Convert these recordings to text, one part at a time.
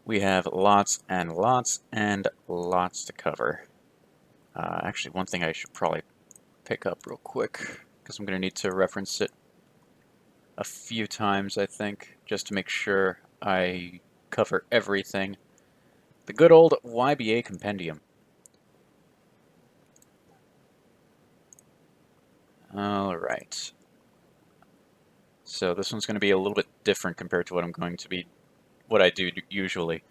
We have lots and lots and lots to cover. Actually, one thing I should probably pick up real quick, because I'm going to need to reference it a few times, I think, just to make sure I cover everything. The good old YBA compendium. Alright. So this one's going to be a little bit different compared to what I do usually.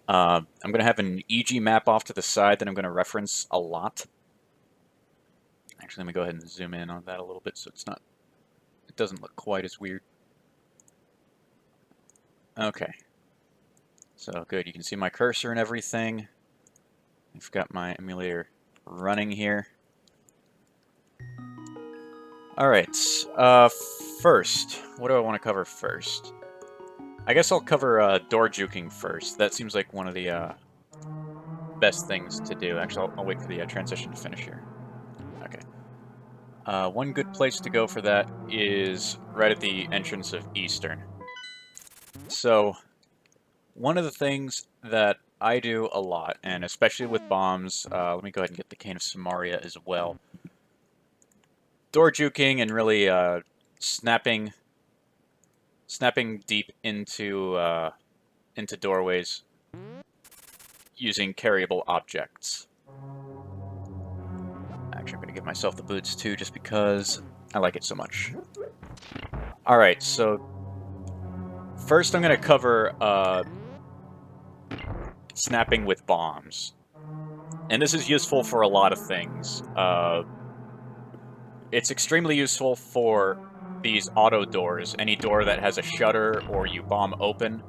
I'm going to have an EG map off to the side that I'm going to reference a lot. Actually, let me go ahead and zoom in on that a little bit so it doesn't look quite as weird. Okay. So good, you can see my cursor and everything. I've got my emulator running here. Alright, first, what do I want to cover first? I guess I'll cover door juking first. That seems like one of the best things to do. Actually, I'll wait for the transition to finish here. Okay. One good place to go for that is right at the entrance of Eastern. So, one of the things that I do a lot, and especially with bombs, let me go ahead and get the Cane of Somaria as well. Door juking and really snapping deep into doorways using carryable objects. Actually, I'm going to give myself the boots too, just because I like it so much. Alright, so first I'm going to cover snapping with bombs. And this is useful for a lot of things. It's extremely useful for these auto doors. Any door that has a shutter or you bomb open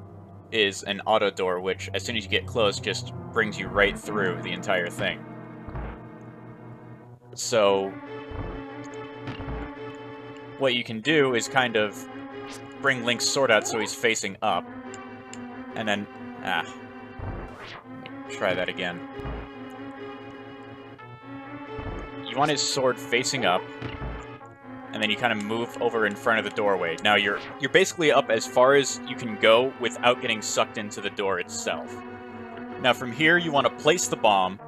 is an auto door, which as soon as you get close just brings you right through the entire thing. So what you can do is kind of bring Link's sword out so he's facing up, and then let me try that again. You want his sword facing up, and then you kind of move over in front of the doorway. Now you're basically up as far as you can go without getting sucked into the door itself. Now from here you want to place the bomb,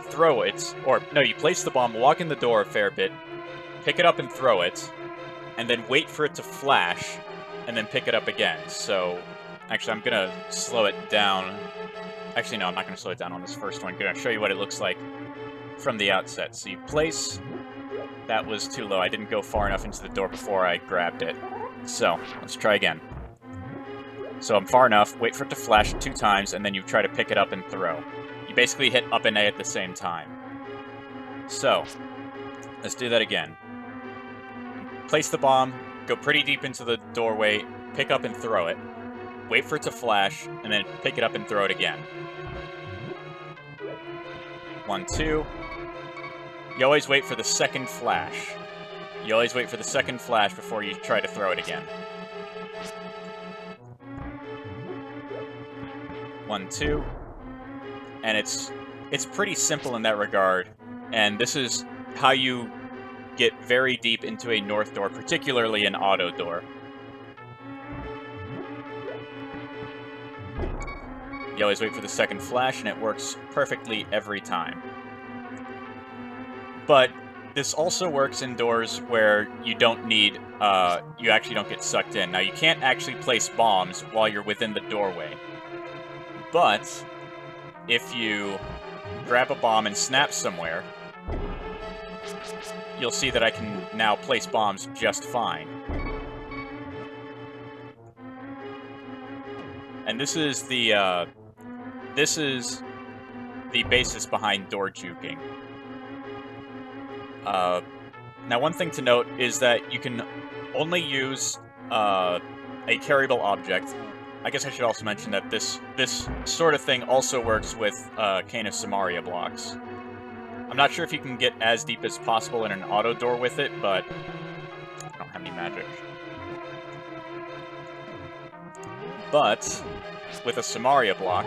throw it, or no, you place the bomb, walk in the door a fair bit, pick it up and throw it, and then wait for it to flash, and then pick it up again. So, actually I'm gonna slow it down. Actually no, I'm not gonna slow it down on this first one. I'm gonna show you what it looks like from the outset. So you place, that was too low. I didn't go far enough into the door before I grabbed it. So, let's try again. So I'm far enough, wait for it to flash 2 times, and then you try to pick it up and throw. You basically hit up and A at the same time. So, let's do that again. Place the bomb, go pretty deep into the doorway, pick up and throw it. Wait for it to flash, and then pick it up and throw it again. 1, 2. You always wait for the second flash. You always wait for the second flash before you try to throw it again. 1, 2. And it's pretty simple in that regard. And this is how you get very deep into a north door, particularly an auto door. You always wait for the second flash, and it works perfectly every time. But this also works in doors where you don't need, you actually don't get sucked in. Now, you can't actually place bombs while you're within the doorway. But if you grab a bomb and snap somewhere, you'll see that I can now place bombs just fine. And this is the basis behind door juking. Now, one thing to note is that you can only use a carryable object. I guess I should also mention that this sort of thing also works with Cane of Somaria blocks. I'm not sure if you can get as deep as possible in an auto door with it, but I don't have any magic. But with a Somaria block,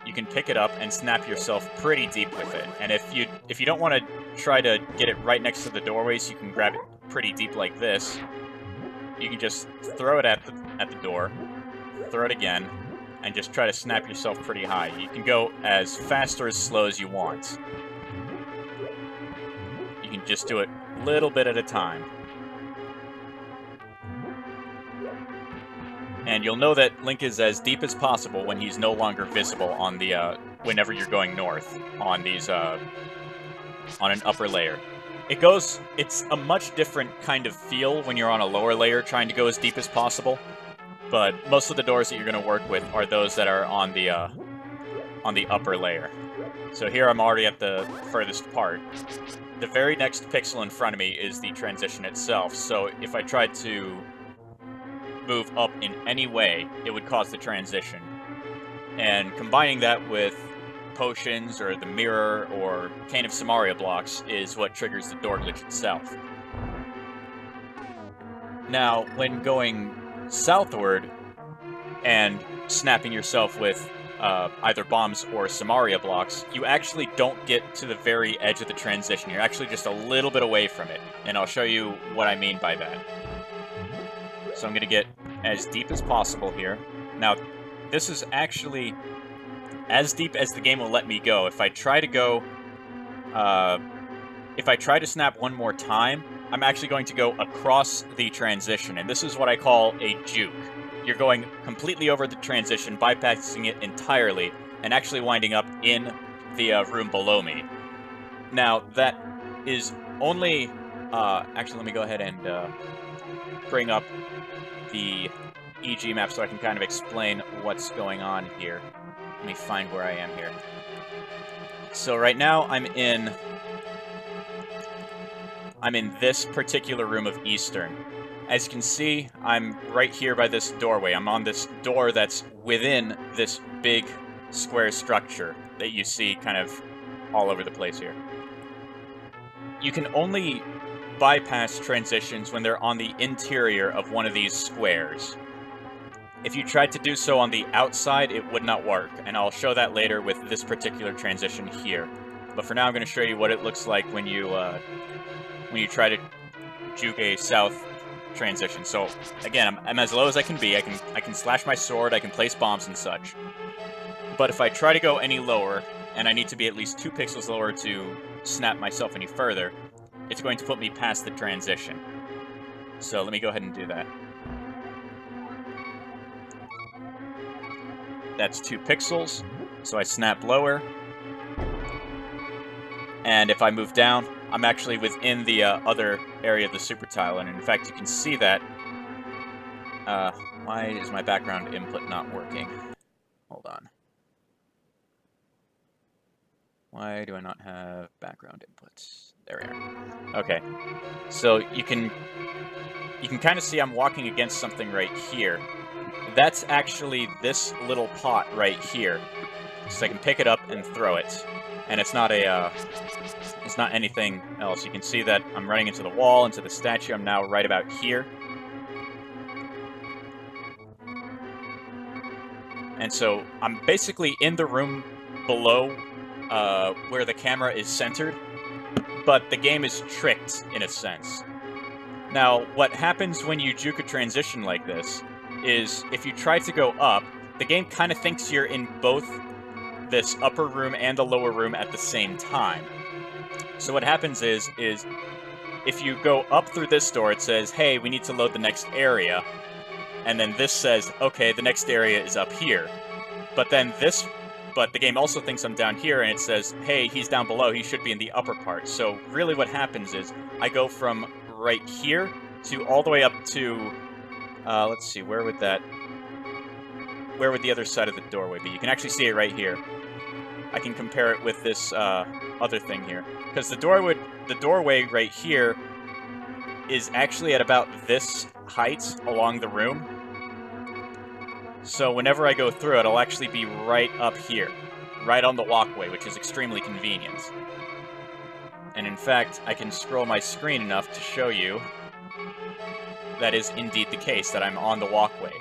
you can pick it up and snap yourself pretty deep with it. And if you don't want to try to get it right next to the doorway so you can grab it pretty deep like this, you can just throw it at the door, throw it again, and just try to snap yourself pretty high. You can go as fast or as slow as you want. You can just do it a little bit at a time. And you'll know that Link is as deep as possible when he's no longer visible on the, whenever you're going north on these, on an upper layer. It's a much different kind of feel when you're on a lower layer trying to go as deep as possible. But most of the doors that you're going to work with are those that are on the upper layer. So here I'm already at the furthest part. The very next pixel in front of me is the transition itself, so if I tried to move up in any way, it would cause the transition. And combining that with potions, or the mirror, or Cane of Somaria blocks is what triggers the door glitch itself. Now, when going southward and snapping yourself with either bombs or Somaria blocks, you actually don't get to the very edge of the transition. You're actually just a little bit away from it, and I'll show you what I mean by that. So I'm going to get as deep as possible here. Now, this is actually as deep as the game will let me go. If I try to go, if I try to snap one more time, I'm actually going to go across the transition, and this is what I call a juke. You're going completely over the transition, bypassing it entirely, and actually winding up in the room below me. Now, that is only... actually, let me go ahead and bring up the EG map so I can kind of explain what's going on here. Let me find where I am here. So right now, I'm in this particular room of Eastern. As you can see, I'm right here by this doorway. I'm on this door that's within this big square structure that you see kind of all over the place here. You can only bypass transitions when they're on the interior of one of these squares. If you tried to do so on the outside, it would not work, and I'll show that later with this particular transition here. But for now, I'm going to show you what it looks like when you try to juke a south transition. So again, I'm as low as I can be. I can slash my sword, I can place bombs and such. But if I try to go any lower, and I need to be at least 2 pixels lower to snap myself any further, it's going to put me past the transition. So let me go ahead and do that. That's 2 pixels, so I snap lower. And if I move down, I'm actually within the other area of the super tile, and in fact, you can see that. Why is my background input not working? Hold on. Why do I not have background inputs? There we are. Okay. So you can kind of see I'm walking against something right here. That's actually this little pot right here. So I can pick it up and throw it. And it's not anything else. You can see that I'm running into the wall, into the statue. I'm now right about here. And so I'm basically in the room below where the camera is centered, but the game is tricked in a sense. Now, what happens when you juke a transition like this is if you try to go up, the game kind of thinks you're in both this upper room and the lower room at the same time. So what happens is if you go up through this door, it says, hey, we need to load the next area. And then this says, okay, the next area is up here. But the game also thinks I'm down here, and it says, hey, he's down below, he should be in the upper part. So really what happens is I go from right here to all the way up to, let's see, where would the other side of the doorway be? You can actually see it right here. I can compare it with this other thing here. Because the doorway right here is actually at about this height along the room. So whenever I go through it, it'll actually be right up here. Right on the walkway, which is extremely convenient. And in fact, I can scroll my screen enough to show you that is indeed the case, that I'm on the walkway.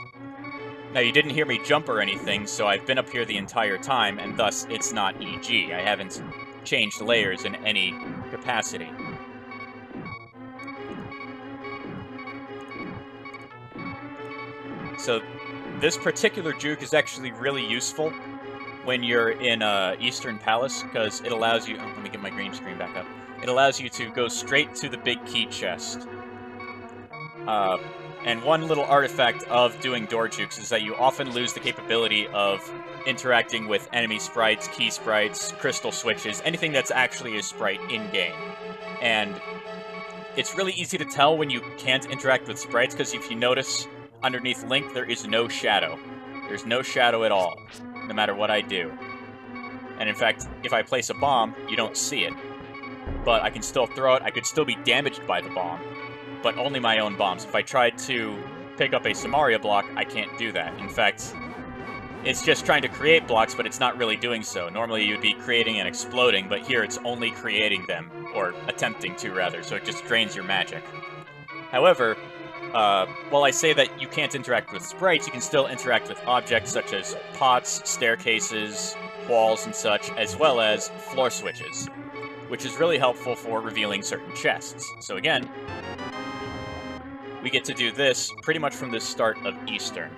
Now, you didn't hear me jump or anything, so I've been up here the entire time, and thus it's not EG. I haven't changed layers in any capacity. So this particular juke is actually really useful when you're in Eastern Palace, because it allows you... Oh, let me get my green screen back up. It allows you to go straight to the big key chest. And one little artifact of doing door jukes is that you often lose the capability of interacting with enemy sprites, key sprites, crystal switches, anything that's actually a sprite in-game. And it's really easy to tell when you can't interact with sprites, because if you notice, underneath Link, there is no shadow. There's no shadow at all, no matter what I do. And in fact, if I place a bomb, you don't see it. But I can still throw it, I could still be damaged by the bomb, but only my own bombs. If I tried to pick up a Somaria block, I can't do that. In fact, it's just trying to create blocks, but it's not really doing so. Normally you'd be creating and exploding, but here it's only creating them, or attempting to, rather, so it just drains your magic. However, while I say that you can't interact with sprites, you can still interact with objects such as pots, staircases, walls, and such, as well as floor switches, which is really helpful for revealing certain chests. So again, we get to do this pretty much from the start of Eastern.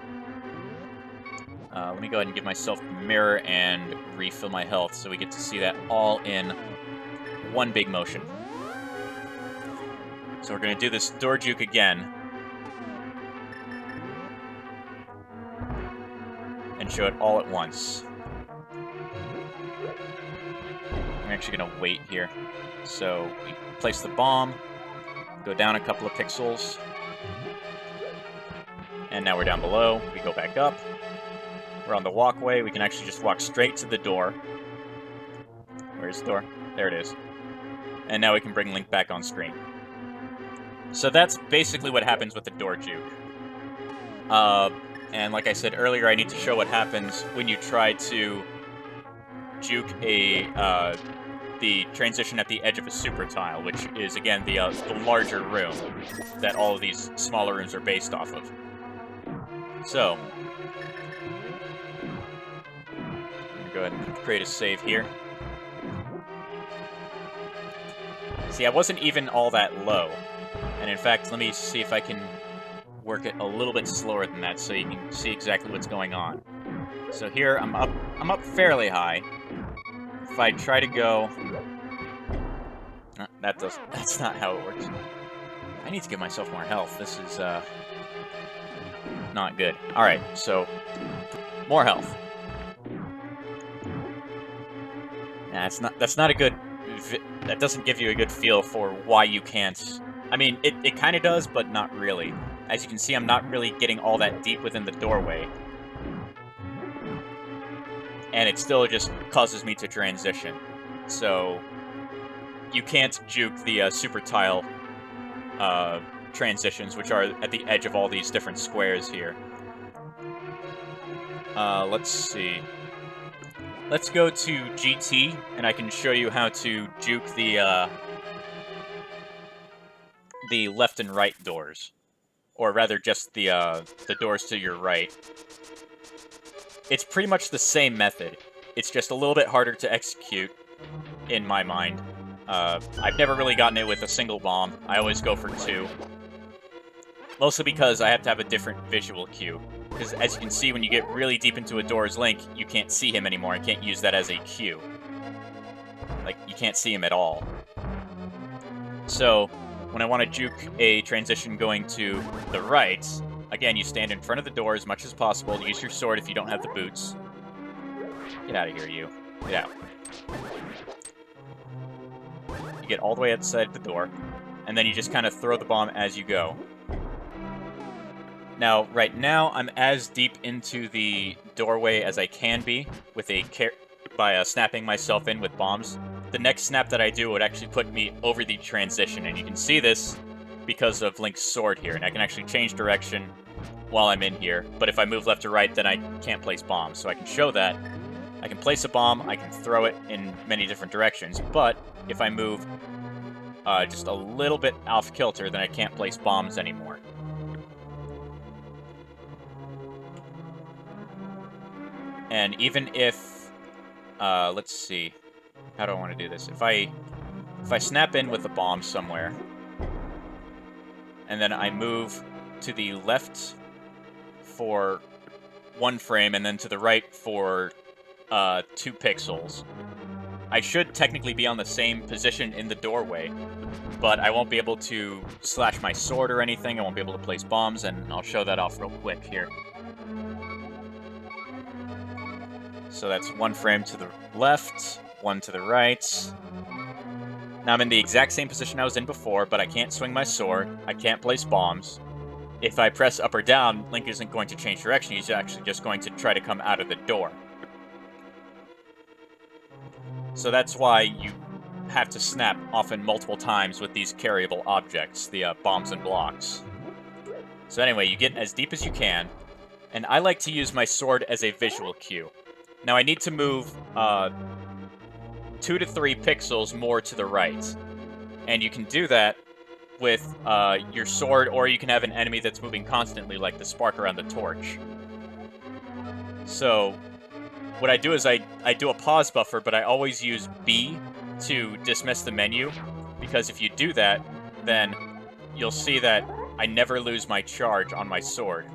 Let me go ahead and give myself a mirror and refill my health so we get to see that all in one big motion. So we're going to do this door juke again. And show it all at once. I'm actually going to wait here. So we place the bomb, go down a couple of pixels, and now we're down below. We go back up. We're on the walkway. We can actually just walk straight to the door. Where's the door? There it is. And now we can bring Link back on screen. So that's basically what happens with the door juke. And like I said earlier, I need to show what happens when you try to juke the transition at the edge of a super tile, which is, again, the larger room that all of these smaller rooms are based off of. So, I'm going to go ahead and create a save here. See, I wasn't even all that low. And in fact, let me see if I can work it a little bit slower than that so you can see exactly what's going on. So here, I'm up fairly high. If I try to go... that's not how it works. I need to give myself more health. This is, not good. Alright, so... more health. Nah, that's not a good... That doesn't give you a good feel for why you can't... I mean, it kind of does, but not really. As you can see, I'm not really getting all that deep within the doorway. And it still just causes me to transition. So, you can't juke the super tile transitions, which are at the edge of all these different squares here. Let's see. Let's go to GT, and I can show you how to juke the left and right doors. Or rather, just the doors to your right. It's pretty much the same method. It's just a little bit harder to execute, in my mind. I've never really gotten it with a single bomb. I always go for two. Mostly because I have to have a different visual cue. Because as you can see, when you get really deep into a door's Link, you can't see him anymore. I can't use that as a cue. Like, you can't see him at all. So, when I want to juke a transition going to the right, again, you stand in front of the door as much as possible. Use your sword if you don't have the boots. Get out of here, you. Get out. You get all the way outside the door, and then you just kind of throw the bomb as you go. Now, right now, I'm as deep into the doorway as I can be with by snapping myself in with bombs. The next snap that I do would actually put me over the transition, and you can see this because of Link's sword here, and I can actually change direction while I'm in here. But if I move left or right, then I can't place bombs, so I can show that. I can place a bomb, I can throw it in many different directions, but if I move just a little bit off kilter, then I can't place bombs anymore. And even if, let's see, how do I want to do this? If I snap in with a bomb somewhere, and then I move to the left for 1 frame, and then to the right for 2 pixels. I should technically be on the same position in the doorway, but I won't be able to slash my sword or anything. I won't be able to place bombs, and I'll show that off real quick here. So that's 1 frame to the left, 1 to the right. Now I'm in the exact same position I was in before, but I can't swing my sword, I can't place bombs. If I press up or down, Link isn't going to change direction, he's actually just going to try to come out of the door. So that's why you have to snap often multiple times with these carryable objects, the bombs and blocks. So anyway, you get as deep as you can, and I like to use my sword as a visual cue. Now I need to move 2 to 3 pixels more to the right, and you can do that with your sword, or you can have an enemy that's moving constantly, like the spark around the torch. So what I do is I do a pause buffer, but I always use B to dismiss the menu, because if you do that, then you'll see that I never lose my charge on my sword.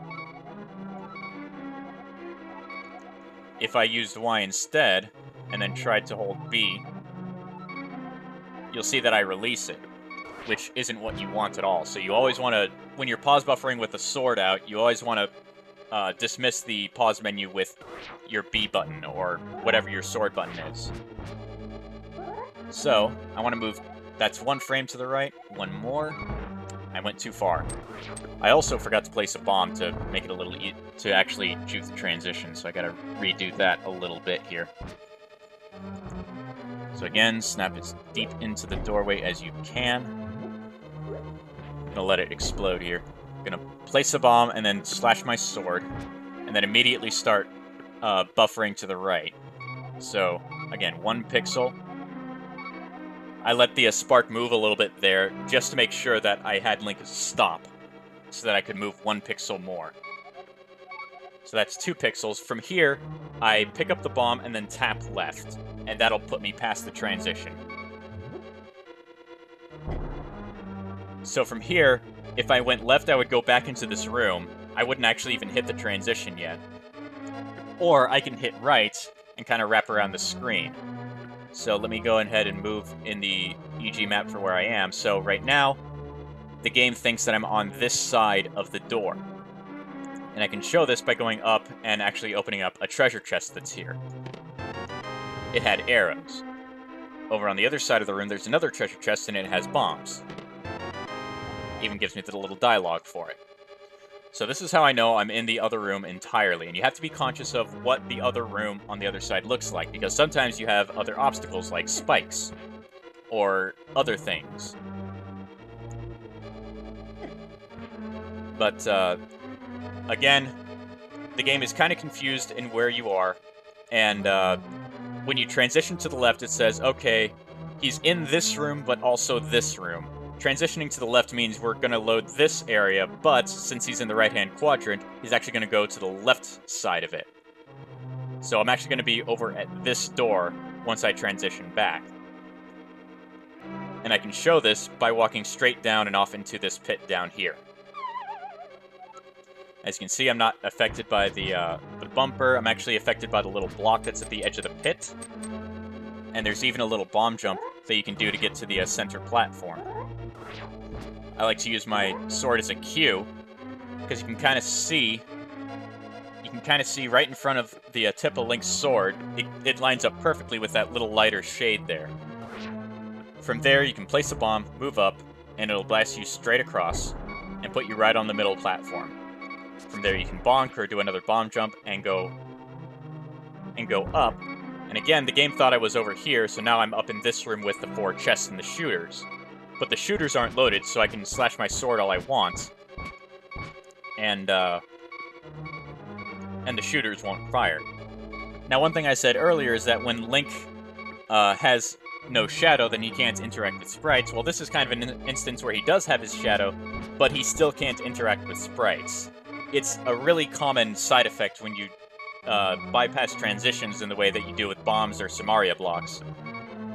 If I used Y instead, and then tried to hold B, you'll see that I release it, which isn't what you want at all. So you always want to, when you're pause buffering with the sword out, you always want to dismiss the pause menu with your B button, or whatever your sword button is. So, I want to move, that's 1 frame to the right, 1 more. I went too far. I also forgot to place a bomb to make it a little to actually juke the transition, so I gotta redo that a little bit here. So again, snap as deep into the doorway as you can. I'm gonna let it explode here. I'm gonna place a bomb and then slash my sword, and then immediately start buffering to the right. So again, 1 pixel. I let the spark move a little bit there, just to make sure that I had Link stop, so that I could move 1 pixel more. So that's 2 pixels. From here, I pick up the bomb and then tap left, and that'll put me past the transition. So from here, if I went left, I would go back into this room. I wouldn't actually even hit the transition yet. Or I can hit right and kind of wrap around the screen. So let me go ahead and move in the EG map for where I am. So right now, the game thinks that I'm on this side of the door. And I can show this by going up and actually opening up a treasure chest that's here. It had arrows. Over on the other side of the room, there's another treasure chest, and it has bombs. Even gives me the little dialogue for it. So this is how I know I'm in the other room entirely, and you have to be conscious of what the other room on the other side looks like, because sometimes you have other obstacles like spikes, or other things. But, again, the game is kind of confused in where you are, and when you transition to the left, it says, okay, he's in this room, but also this room. Transitioning to the left means we're going to load this area, but since he's in the right-hand quadrant, he's actually going to go to the left side of it. So I'm actually going to be over at this door once I transition back. And I can show this by walking straight down and off into this pit down here. As you can see, I'm not affected by the bumper. I'm actually affected by the little block that's at the edge of the pit. And there's even a little bomb jump that you can do to get to the center platform. I like to use my sword as a cue, because you can kind of see right in front of the tip of Link's sword, it lines up perfectly with that little lighter shade there. From there, you can place a bomb, move up, and it'll blast you straight across, and put you right on the middle platform. From there, you can bonk or do another bomb jump and go up. And again, the game thought I was over here, so now I'm up in this room with the 4 chests and the shooters. But the shooters aren't loaded, so I can slash my sword all I want. And the shooters won't fire. Now, one thing I said earlier is that when Link has no shadow, then he can't interact with sprites. Well, this is kind of an instance where he does have his shadow, but he still can't interact with sprites. It's a really common side effect when you bypass transitions in the way that you do with bombs or Somaria blocks,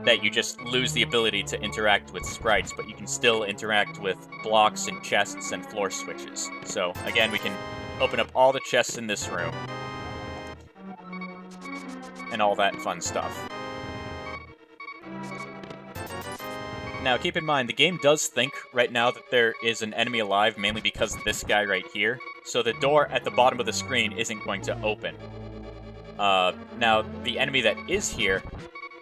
that you just lose the ability to interact with sprites, but you can still interact with blocks and chests and floor switches. So, again, we can open up all the chests in this room, and all that fun stuff. Now, keep in mind, the game does think right now that there is an enemy alive, mainly because of this guy right here. So the door at the bottom of the screen isn't going to open. Now, the enemy that is here,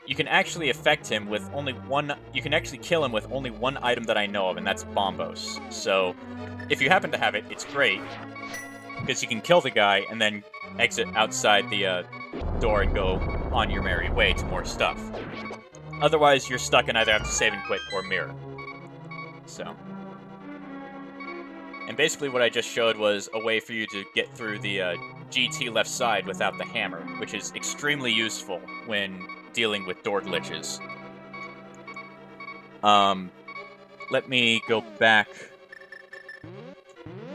you can actually affect him with only one... You can actually kill him with only one item that I know of, and that's Bombos. So, if you happen to have it, it's great, because you can kill the guy and then exit outside the door and go on your merry way to more stuff. Otherwise, you're stuck and either have to save and quit or mirror. So. And basically what I just showed was a way for you to get through the GT left side without the hammer, which is extremely useful when dealing with door glitches. Let me go back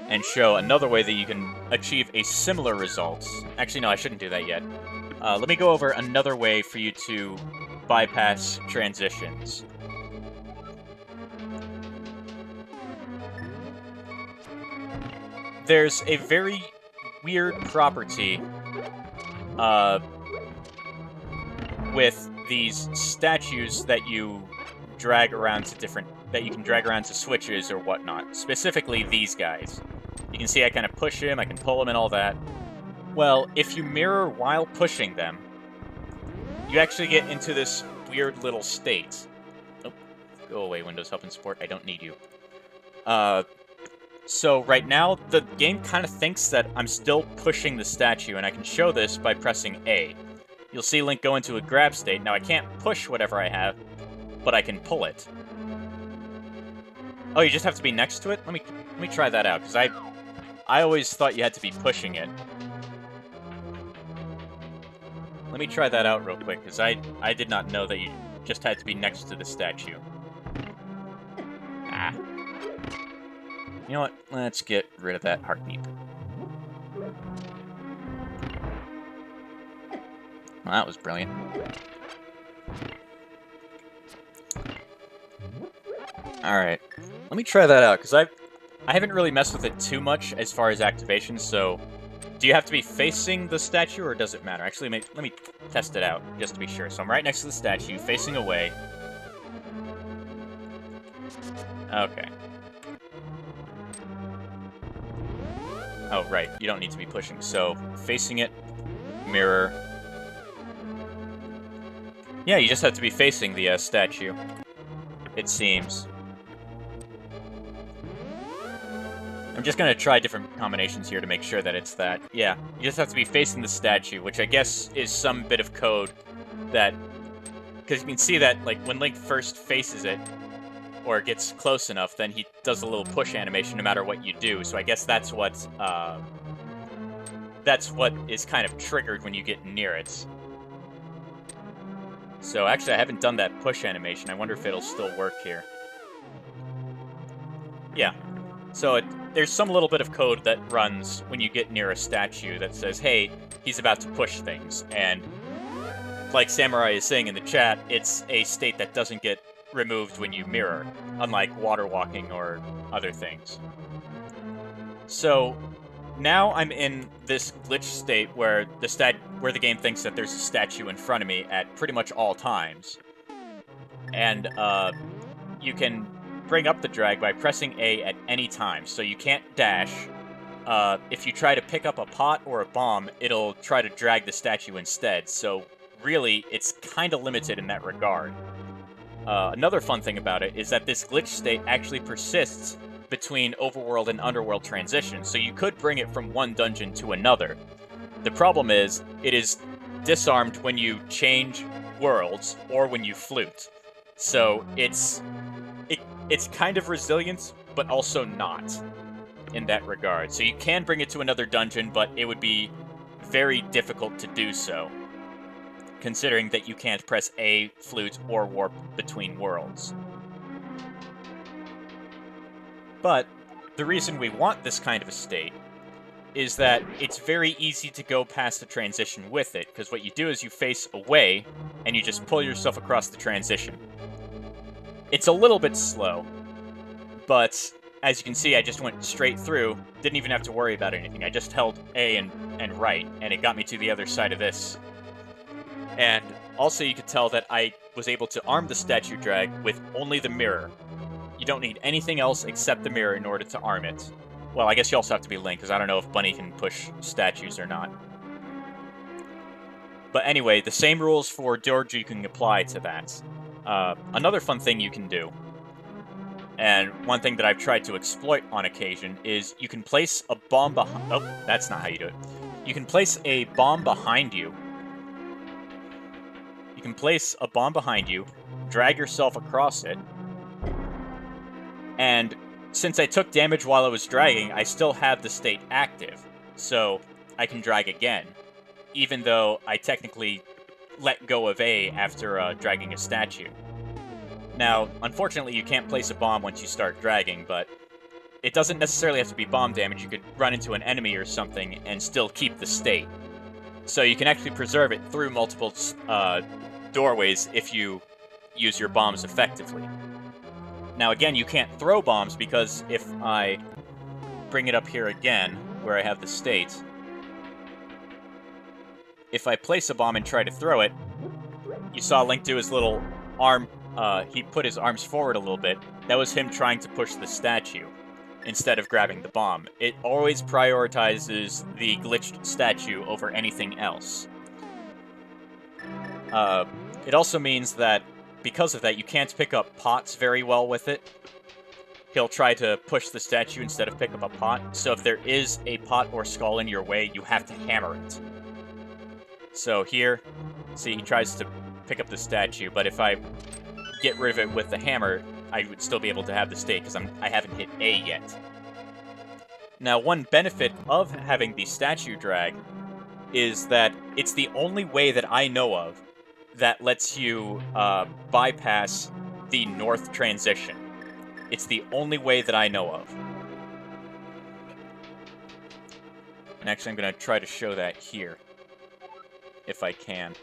and show another way that you can achieve a similar result. Actually, no, I shouldn't do that yet. Let me go over another way for you to bypass transitions. There's a very weird property with these statues that you drag around to you can drag around to switches or whatnot. Specifically these guys. You can see I kind of push him, I can pull him and all that. Well, if you mirror while pushing them, you actually get into this weird little state. Oh, go away, Windows Help and Support. I don't need you. So right now, the game kind of thinks that I'm still pushing the statue, and I can show this by pressing A. You'll see Link go into a grab state. Now, I can't push whatever I have, but I can pull it. Oh, you just have to be next to it? Let me try that out, because I always thought you had to be pushing it. Let me try that out real quick, because I did not know that you just had to be next to the statue. Ah. You know what? Let's get rid of that heartbeat. Well, that was brilliant. Alright. Let me try that out, because I haven't really messed with it too much as far as activation, so... Do you have to be facing the statue, or does it matter? Actually, let me test it out, just to be sure. So I'm right next to the statue, facing away. Okay. Oh, right. You don't need to be pushing. So, facing it, mirror. Yeah, you just have to be facing the statue, it seems. I'm just going to try different combinations here to make sure that it's that. Yeah, you just have to be facing the statue, which I guess is some bit of code that... Because you can see that, like, when Link first faces it, or gets close enough, then he does a little push animation no matter what you do. So I guess that's what is kind of triggered when you get near it. So actually, I haven't done that push animation. I wonder if it'll still work here. Yeah. So there's some little bit of code that runs when you get near a statue that says, hey, he's about to push things. And like Samurai is saying in the chat, it's a state that doesn't get removed when you mirror, unlike water walking or other things. So now I'm in this glitch state where the game thinks that there's a statue in front of me at pretty much all times. And you can bring up the drag by pressing A at any time, so you can't dash. If you try to pick up a pot or a bomb, it'll try to drag the statue instead, so really, it's kind of limited in that regard. Another fun thing about it is that this glitch state actually persists between overworld and underworld transitions, so you could bring it from one dungeon to another. The problem is, it is disarmed when you change worlds or when you flute. So it's kind of resilient, but also not in that regard. So you can bring it to another dungeon, but it would be very difficult to do so, considering that you can't press A, flute, or warp between worlds. But the reason we want this kind of a state is that it's very easy to go past the transition with it, because what you do is you face away, and you just pull yourself across the transition. It's a little bit slow, but as you can see, I just went straight through, didn't even have to worry about anything. I just held A and right, and it got me to the other side of this. And also you could tell that I was able to arm the statue drag with only the mirror. You don't need anything else except the mirror in order to arm it. Well, I guess you also have to be Link, because I don't know if Bunny can push statues or not. But anyway, the same rules for door juking apply to that. Another fun thing you can do, and one thing that I've tried to exploit on occasion, is you can place a bomb behind... Oh, that's not how you do it. You can place a bomb behind you. You can place a bomb behind you, drag yourself across it, and since I took damage while I was dragging, I still have the state active, so I can drag again, even though I technically let go of A after dragging a statue. Now, unfortunately, you can't place a bomb once you start dragging, but it doesn't necessarily have to be bomb damage. You could run into an enemy or something and still keep the state. So you can actually preserve it through multiple doorways if you use your bombs effectively. Now again, you can't throw bombs because if I bring it up here again, where I have the state, if I place a bomb and try to throw it, you saw Link do his little arm, he put his arms forward a little bit. That was him trying to push the statue instead of grabbing the bomb. It always prioritizes the glitched statue over anything else. It also means that because of that, you can't pick up pots very well with it. He'll try to push the statue instead of pick up a pot. So if there is a pot or skull in your way, you have to hammer it. So here, see, he tries to pick up the statue, but if I get rid of it with the hammer, I would still be able to have the state because I haven't hit A yet. Now, one benefit of having the statue drag is that it's the only way that I know of that lets you bypass the north transition. It's the only way that I know of. And actually, I'm going to try to show that here, if I can.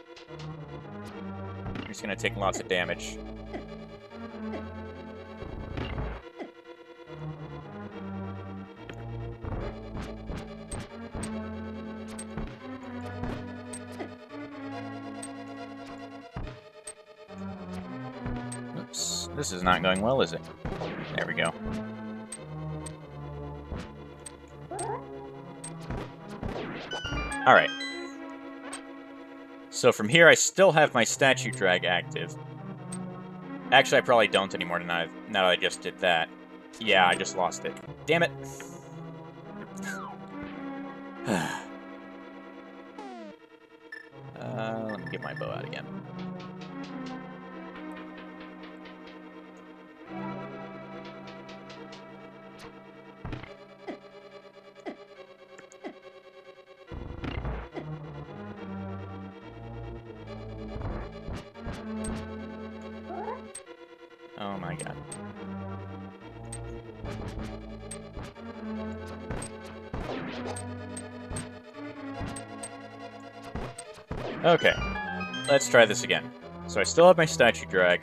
I'm just going to take lots of damage. Oops, this is not going well, is it? There we go. Alright. So from here, I still have my statue drag active. Actually, I probably don't anymore now that I just did that. Yeah, I just lost it. Damn it. Let me get my bow out again. Oh my god. Okay, let's try this again. So I still have my statue drag,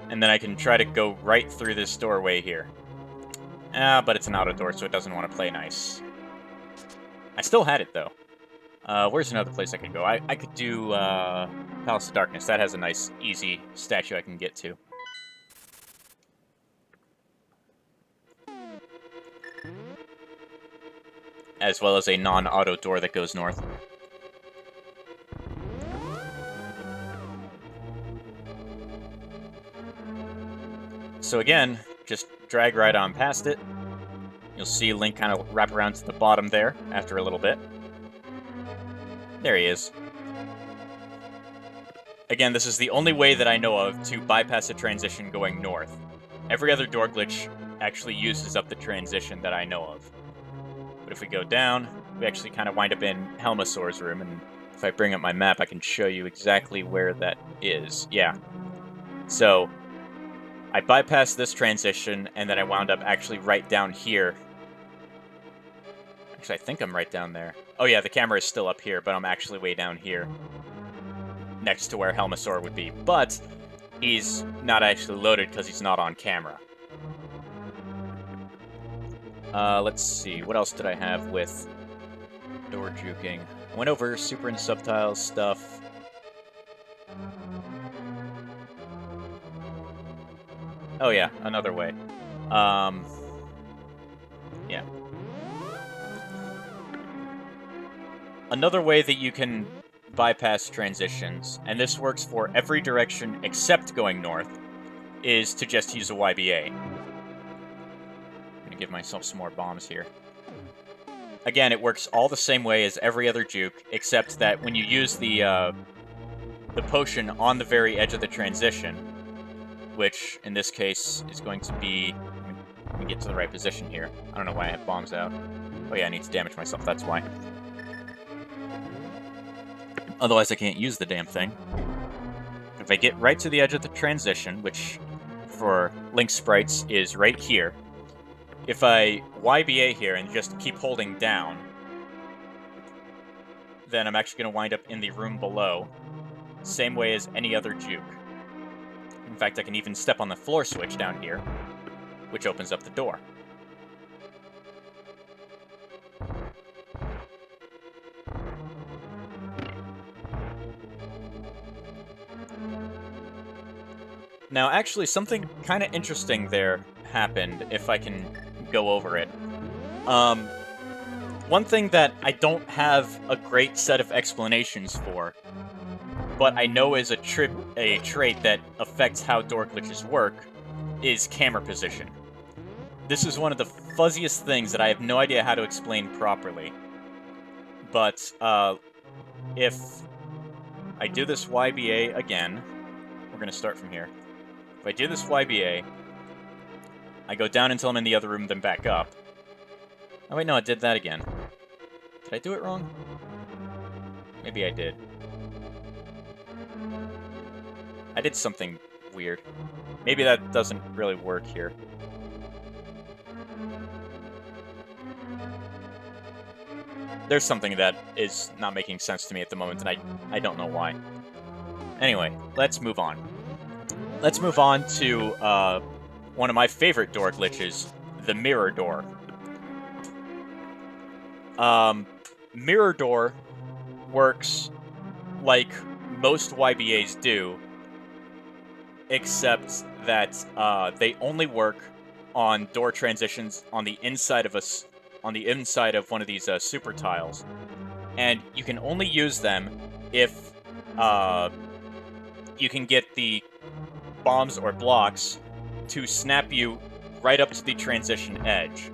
and then I can try to go right through this doorway here. But it's an auto door, so it doesn't want to play nice. I still had it, though. Where's another place I could go? I could do Palace of Darkness. That has a nice, easy statue I can get to. As well as a non-auto door that goes north. So again, just drag right on past it. You'll see Link kind of wrap around to the bottom there after a little bit. There he is. Again, this is the only way that I know of to bypass a transition going north. Every other door glitch actually uses up the transition that I know of. But if we go down, we actually kind of wind up in Helmasaur's room, and if I bring up my map, I can show you exactly where that is. Yeah. So, I bypassed this transition, and then I wound up actually right down here. Actually, I think I'm right down there. Oh yeah, the camera is still up here, but I'm actually way down here. Next to where Helmasaur would be. But, he's not actually loaded because he's not on camera. Let's see, what else did I have with door juking? I went over super and subtiles stuff. Oh yeah, another way. Yeah. Another way that you can bypass transitions, and this works for every direction except going north, is to just use a YBA. I'm gonna give myself some more bombs here. Again, it works all the same way as every other juke, except that when you use the potion on the very edge of the transition, which in this case is going to be... Let me get to the right position here. I don't know why I have bombs out. Oh yeah, I need to damage myself, that's why. Otherwise I can't use the damn thing. If I get right to the edge of the transition, which for Link sprites is right here, if I YBA here and just keep holding down, then I'm actually going to wind up in the room below, same way as any other juke. In fact, I can even step on the floor switch down here, which opens up the door. Now, actually, something kind of interesting there happened, if I can go over it. One thing that I don't have a great set of explanations for, but I know is a trait that affects how door glitches work, is camera position. This is one of the fuzziest things that I have no idea how to explain properly. But, if I do this YBA again, we're going to start from here. If I do this YBA, I go down until I'm in the other room, then back up. Oh wait, no, I did that again. Did I do it wrong? Maybe I did. I did something weird. Maybe that doesn't really work here. There's something that is not making sense to me at the moment, and I don't know why. Anyway, let's move on. Let's move on to one of my favorite door glitches, the mirror door. Mirror door works like most YBAs do, except that they only work on door transitions on the inside of one of these super tiles, and you can only use them if you can get the bombs or blocks to snap you right up to the transition edge,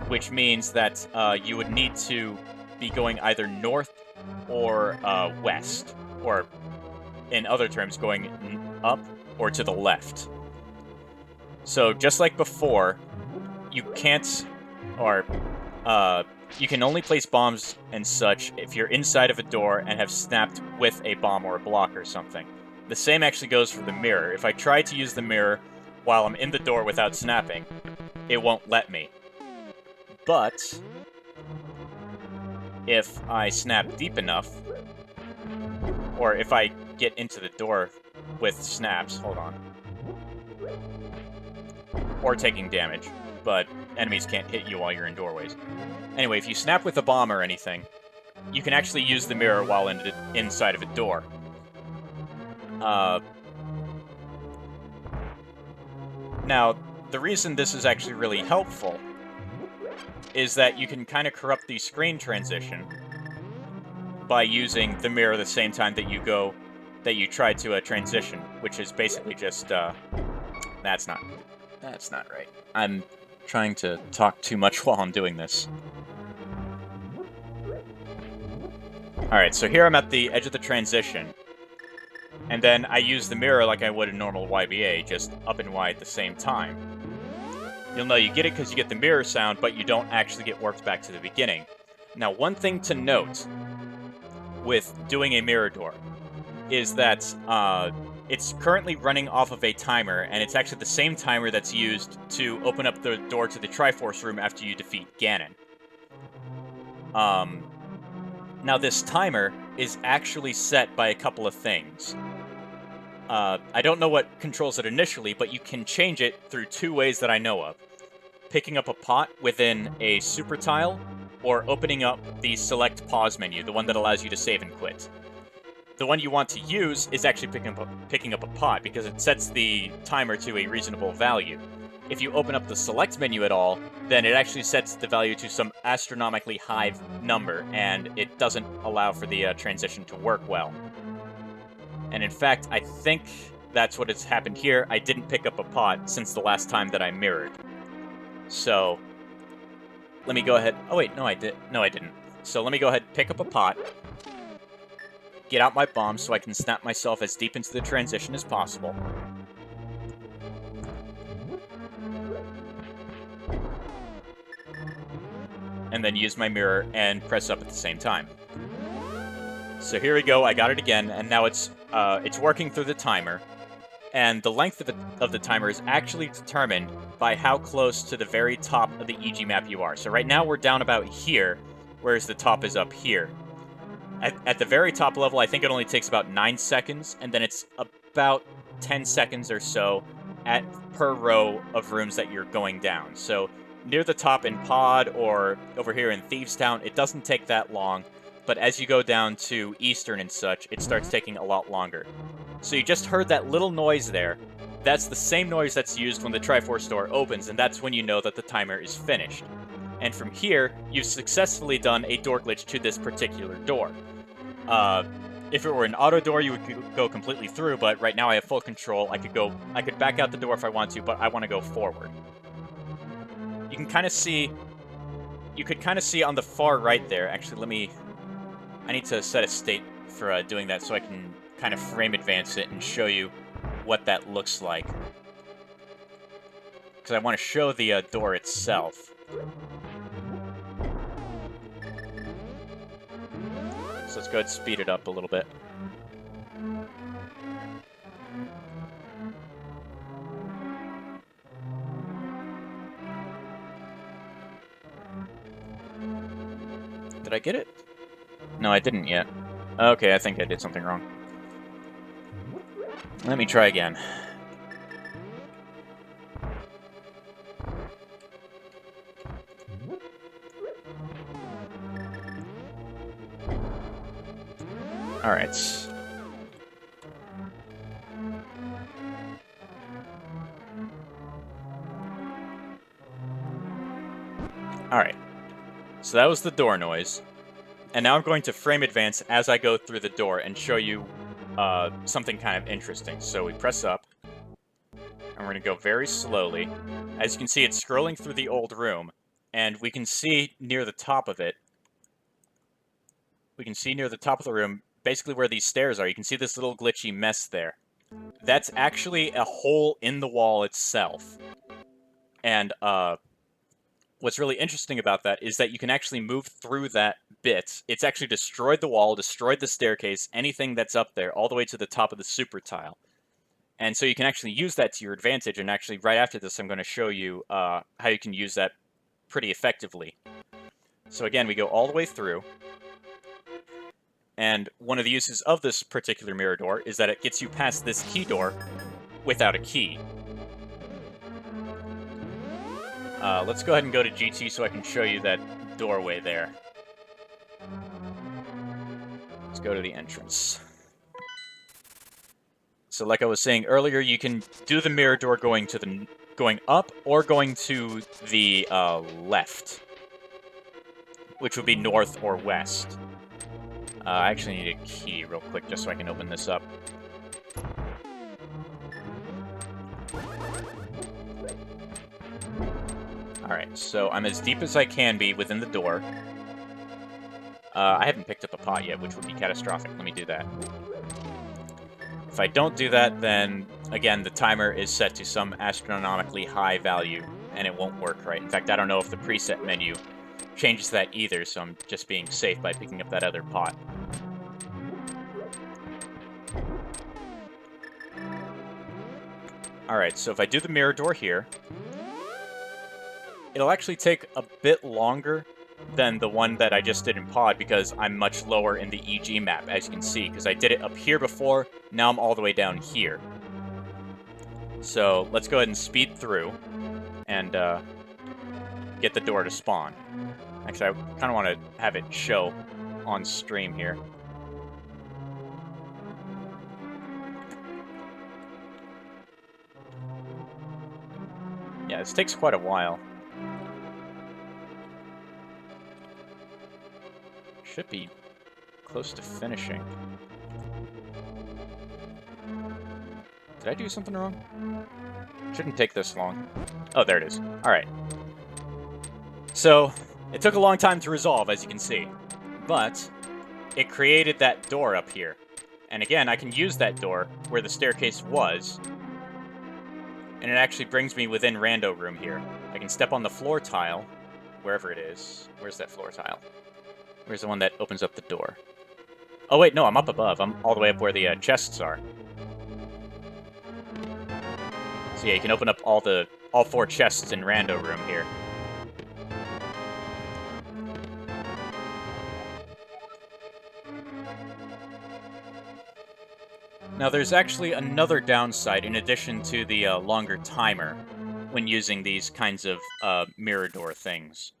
which means that you would need to be going either north or west, or in other terms, going up or to the left. So just like before, you can't, or you can only place bombs and such if you're inside of a door and have snapped with a bomb or a block or something. The same actually goes for the mirror. If I try to use the mirror while I'm in the door without snapping, it won't let me. But if I snap deep enough, or if I get into the door with snaps, hold on, or taking damage, but enemies can't hit you while you're in doorways. Anyway, if you snap with a bomb or anything, you can actually use the mirror while inside of a door. Now, the reason this is actually really helpful is that you can kind of corrupt the screen transition by using the mirror the same time that you try to transition, which is basically just, that's not right. I'm trying to talk too much while I'm doing this. Alright, so here I'm at the edge of the transition, and then I use the mirror like I would a normal YBA, just up and Y at the same time. You'll know you get it because you get the mirror sound, but you don't actually get warped back to the beginning. Now, one thing to note with doing a mirror door is that it's currently running off of a timer, and it's actually the same timer that's used to open up the door to the Triforce room after you defeat Ganon. Now, this timer is actually set by a couple of things. I don't know what controls it initially, but you can change it through two ways that I know of. Picking up a pot within a super tile, or opening up the select pause menu, the one that allows you to save and quit. the one you want to use is actually picking up a pot, because it sets the timer to a reasonable value. If you open up the select menu at all, then it actually sets the value to some astronomically high number, and it doesn't allow for the transition to work well. And in fact, I think that's what has happened here. I didn't pick up a pot since the last time that I mirrored. So, let me go ahead... Oh wait, no I did. No I didn't. So let me go ahead and pick up a pot, get out my bomb so I can snap myself as deep into the transition as possible. And then use my mirror and press up at the same time. So here we go, I got it again, and now it's working through the timer. And the length of the timer is actually determined by how close to the very top of the EG map you are. So right now we're down about here, whereas the top is up here. At the very top level, I think it only takes about 9 seconds, and then it's about 10 seconds or so per row of rooms that you're going down. So near the top in Pod or over here in Thieves Town, it doesn't take that long, but as you go down to Eastern and such, it starts taking a lot longer. So you just heard that little noise there. That's the same noise that's used when the Triforce door opens, and that's when you know that the timer is finished. And from here, you've successfully done a door glitch to this particular door. If it were an auto door, you would go completely through, but right now I have full control. I could back out the door if I want to, but I want to go forward. You can kind of see... You could kind of see on the far right there. Actually, I need to set a state for doing that so I can kind of frame advance it and show you what that looks like. Because I want to show the door itself. So let's go ahead and speed it up a little bit. Did I get it? No, I didn't yet. Okay, I think I did something wrong. Let me try again. Alright. Alright. So that was the door noise. And now I'm going to frame advance as I go through the door and show you something kind of interesting. So we press up, and we're going to go very slowly. As you can see, it's scrolling through the old room, and we can see near the top of it, the room, basically where these stairs are, you can see this little glitchy mess there. That's actually a hole in the wall itself. And what's really interesting about that is that you can actually move through that bit. It's actually destroyed the wall, destroyed the staircase, anything that's up there, all the way to the top of the super tile. And so you can actually use that to your advantage, and actually right after this I'm going to show you how you can use that pretty effectively. So again, we go all the way through. And one of the uses of this particular mirror door is that it gets you past this key door without a key. Let's go ahead and go to GT so I can show you that doorway there. Let's go to the entrance. So like I was saying earlier, you can do the mirror door going up or going to the left, which would be north or west. I actually need a key real quick just so I can open this up. Alright, so I'm as deep as I can be within the door. I haven't picked up a pot yet, which would be catastrophic. Let me do that. If I don't do that, then, again, the timer is set to some astronomically high value, and it won't work right. In fact, I don't know if the preset menu changes that either, so I'm just being safe by picking up that other pot. Alright, so if I do the mirror door here, it'll actually take a bit longer than the one that I just did in Pod, because I'm much lower in the EG map, as you can see, because I did it up here before, now I'm all the way down here. So let's go ahead and speed through, and get the door to spawn. Actually, I kind of want to have it show on stream here. Yeah, this takes quite a while. Should be close to finishing. Did I do something wrong? Shouldn't take this long. Oh, there it is. Alright. So, it took a long time to resolve, as you can see. But, it created that door up here. And again, I can use that door where the staircase was. And it actually brings me within rando room here. I can step on the floor tile, wherever it is. Where's that floor tile? Where's the one that opens up the door? Oh wait, no, I'm up above. I'm all the way up where the chests are. So yeah, you can open up all 4 chests in rando room here. Now there's actually another downside in addition to the longer timer when using these kinds of mirror door things.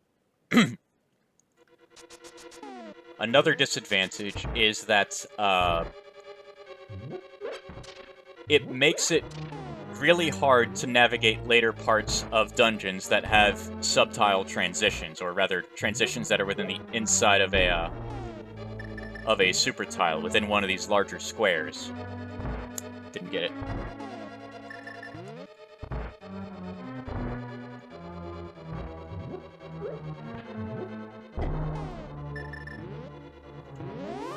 Another disadvantage is that it makes it really hard to navigate later parts of dungeons that have subtile transitions, or rather transitions that are within the inside of a super tile within one of these larger squares. Didn't get it.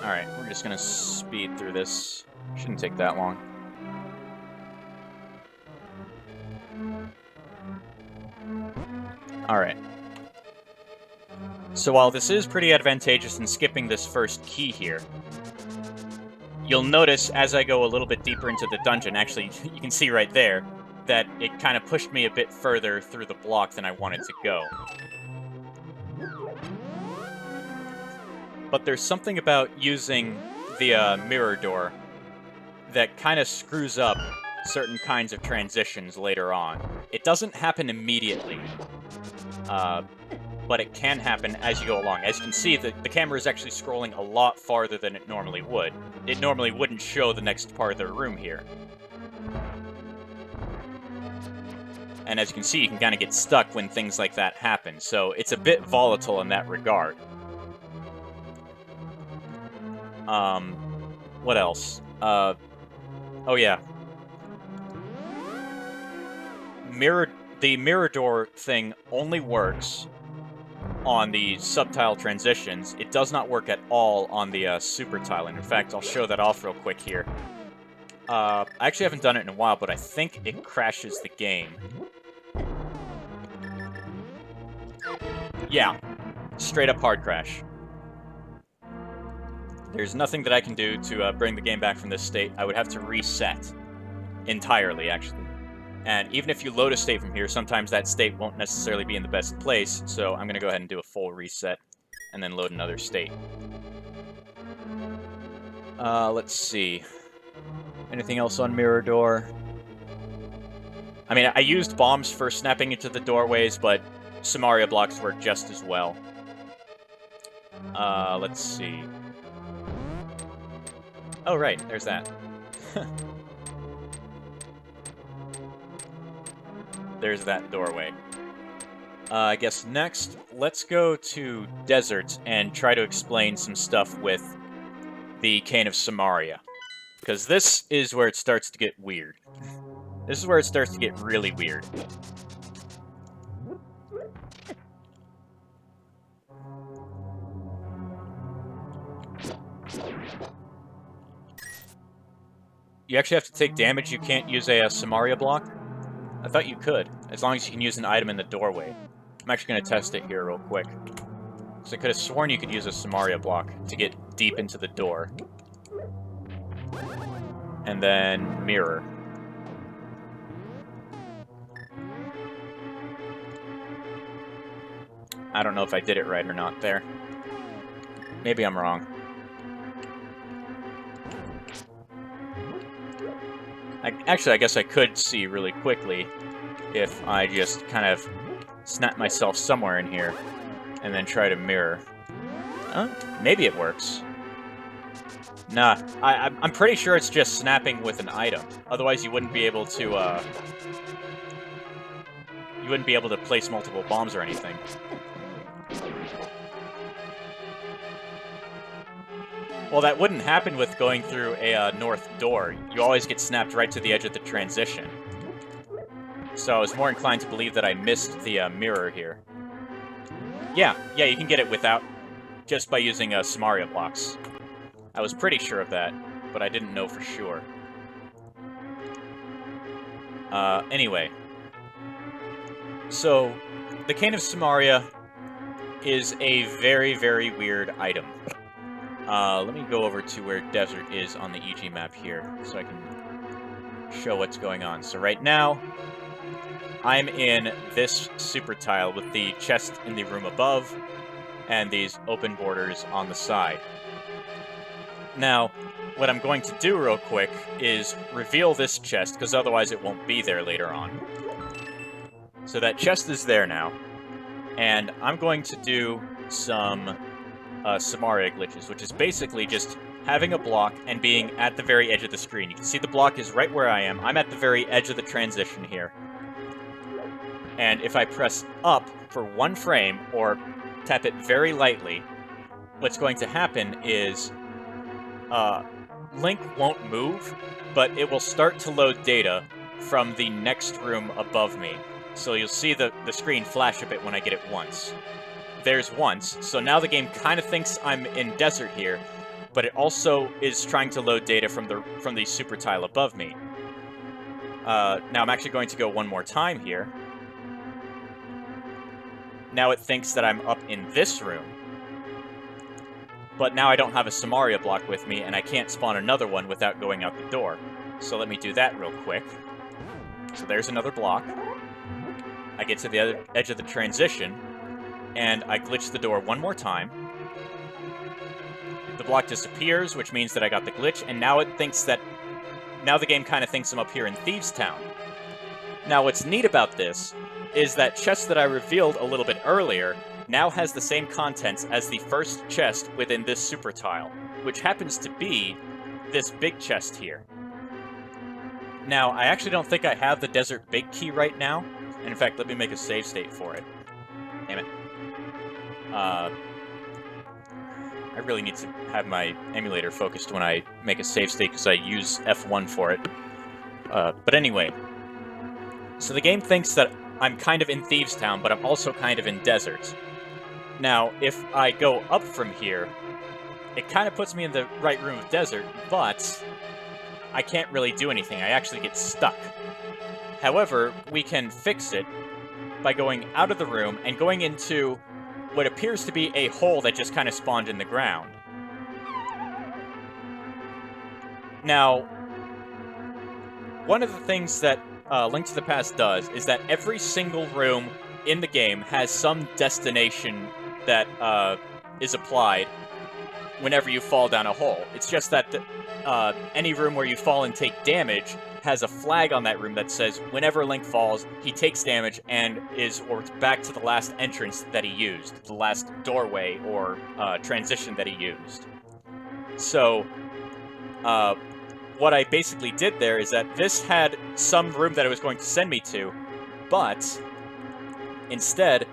Alright, we're just gonna speed through this. Shouldn't take that long. Alright. So while this is pretty advantageous in skipping this first key here, you'll notice as I go a little bit deeper into the dungeon, actually, you can see right there, that it kind of pushed me a bit further through the block than I wanted to go. But there's something about using the mirror door that kind of screws up certain kinds of transitions later on. It doesn't happen immediately, but it can happen as you go along. As you can see, the camera is actually scrolling a lot farther than it normally would. It normally wouldn't show the next part of the room here. And as you can see, you can kind of get stuck when things like that happen, so it's a bit volatile in that regard. What else? Oh yeah. The mirror door thing only works on the subtile transitions. It does not work at all on the super tile, and in fact, I'll show that off real quick here. I actually haven't done it in a while, but I think it crashes the game. Yeah, straight up hard crash. There's nothing that I can do to bring the game back from this state. I would have to reset entirely, actually. And even if you load a state from here, sometimes that state won't necessarily be in the best place, so I'm going to go ahead and do a full reset, and then load another state. Let's see. Anything else on Mirror Door? I mean, I used bombs for snapping into the doorways, but Somaria blocks work just as well. Let's see. Oh, right, there's that. There's that doorway. I guess next, let's go to Desert and try to explain some stuff with the Cane of Somaria. Because this is where it starts to get weird. This is where it starts to get really weird. You actually have to take damage. You can't use a Somaria block? I thought you could, as long as you can use an item in the doorway. I'm actually going to test it here real quick. So I could have sworn you could use a Somaria block to get deep into the door. And then mirror. I don't know if I did it right or not there. Maybe I'm wrong. Actually, I guess I could see really quickly if I just kind of snap myself somewhere in here and then try to mirror. Maybe it works. Nah, I'm pretty sure it's just snapping with an item. Otherwise, you wouldn't be able to, you wouldn't be able to place multiple bombs or anything. Well, that wouldn't happen with going through a north door. You always get snapped right to the edge of the transition. So I was more inclined to believe that I missed the mirror here. Yeah, you can get it without, just by using Somaria blocks. I was pretty sure of that, but I didn't know for sure. Anyway. So, the Cane of Somaria is a very, very weird item. Let me go over to where desert is on the EG map here, so I can show what's going on. So right now, I'm in this super tile with the chest in the room above, and these open borders on the side. Now, what I'm going to do real quick is reveal this chest, because otherwise it won't be there later on. So that chest is there now, and I'm going to do some Somaria glitches, which is basically just having a block and being at the very edge of the screen. You can see the block is right where I am. I'm at the very edge of the transition here. And if I press up for 1 frame, or tap it very lightly, what's going to happen is Link won't move, but it will start to load data from the next room above me. So you'll see the screen flash a bit when I get it once. There's once, so now the game kind of thinks I'm in desert here, but it also is trying to load data from the super tile above me. Now I'm actually going to go one more time here. Now it thinks that I'm up in this room. But now I don't have a Somaria block with me, and I can't spawn another one without going out the door. So let me do that real quick. So there's another block. I get to the other edge of the transition, and I glitch the door one more time. The block disappears, which means that I got the glitch, and now it thinks that... Now the game kind of thinks I'm up here in Thieves Town. Now what's neat about this is that chest that I revealed a little bit earlier now has the same contents as the first chest within this super tile, which happens to be this big chest here. Now, I actually don't think I have the Desert Big Key right now, and in fact, let me make a save state for it. Damn it. I really need to have my emulator focused when I make a save state, because I use F1 for it. But anyway, so the game thinks that I'm kind of in Thieves Town, but I'm also kind of in desert. Now, if I go up from here, it kind of puts me in the right room of desert, but I can't really do anything. I actually get stuck. However, we can fix it by going out of the room and going into what appears to be a hole that just kind of spawned in the ground. Now, one of the things that Link to the Past does is that every single room in the game has some destination that is applied whenever you fall down a hole. It's just that any room where you fall and take damage has a flag on that room that says whenever Link falls, he takes damage and is warped back to the last entrance that he used, the last doorway or transition that he used. So, what I basically did there is that this had some room that it was going to send me to, but instead,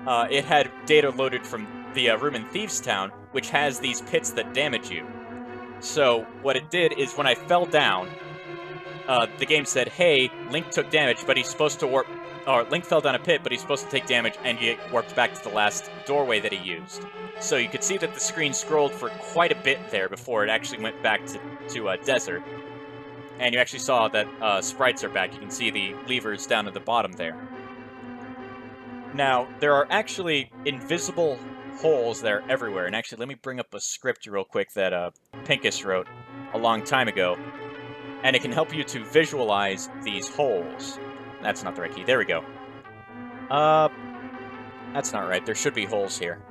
it had data loaded from the room in Thieves Town, which has these pits that damage you. So what it did is when I fell down, the game said, hey, Link took damage, but he's supposed to warp... Or Link fell down a pit, but he's supposed to take damage and get warped back to the last doorway that he used. So you could see that the screen scrolled for quite a bit there before it actually went back to desert. And you actually saw that sprites are back. You can see the levers down at the bottom there. Now, there are actually invisible holes there everywhere. And actually, let me bring up a script real quick that Pinkus wrote a long time ago. And it can help you to visualize these holes. That's not the right key. There we go. That's not right. There should be holes here.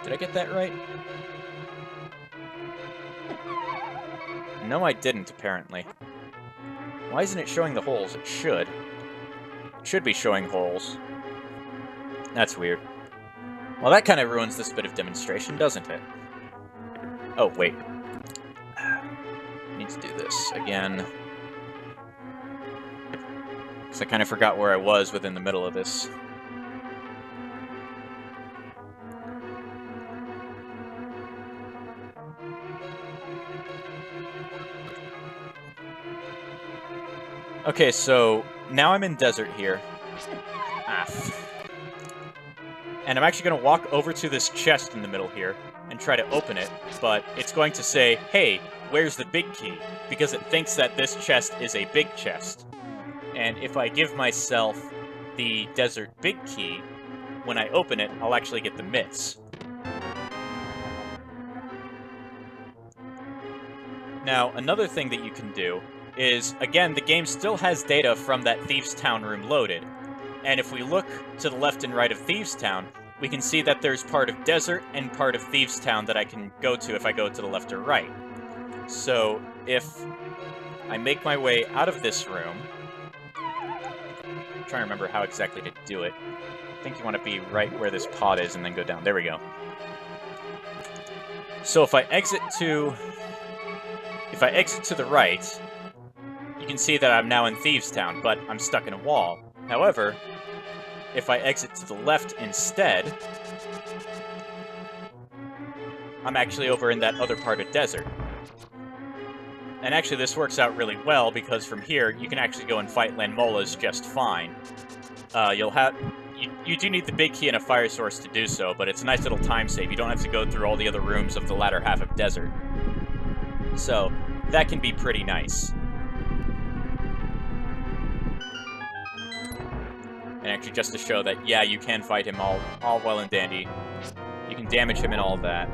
Did I get that right? No, I didn't, apparently. Why isn't it showing the holes? It should. It should be showing holes. That's weird. Well, that kind of ruins this bit of demonstration, doesn't it? Oh, wait. I need to do this again. Because I kind of forgot where I was within the middle of this. Okay, so now I'm in desert here. And I'm actually going to walk over to this chest in the middle here and try to open it, but it's going to say, hey, where's the big key? Because it thinks that this chest is a big chest. And if I give myself the desert big key, when I open it, I'll actually get the myths. Now, another thing that you can do is, again, the game still has data from that Thieves' Town room loaded. And if we look to the left and right of Thieves' Town, we can see that there's part of Desert and part of Thieves' Town that I can go to if I go to the left or right. So, if I make my way out of this room... I'm trying to remember how exactly to do it. I think you want to be right where this pod is and then go down. There we go. So if I exit to the right, you can see that I'm now in Thieves' Town, but I'm stuck in a wall. However, if I exit to the left instead, I'm actually over in that other part of Desert. And actually this works out really well, because from here, you can actually go and fight Lanmolas just fine. You do need the big key and a fire source to do so, but it's a nice little time save. You don't have to go through all the other rooms of the latter half of Desert. So, that can be pretty nice. And actually just to show that, yeah, you can fight him all well and dandy. You can damage him and all of that.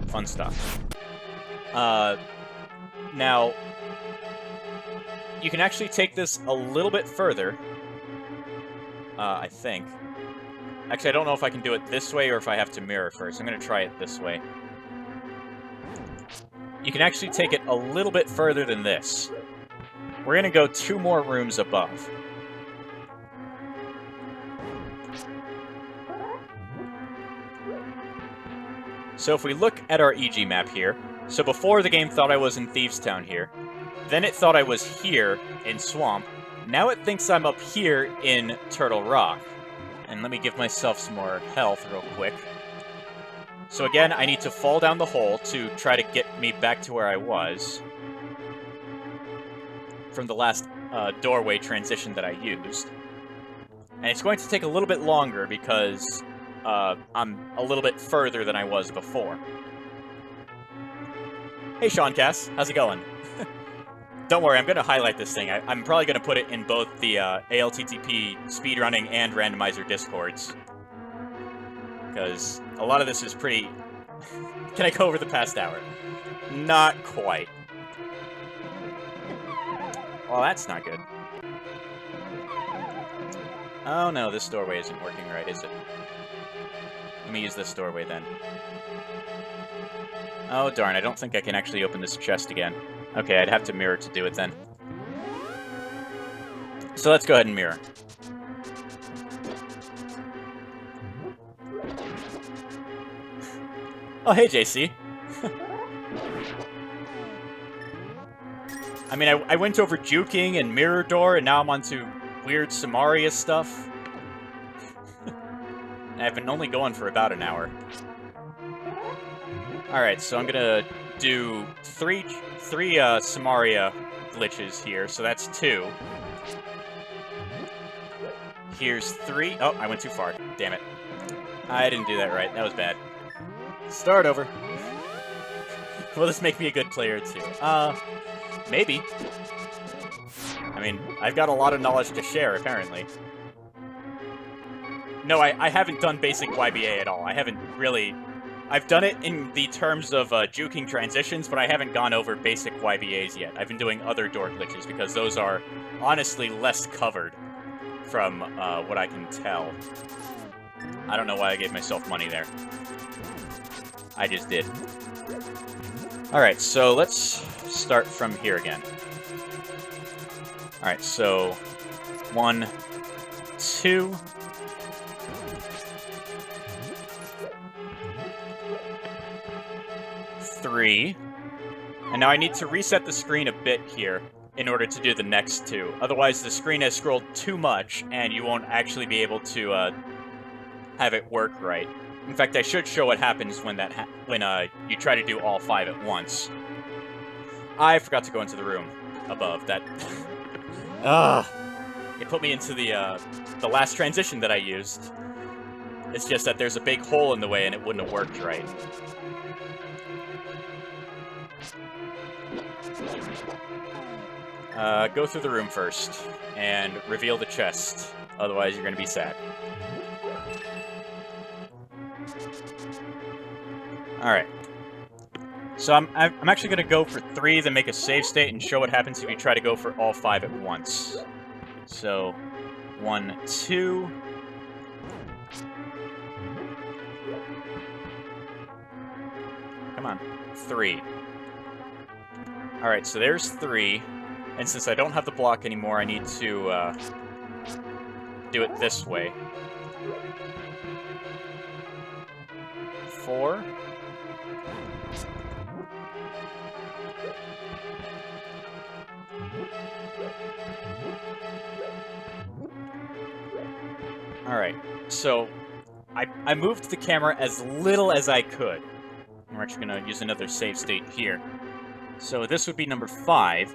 Fun stuff. Now, you can actually take this a little bit further, I think. Actually, I don't know if I can do it this way or if I have to mirror first. I'm going to try it this way. You can actually take it a little bit further than this. We're going to go 2 more rooms above. So if we look at our EG map here, so before the game thought I was in Thieves' Town here, then it thought I was here in Swamp, now it thinks I'm up here in Turtle Rock. And let me give myself some more health real quick. So again, I need to fall down the hole to try to get me back to where I was from the last doorway transition that I used. And it's going to take a little bit longer because I'm a little bit further than I was before. Hey, Sean Cass, how's it going? Don't worry, I'm going to highlight this thing. I'm probably going to put it in both the ALTTP speedrunning and randomizer discords. Because a lot of this is pretty... Can I go over the past hour? Not quite. Well, that's not good. Oh no, this doorway isn't working right, is it? Let me use this doorway then. Oh darn, I don't think I can actually open this chest again. Okay, I'd have to mirror to do it then. So let's go ahead and mirror. Oh, hey, JC. I mean, I went over Juking and Mirror Door, and now I'm onto weird Somaria stuff. And I've been only going for about an hour. Alright, so I'm gonna do three Somaria glitches here, so that's 2. Here's 3. Oh, I went too far. Damn it. I didn't do that right. That was bad. Start over. Will this make me a good player, too? Maybe. I mean, I've got a lot of knowledge to share, apparently. No, I haven't done basic YBA at all. I haven't really... I've done it in the terms of juking transitions, but I haven't gone over basic YBAs yet. I've been doing other door glitches, because those are honestly less covered from what I can tell. I don't know why I gave myself money there. I just did. Alright, so let's start from here again. Alright, so 1, 2... 3. And now I need to reset the screen a bit here. in order to do the next two. Otherwise, the screen has scrolled too much, and you won't actually be able to have it work right. In fact, I should show what happens when you try to do all 5 at once. I forgot to go into the room above. That it put me into the last transition that I used. It's just that there's a big hole in the way, and it wouldn't have worked right. Go through the room first, and reveal the chest. Otherwise, you're going to be sad. Alright. So I'm actually going to go for 3, then make a save state, and show what happens if you try to go for all 5 at once. So, 1, 2... Come on. 3. Alright, so there's 3. And since I don't have the block anymore, I need to do it this way. 4. Alright, so I moved the camera as little as I could. We're actually going to use another save state here. So this would be number 5.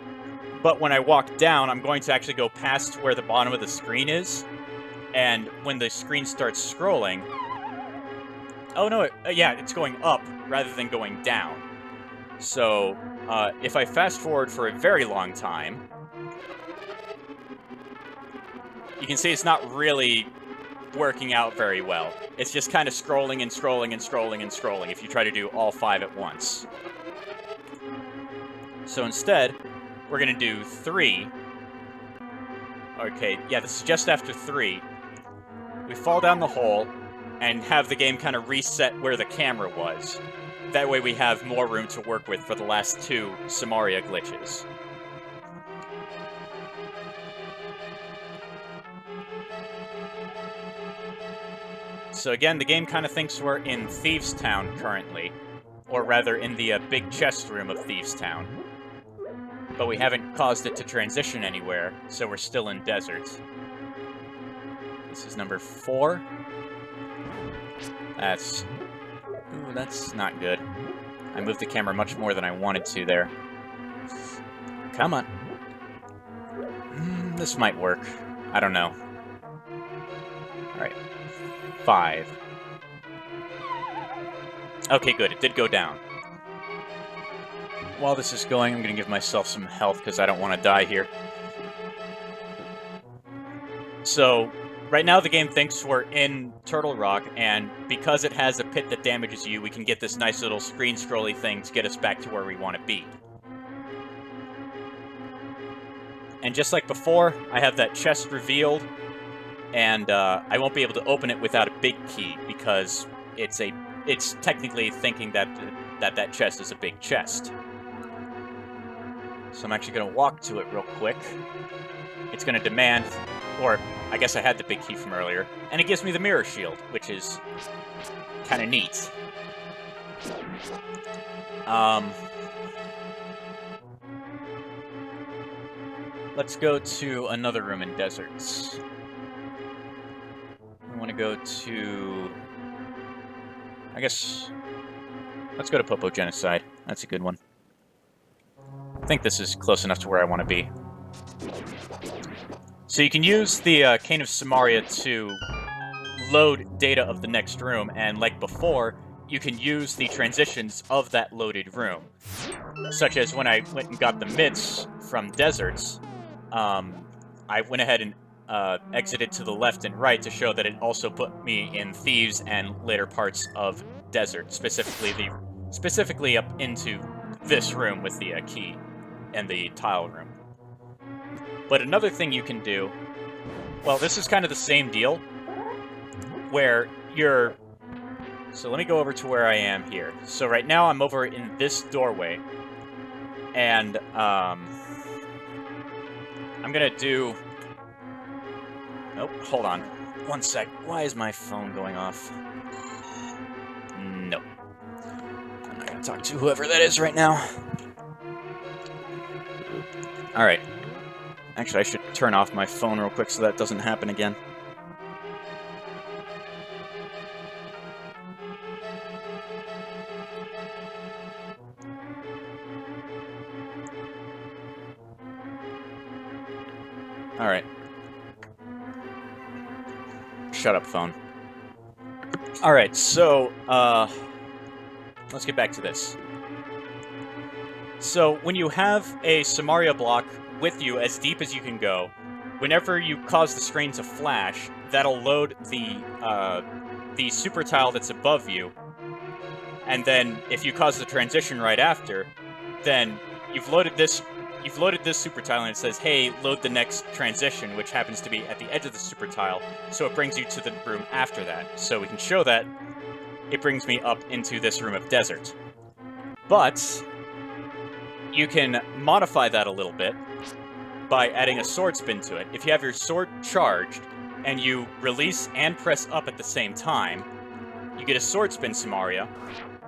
But when I walk down, I'm going to actually go past where the bottom of the screen is. And when the screen starts scrolling... Oh, no, yeah, it's going up rather than going down. So, if I fast forward for a very long time... You can see it's not really working out very well. It's just kind of scrolling and scrolling and scrolling and scrolling if you try to do all 5 at once. So instead... We're going to do 3. Okay, yeah, this is just after 3. We fall down the hole and have the game kind of reset where the camera was. That way we have more room to work with for the last 2 Somaria glitches. So again, the game kind of thinks we're in Thieves Town currently. Or rather, in the big chest room of Thieves Town. But we haven't caused it to transition anywhere, so we're still in desert. This is number 4. That's not good. I moved the camera much more than I wanted to there. Come on. This might work. I don't know. Alright. 5. Okay, good. It did go down. While this is going, I'm going to give myself some health because I don't want to die here. So, right now the game thinks we're in Turtle Rock, and because it has a pit that damages you, we can get this nice little screen scrolly thing to get us back to where we want to be. And just like before, I have that chest revealed, and I won't be able to open it without a big key because it's technically thinking that that chest is a big chest. So I'm actually going to walk to it real quick. It's going to demand, or I guess I had the big key from earlier, and it gives me the mirror shield, which is kind of neat. Let's go to another room in deserts. I want to go to... I guess... Let's go to Popo Genocide. That's a good one. I think this is close enough to where I want to be. So you can use the Cane of Somaria to load data of the next room, and like before, you can use the transitions of that loaded room. Such as when I went and got the mitts from deserts, I went ahead and exited to the left and right to show that it also put me in Thieves and later parts of desert, specifically up into this room with the key and the tile room. But another thing you can do, well, this is kind of the same deal, where you're... So let me go over to where I am here. So right now I'm over in this doorway, and I'm gonna do... Nope, hold on. One sec. Why is my phone going off? Nope. I'm not gonna talk to whoever that is right now. Alright, Actually, I should turn off my phone real quick so that doesn't happen again. Alright. Shut up, phone. Alright, so, let's get back to this. So, when you have a Somaria block with you as deep as you can go, whenever you cause the screen to flash, that'll load the super tile that's above you, and then if you cause the transition right after, then you've loaded this super tile and it says, hey, load the next transition, which happens to be at the edge of the super tile, so it brings you to the room after that. So we can show that it brings me up into this room of desert. But you can modify that a little bit by adding a sword spin to it. If you have your sword charged and you release and press up at the same time, you get a sword spin Somaria,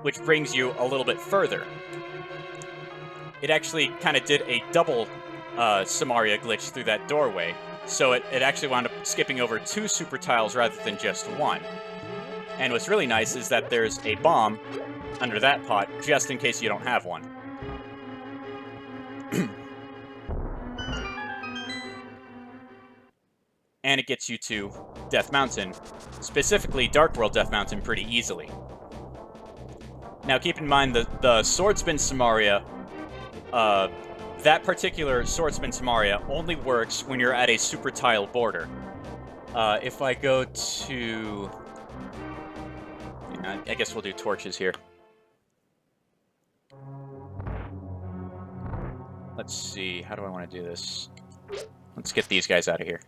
which brings you a little bit further. It actually kind of did a double Somaria glitch through that doorway, so it actually wound up skipping over 2 super tiles rather than just 1. And what's really nice is that there's a bomb under that pot, just in case you don't have one. And it gets you to Death Mountain, specifically Dark World Death Mountain, pretty easily. Now keep in mind the Sword Spin Somaria, that particular Sword Spin Somaria only works when you're at a super tile border. If I go to... I guess we'll do torches here. Let's see, how do I want to do this? Let's get these guys out of here.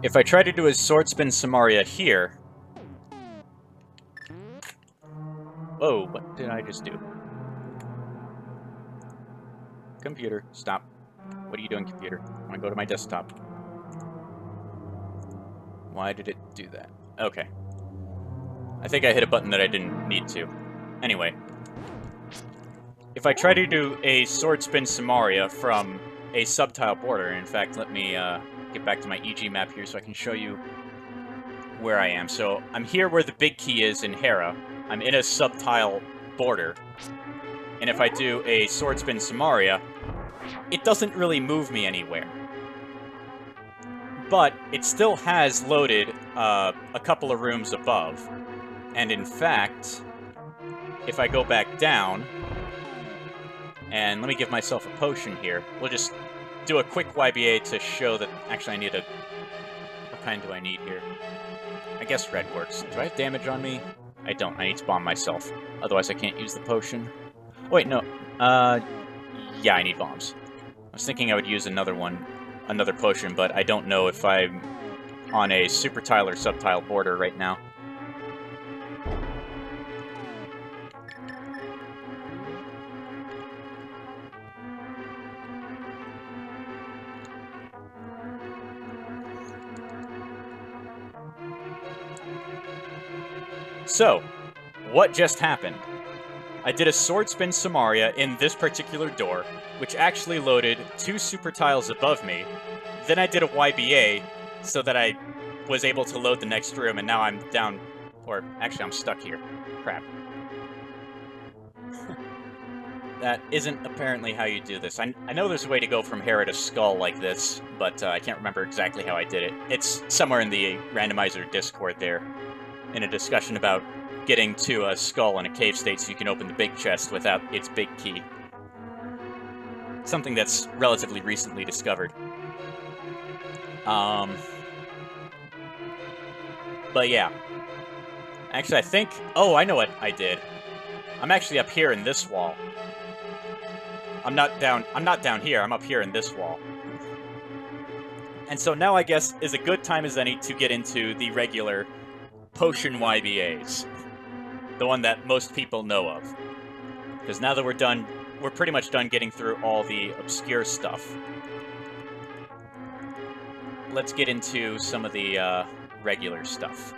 If I try to do a Sword Spin Somaria here... Whoa, what did I just do? Computer, stop. What are you doing, computer? I want to go to my desktop. Why did it do that? Okay. I think I hit a button that I didn't need to. Anyway. If I try to do a Sword Spin Somaria from a subtile border, in fact, let me get back to my EG map here so I can show you where I am. So, I'm here where the big key is in Hera. I'm in a subtile border. And if I do a Sword Spin Somaria, it doesn't really move me anywhere. But it still has loaded a couple of rooms above. And in fact, if I go back down, and let me give myself a potion here, we'll just do a quick YBA to show that... Actually, I need a... What kind do I need here? I guess red works. Do I have damage on me? I don't. I need to bomb myself. Otherwise, I can't use the potion. Oh, wait, no. Yeah, I need bombs. I was thinking I would use another potion, but I don't know if I'm on a super tile or subtile border right now. So, what just happened? I did a Sword Spin Somaria in this particular door, which actually loaded 2 super tiles above me. Then I did a YBA so that I was able to load the next room, and now I'm down... Or, actually, I'm stuck here. Crap. That isn't apparently how you do this. I know there's a way to go from Hera to Skull like this, but I can't remember exactly how I did it. It's somewhere in the randomizer Discord there, in a discussion about getting to a skull in a cave state so you can open the big chest without its big key. Something that's relatively recently discovered. But yeah. Actually, I think... Oh, I know what I did. I'm actually up here in this wall. I'm not down here, I'm up here in this wall. And so now I guess is a good time as any to get into the regular potion YBAs. The one that most people know of. Because now that we're pretty much done getting through all the obscure stuff. Let's get into some of the regular stuff.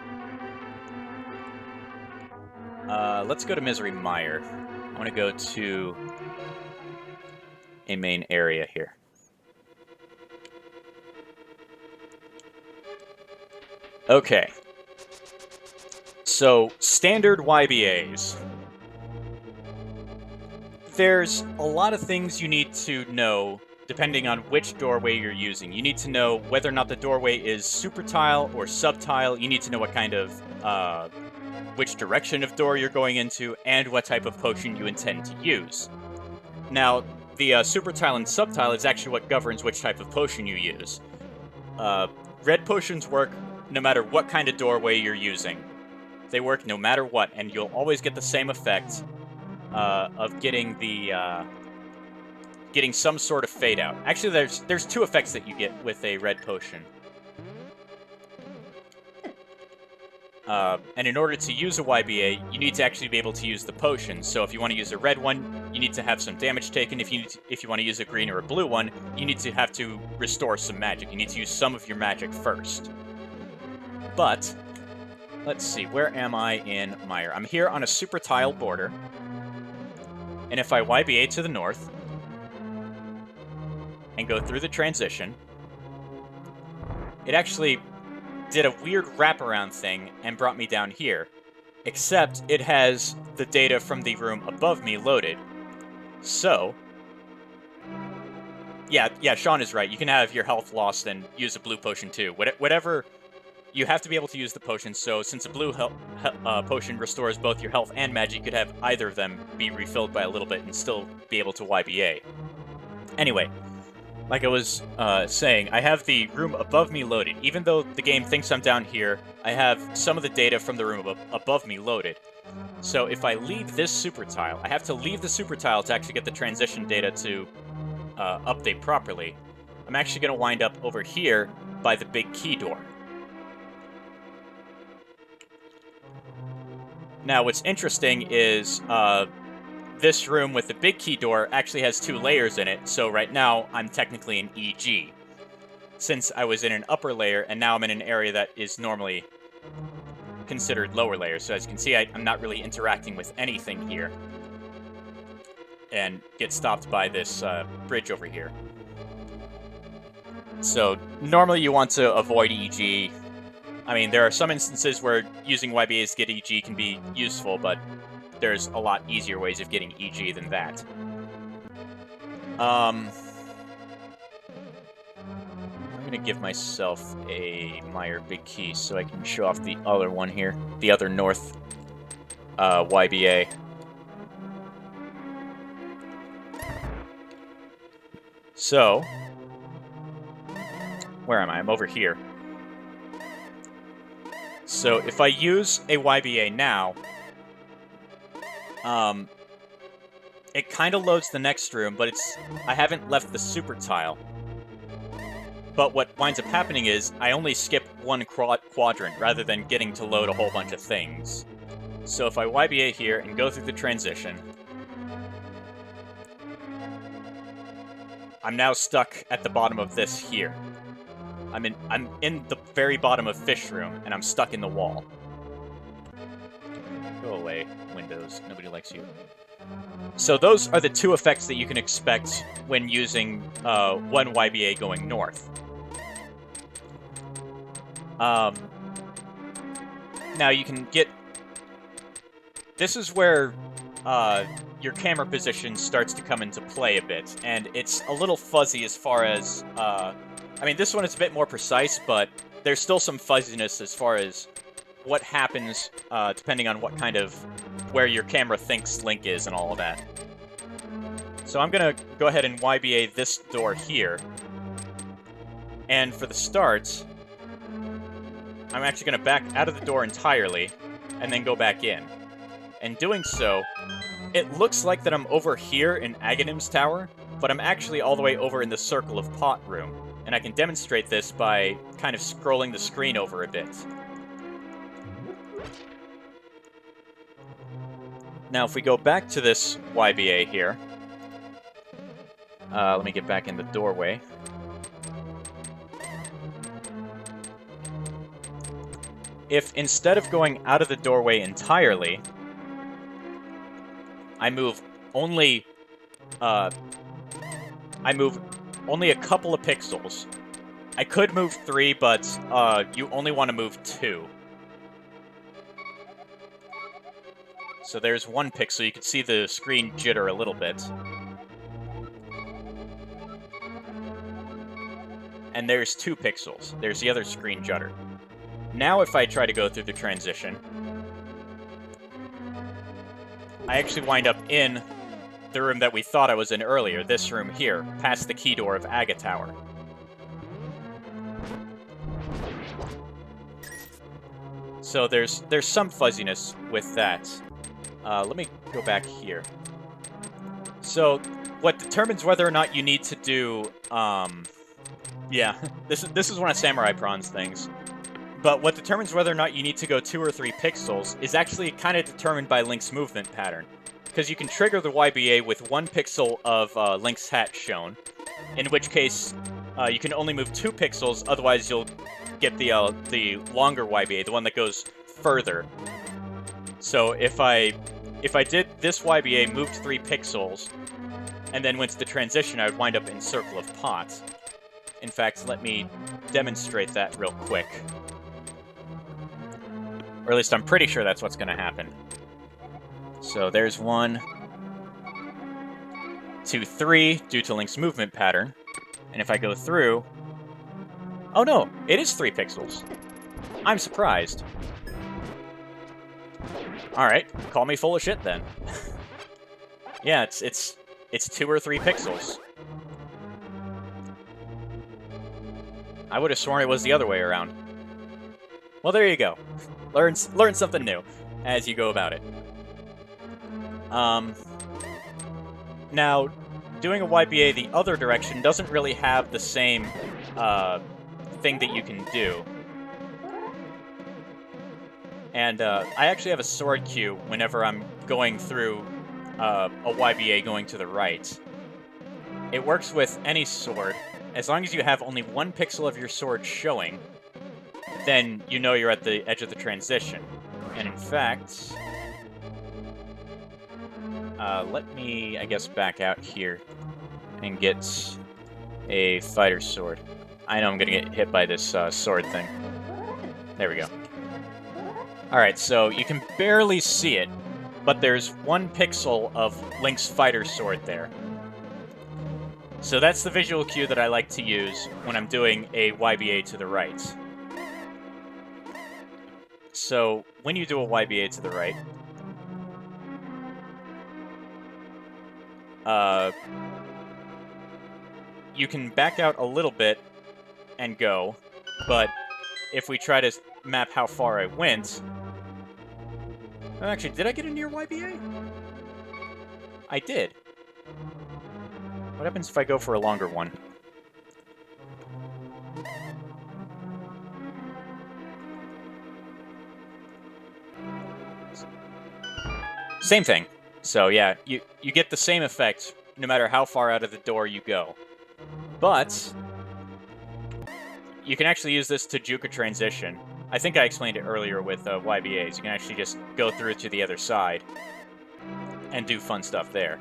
Let's go to Misery Mire. I want to go to a main area here. Okay. So, standard YBAs. There's a lot of things you need to know depending on which doorway you're using. You need to know whether or not the doorway is super tile or sub tile. You need to know what kind of, which direction of door you're going into, and what type of potion you intend to use. Now, the super tile and sub tile is actually what governs which type of potion you use. Red potions work no matter what kind of doorway you're using. They work no matter what, and you'll always get the same effect of getting the getting some sort of fade out. Actually, there's two effects that you get with a red potion. And in order to use a YBA, you need to actually be able to use the potion. So if you want to use a red one, you need to have some damage taken. If you want to use a green or a blue one, you need to have to restore some magic. You need to use some of your magic first. But let's see, where am I in Mire? I'm here on a super tile border. And if I YBA to the north and go through the transition, it actually did a weird wraparound thing and brought me down here. Except it has the data from the room above me loaded. So, yeah, Sean is right. You can have your health lost and use a blue potion too. Whatever, you have to be able to use the potion. So since a blue potion restores both your health and magic, you could have either of them be refilled by a little bit and still be able to YBA. Anyway, like I was saying, I have the room above me loaded. Even though the game thinks I'm down here, I have some of the data from the room above me loaded. So if I leave this super tile, I have to leave the super tile to actually get the transition data to update properly. I'm actually going to wind up over here by the big key door. Now, what's interesting is this room with the big key door actually has 2 layers in it, so right now I'm technically in EG. Since I was in an upper layer, and now I'm in an area that is normally considered lower layer. So as you can see, I'm not really interacting with anything here. And get stopped by this bridge over here. So normally you want to avoid EG. I mean, there are some instances where using YBAs to get EG can be useful, but there's a lot easier ways of getting EG than that. I'm going to give myself a Mire big key so I can show off the other one here. The other north YBA. So, where am I? I'm over here. So if I use a YBA now, it kind of loads the next room, but I haven't left the super tile. But what winds up happening is I only skip one quadrant rather than getting to load a whole bunch of things. So if I YBA here and go through the transition, I'm now stuck at the bottom of this here. I'm in the very bottom of Fish Room, and I'm stuck in the wall. Go away, Windows. Nobody likes you. So those are the 2 effects that you can expect when using one YBA going north. Now you can get... This is where your camera position starts to come into play a bit, and it's a little fuzzy as far as... I mean, this one is a bit more precise, but there's still some fuzziness as far as what happens depending on what kind of... where your camera thinks Link is and all of that. So I'm going to go ahead and YBA this door here. And for the start, I'm actually going to back out of the door entirely and then go back in. And doing so, it looks like that I'm over here in Aghanim's tower, but I'm actually all the way over in the Circle of Pot room. And I can demonstrate this by kind of scrolling the screen over a bit. Now, if we go back to this YBA here, let me get back in the doorway. If instead of going out of the doorway entirely, I move only I move only a couple of pixels. I could move 3, but you only want to move 2. So there's 1 pixel. You can see the screen jitter a little bit. And there's 2 pixels. There's the other screen jitter. Now if I try to go through the transition, I actually wind up in the room that we thought I was in earlier, this room here, past the key door of Aga Tower. So there's some fuzziness with that. Let me go back here. So what determines whether or not you need to do, yeah, this is one of Samurai Prawn's things. But what determines whether or not you need to go 2 or 3 pixels is actually kind of determined by Link's movement pattern. Because you can trigger the YBA with 1 pixel of Link's hat shown, in which case you can only move 2 pixels, otherwise you'll get the longer YBA, the one that goes further. So if I did this YBA, moved 3 pixels, and then went to the transition, I would wind up in Circle of Pots. In fact, let me demonstrate that real quick. Or at least I'm pretty sure that's what's going to happen. So there's 1, 2, 3, due to Link's movement pattern. And if I go through... Oh no, it is 3 pixels. I'm surprised. Alright, call me full of shit then. Yeah, it's 2 or 3 pixels. I would have sworn it was the other way around. Well, there you go. Learn something new as you go about it. Now, doing a YBA the other direction doesn't really have the same thing that you can do. And I actually have a sword cue whenever I'm going through a YBA going to the right. It works with any sword. As long as you have only 1 pixel of your sword showing, then you know you're at the edge of the transition. And in fact... let me, I guess, back out here and get a fighter sword. I know I'm gonna get hit by this sword thing. There we go. Alright, so you can barely see it, but there's 1 pixel of Link's fighter sword there. So that's the visual cue that I like to use when I'm doing a YBA to the right. So when you do a YBA to the right, you can back out a little bit and go, but if we try to map how far I went... Oh, actually, did I get a near YBA? I did. What happens if I go for a longer one? Same thing. So yeah, you get the same effect no matter how far out of the door you go. But you can actually use this to juke a transition. I think I explained it earlier with YBAs. You can actually just go through to the other side and do fun stuff there.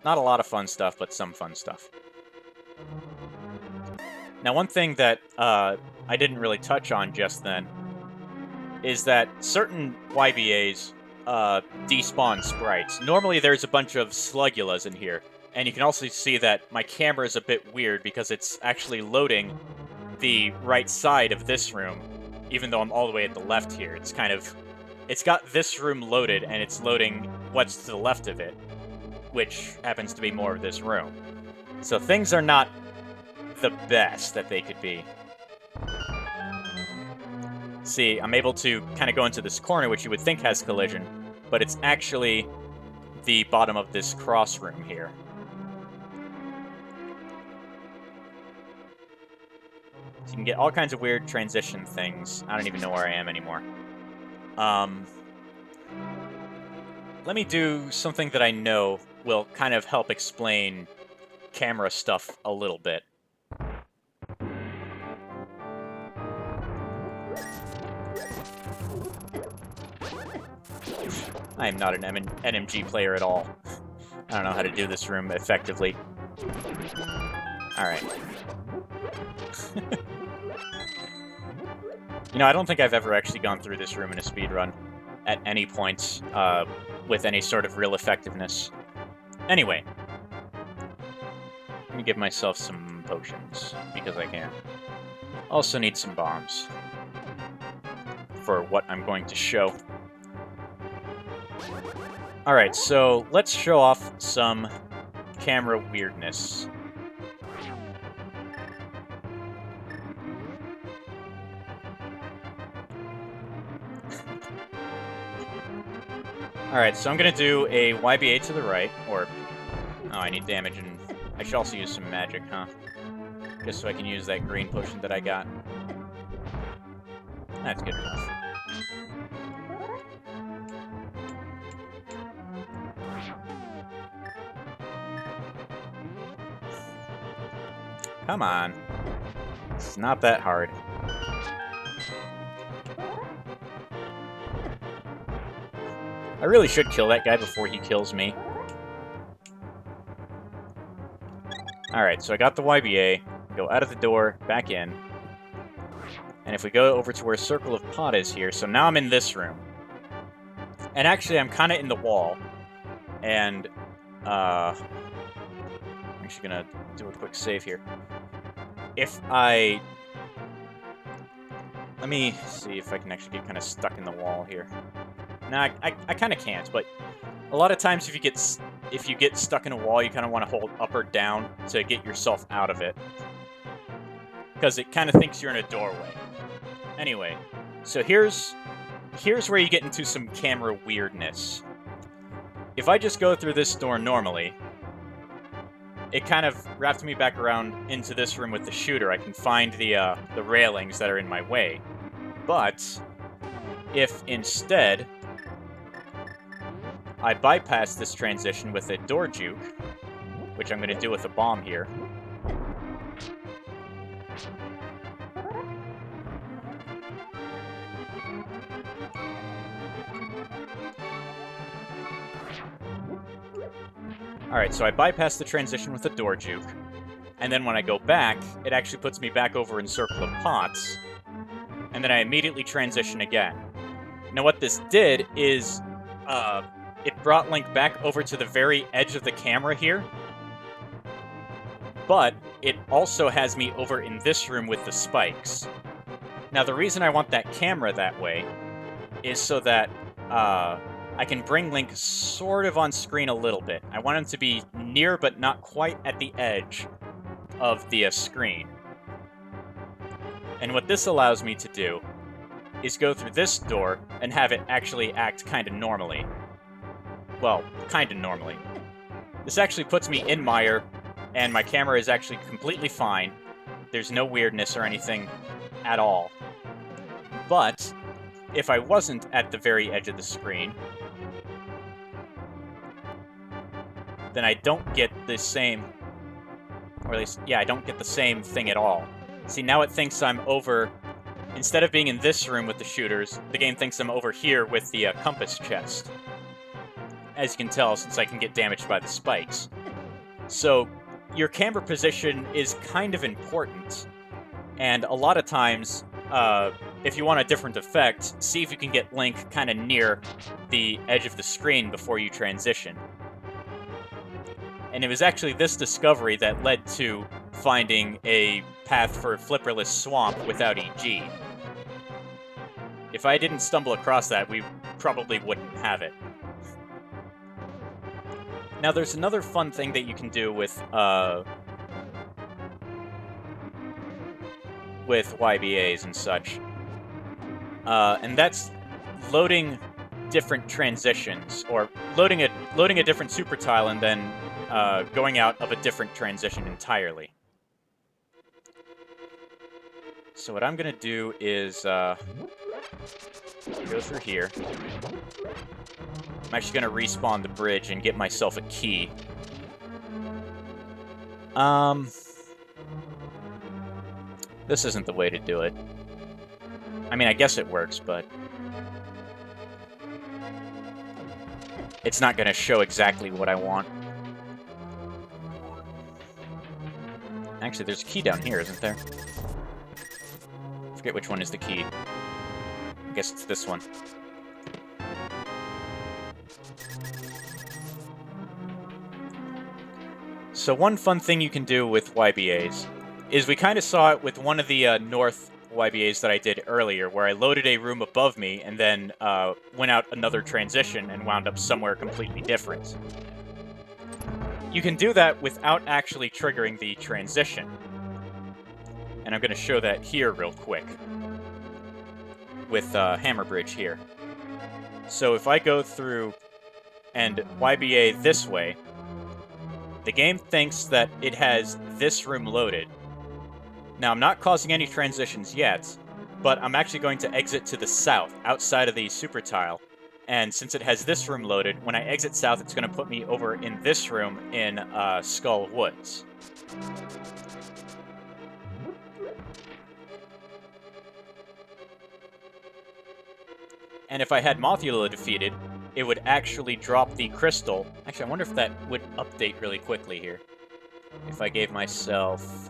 Not a lot of fun stuff, but some fun stuff. Now, one thing that I didn't really touch on just then is that certain YBAs despawn sprites. Normally, there's a bunch of Slugulas in here, and you can also see that my camera is a bit weird because it's actually loading the right side of this room, even though I'm all the way at the left here. It's kind of... It's got this room loaded, and it's loading what's to the left of it, which happens to be more of this room. So things are not the best that they could be. See, I'm able to kind of go into this corner, which you would think has collision, but it's actually the bottom of this cross room here. So you can get all kinds of weird transition things. I don't even know where I am anymore. Let me do something that I know will kind of help explain camera stuff a little bit. I am not an NMG player at all. I don't know how to do this room effectively. Alright. You know, I don't think I've ever actually gone through this room in a speedrun at any point with any sort of real effectiveness. Anyway. Let me give myself some potions, because I can. Also need some bombs for what I'm going to show. Alright, so let's show off some camera weirdness. Alright, so I'm gonna do a YBA to the right, or... Oh, I need damage, and I should also use some magic, huh? Just so I can use that green potion that I got. That's good enough. Come on. It's not that hard. I really should kill that guy before he kills me. Alright, so I got the YBA. Go out of the door, back in. And if we go over to where Circle of Pot is here, so now I'm in this room. And actually, I'm kind of in the wall. And, I'm actually gonna do a quick save here. If I... Let me see if I can actually get kind of stuck in the wall here. Nah, I kind of can't, but a lot of times if you get stuck in a wall, you kind of want to hold up or down to get yourself out of it. Because it kind of thinks you're in a doorway. Anyway, so here's where you get into some camera weirdness. If I just go through this door normally, it kind of wraps me back around into this room with the shooter. I can find the railings that are in my way. But if instead I bypass this transition with a door juke, which I'm going to do with a bomb here. Alright, so I bypass the transition with a door juke, and then when I go back, it actually puts me back over in Circle of Pots, and then I immediately transition again. Now what this did is, it brought Link back over to the very edge of the camera here, but it also has me over in this room with the spikes. Now the reason I want that camera that way is so that I can bring Link sort of on screen a little bit. I want him to be near but not quite at the edge of the screen. And what this allows me to do is go through this door and have it actually act kind of normally. Well, kind of normally. This actually puts me in mire, and my camera is actually completely fine. There's no weirdness or anything at all. But if I wasn't at the very edge of the screen, then I don't get the same, or at least, yeah, I don't get the same thing at all. See, now it thinks I'm over, instead of being in this room with the shooters, the game thinks I'm over here with the compass chest. As you can tell, since I can get damaged by the spikes. So, your camera position is kind of important, and a lot of times, if you want a different effect, see if you can get Link kind of near the edge of the screen before you transition. And it was actually this discovery that led to finding a path for Flipperless Swamp without EG. If I didn't stumble across that, we probably wouldn't have it. Now, there's another fun thing that you can do with YBAs and such. And that's loading different transitions, or loading a different super tile and then going out of a different transition entirely. So what I'm gonna do is go through here. I'm actually gonna respawn the bridge and get myself a key. This isn't the way to do it. I mean, I guess it works, but it's not gonna show exactly what I want. Actually, there's a key down here, isn't there? I forget which one is the key. I guess it's this one. So one fun thing you can do with YBAs is we kind of saw it with one of the North YBAs that I did earlier, where I loaded a room above me and then went out another transition and wound up somewhere completely different. You can do that without actually triggering the transition. And I'm going to show that here real quick with Hammer Bridge here. So if I go through and YBA this way, the game thinks that it has this room loaded. Now, I'm not causing any transitions yet, but I'm actually going to exit to the south, outside of the super tile. And since it has this room loaded, when I exit south, it's going to put me over in this room in Skull Woods. And if I had Mothula defeated, it would actually drop the crystal. Actually, I wonder if that would update really quickly here. If I gave myself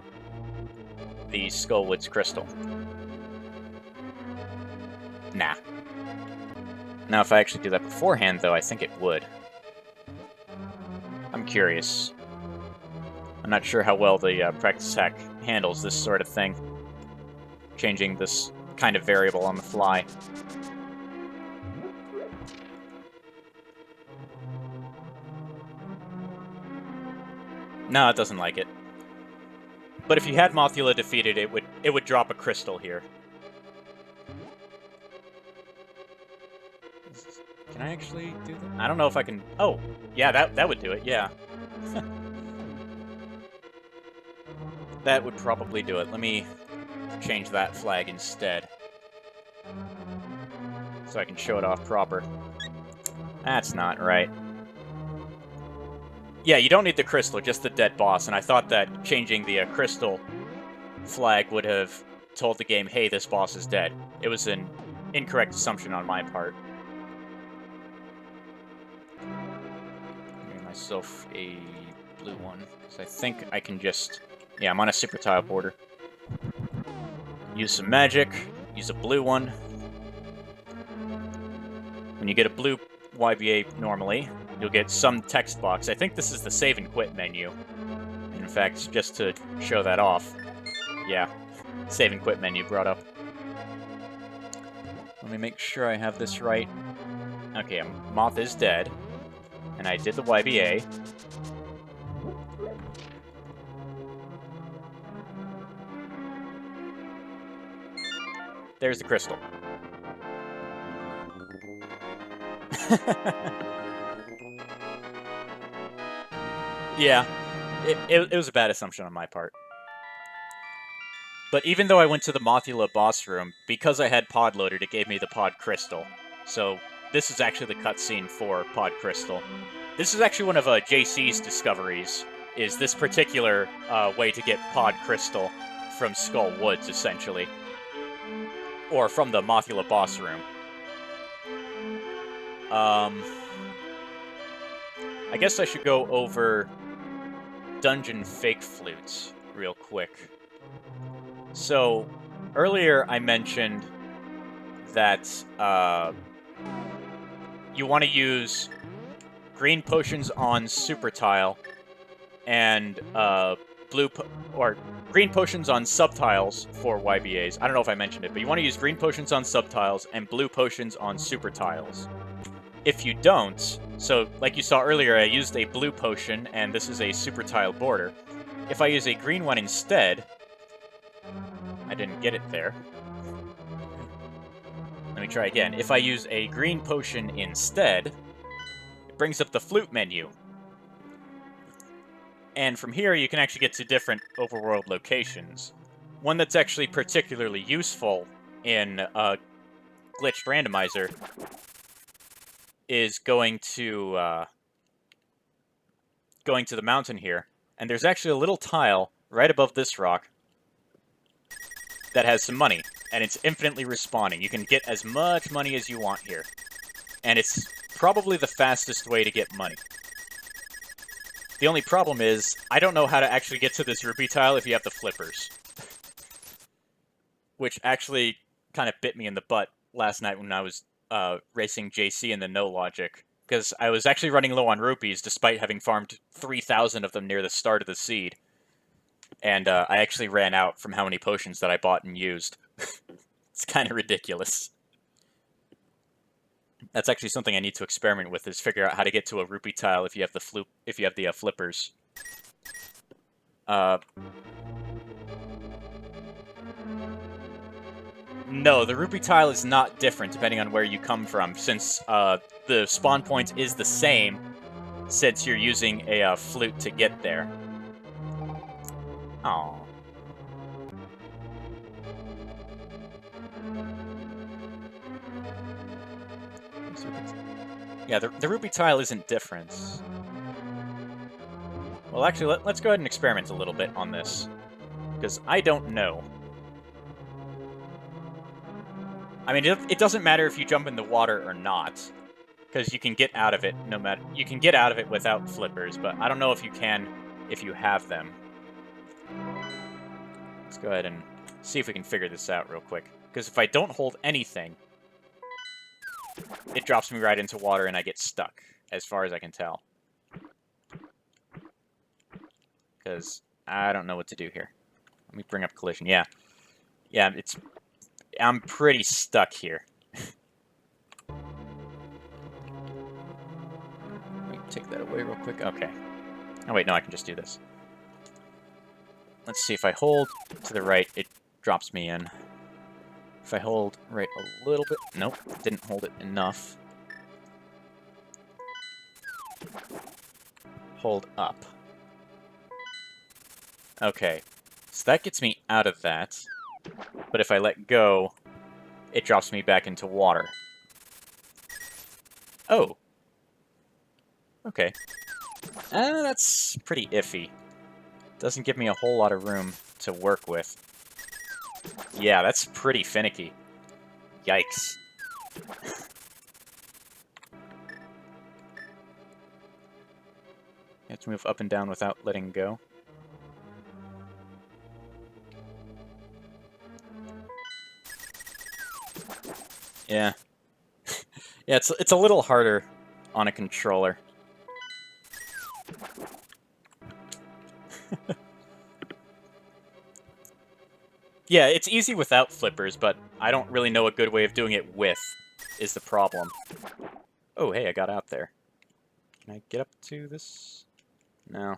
the Skullwoods crystal. Nah. Now, if I actually do that beforehand, though, I think it would. I'm curious. I'm not sure how well the practice hack handles this sort of thing. Changing this kind of variable on the fly. No, it doesn't like it. But if you had Mothula defeated, it would drop a crystal here. Can I actually do that? I don't know if I can... Oh, yeah, that would do it, yeah. That would probably do it. Let me change that flag instead. So I can show it off proper. That's not right. Yeah, you don't need the crystal, just the dead boss, and I thought that changing the crystal flag would have told the game, hey, this boss is dead. It was an incorrect assumption on my part. Give myself a blue one, because I think I can just... Yeah, I'm on a super tile border. Use some magic, use a blue one. When you get a blue YBA normally, you'll get some text box. I think this is the save and quit menu. And in fact, just to show that off, yeah, save and quit menu brought up. Let me make sure I have this right. Okay, Moth is dead, and I did the YBA. There's the crystal. Yeah, it was a bad assumption on my part. But even though I went to the Mothula boss room, because I had pod loaded, it gave me the pod crystal. So this is actually the cutscene for pod crystal. This is actually one of JC's discoveries, is this particular way to get pod crystal from Skull Woods, essentially. Or from the Mothula boss room. I guess I should go over Dungeon Fake Flutes real quick. So, earlier I mentioned that you want to use green potions on super tile and green potions on subtiles for YBAs. I don't know if I mentioned it, but you want to use green potions on subtiles and blue potions on super tiles. If you don't, so like you saw earlier, I used a blue potion, and this is a super tile border. If I use a green one instead, I didn't get it there. Let me try again. If I use a green potion instead, it brings up the flute menu. And from here, you can actually get to different overworld locations. One that's actually particularly useful in Glitched Randomizer is going to the mountain here. And there's actually a little tile right above this rock that has some money. And it's infinitely respawning. You can get as much money as you want here. And it's probably the fastest way to get money. The only problem is, I don't know how to actually get to this rupee tile if you have the flippers. Which actually kind of bit me in the butt last night when I was racing JC in the no logic. Because I was actually running low on rupees despite having farmed 3,000 of them near the start of the seed. And I actually ran out from how many potions that I bought and used. It's kind of ridiculous. That's actually something I need to experiment with, is figure out how to get to a rupee tile if you have the flippers. No, the rupee tile is not different depending on where you come from, since the spawn point is the same, since you're using a flute to get there. Aww. Yeah, the rupee tile isn't different. Well, actually, let's go ahead and experiment a little bit on this, because I don't know. I mean, it doesn't matter if you jump in the water or not, because you can get out of it no matter. You can get out of it without flippers, but I don't know if you can if you have them. Let's go ahead and see if we can figure this out real quick. Because if I don't hold anything, it drops me right into water and I get stuck, as far as I can tell. Because I don't know what to do here. Let me bring up collision. Yeah, I'm pretty stuck here. Let me take that away real quick. Okay. Oh, wait, no, I can just do this. Let's see, if I hold to the right, it drops me in. If I hold right a little bit... Nope, didn't hold it enough. Hold up. Okay, so that gets me out of that. But if I let go, it drops me back into water. Oh. Okay. That's pretty iffy. Doesn't give me a whole lot of room to work with. Yeah, that's pretty finicky. Yikes. You have to move up and down without letting go. Yeah. Yeah, it's a little harder on a controller. Yeah, it's easy without flippers, but I don't really know a good way of doing it with, is the problem. Oh, hey, I got out there. Can I get up to this? No.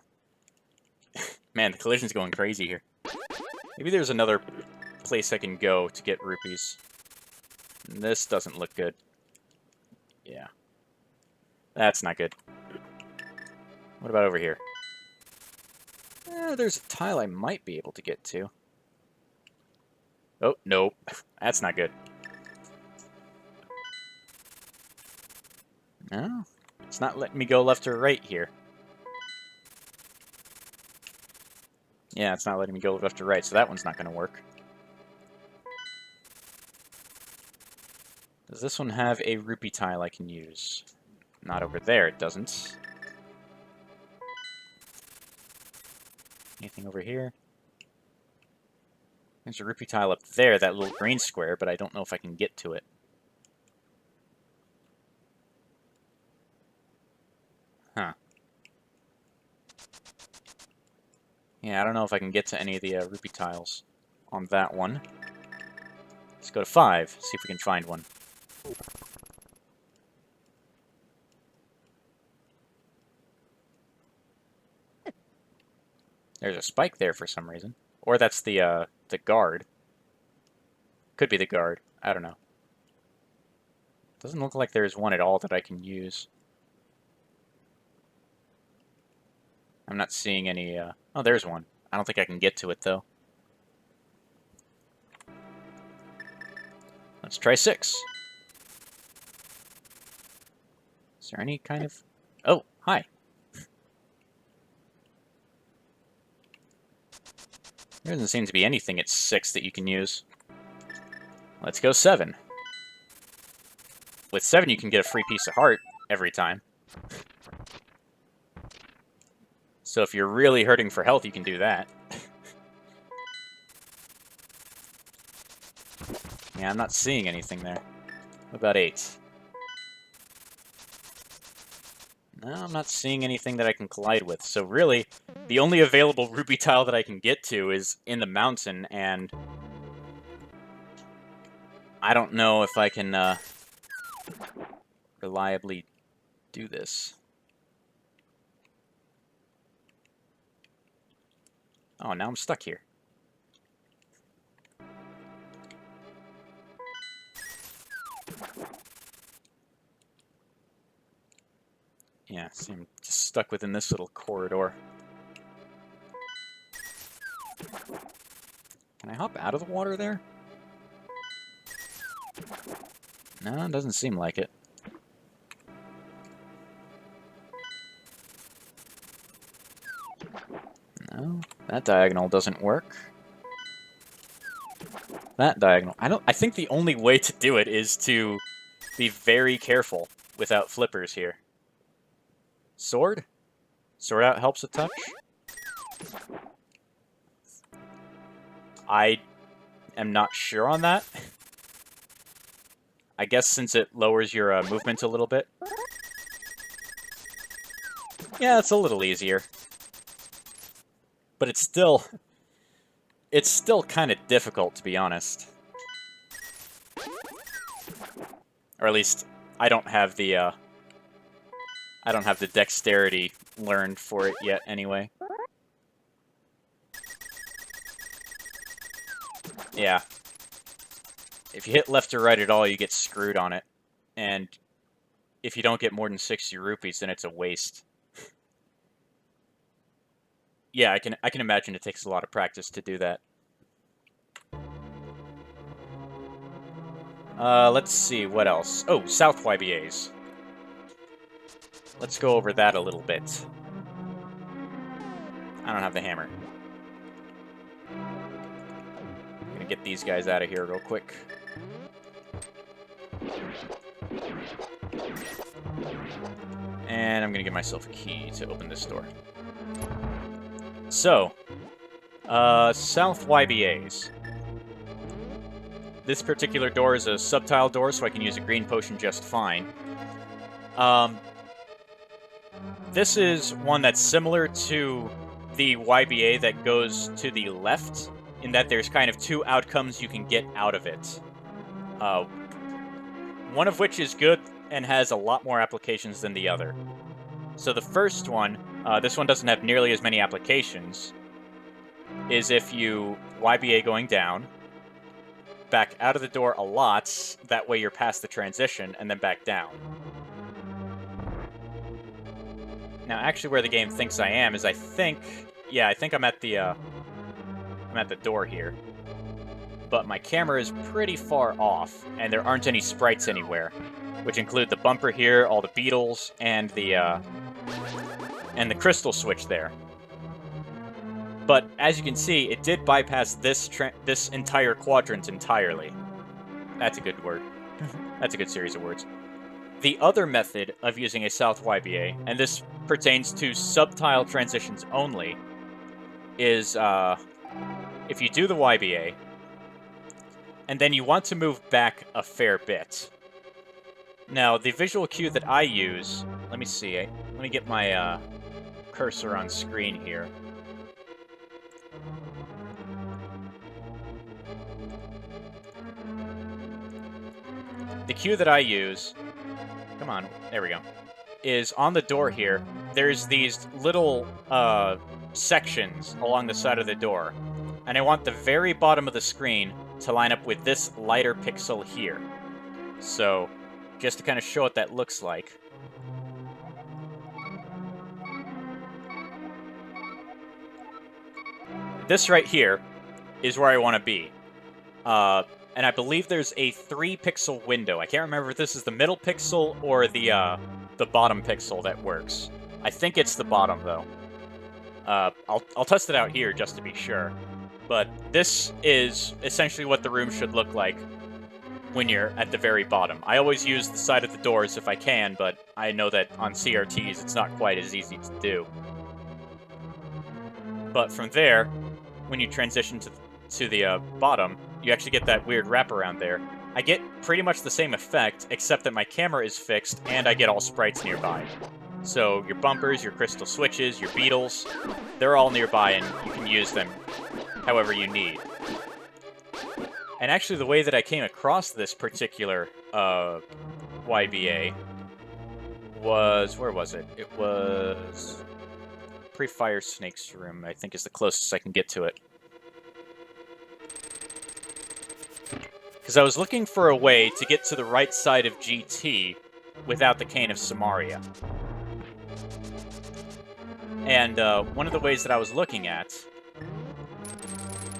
Man, the collision's going crazy here. Maybe there's another place I can go to get rupees. This doesn't look good. Yeah. That's not good. What about over here? There's a tile I might be able to get to. Oh, no. That's not good. No. It's not letting me go left or right here. Yeah, it's not letting me go left or right, so that one's not going to work. Does this one have a rupee tile I can use? Not over there, it doesn't. Anything over here? There's a rupee tile up there, that little green square, but I don't know if I can get to it. Huh. Yeah, I don't know if I can get to any of the rupee tiles on that one. Let's go to 5, see if we can find one. There's a spike there for some reason. Or that's the guard. Could be the guard. I don't know. Doesn't look like there's one at all that I can use. I'm not seeing any, Oh, there's one. I don't think I can get to it, though. Let's try 6. Is there any kind of... Oh, hi. There doesn't seem to be anything at 6 that you can use. Let's go 7. With 7, you can get a free piece of heart every time. So if you're really hurting for health, you can do that. Yeah, I'm not seeing anything there. What about 8? No, I'm not seeing anything that I can collide with. So really, the only available ruby tile that I can get to is in the mountain, and I don't know if I can reliably do this. Oh, now I'm stuck here. Yeah, see, I'm just stuck within this little corridor. Can I hop out of the water there? No, it doesn't seem like it. No, that diagonal doesn't work. That diagonal. I think the only way to do it is to be very careful without flippers here. Sword? Sword out helps a touch? I am not sure on that. I guess since it lowers your movement a little bit. Yeah, it's a little easier. But it's still kind of difficult, to be honest. Or at least I don't have the dexterity learned for it yet anyway. Yeah. If you hit left or right at all, you get screwed on it. And if you don't get more than 60 rupees, then it's a waste. Yeah, I can imagine it takes a lot of practice to do that. Let's see, what else? Oh, South YBAs. Let's go over that a little bit. I don't have the hammer. I'm gonna get these guys out of here real quick. And I'm gonna give myself a key to open this door. So, South YBAs. This particular door is a subtile door, so I can use a green potion just fine. This is one that's similar to the YBA that goes to the left, in that there's kind of 2 outcomes you can get out of it. One of which is good and has a lot more applications than the other. So the first one, this one doesn't have nearly as many applications, is if you YBA going down, back out of the door a lot, that way you're past the transition, and then back down. Now, actually where the game thinks I am is I think I'm at the door here. But my camera is pretty far off, and there aren't any sprites anywhere, which include the bumper here, all the beetles, and the crystal switch there. But as you can see, it did bypass this entire quadrant entirely. That's a good word. That's a good series of words. The other method of using a South YBA, and this pertains to subtile transitions only, is if you do the YBA, and then you want to move back a fair bit. Now, the visual cue that I use, let me see, let me get my cursor on screen here. The cue that I use, come on, there we go, is on the door here, there's these little sections along the side of the door. And I want the very bottom of the screen to line up with this lighter pixel here. So, just to kind of show what that looks like. This right here is where I want to be. And I believe there's a 3-pixel window. I can't remember if this is the middle pixel or the bottom pixel that works. I think it's the bottom, though. I'll test it out here just to be sure. But this is essentially what the room should look like when you're at the very bottom. I always use the side of the doors if I can, but I know that on CRTs it's not quite as easy to do. But from there, when you transition to the bottom, you actually get that weird wraparound there. I get pretty much the same effect, except that my camera is fixed, and I get all sprites nearby. So your bumpers, your crystal switches, your beetles, they're all nearby, and you can use them however you need. And actually, the way that I came across this particular YBA was... Where was it? It was... Pre-Fire Snake's room, I think, is the closest I can get to it. Because I was looking for a way to get to the right side of GT without the Cane of Somaria. And one of the ways that I was looking at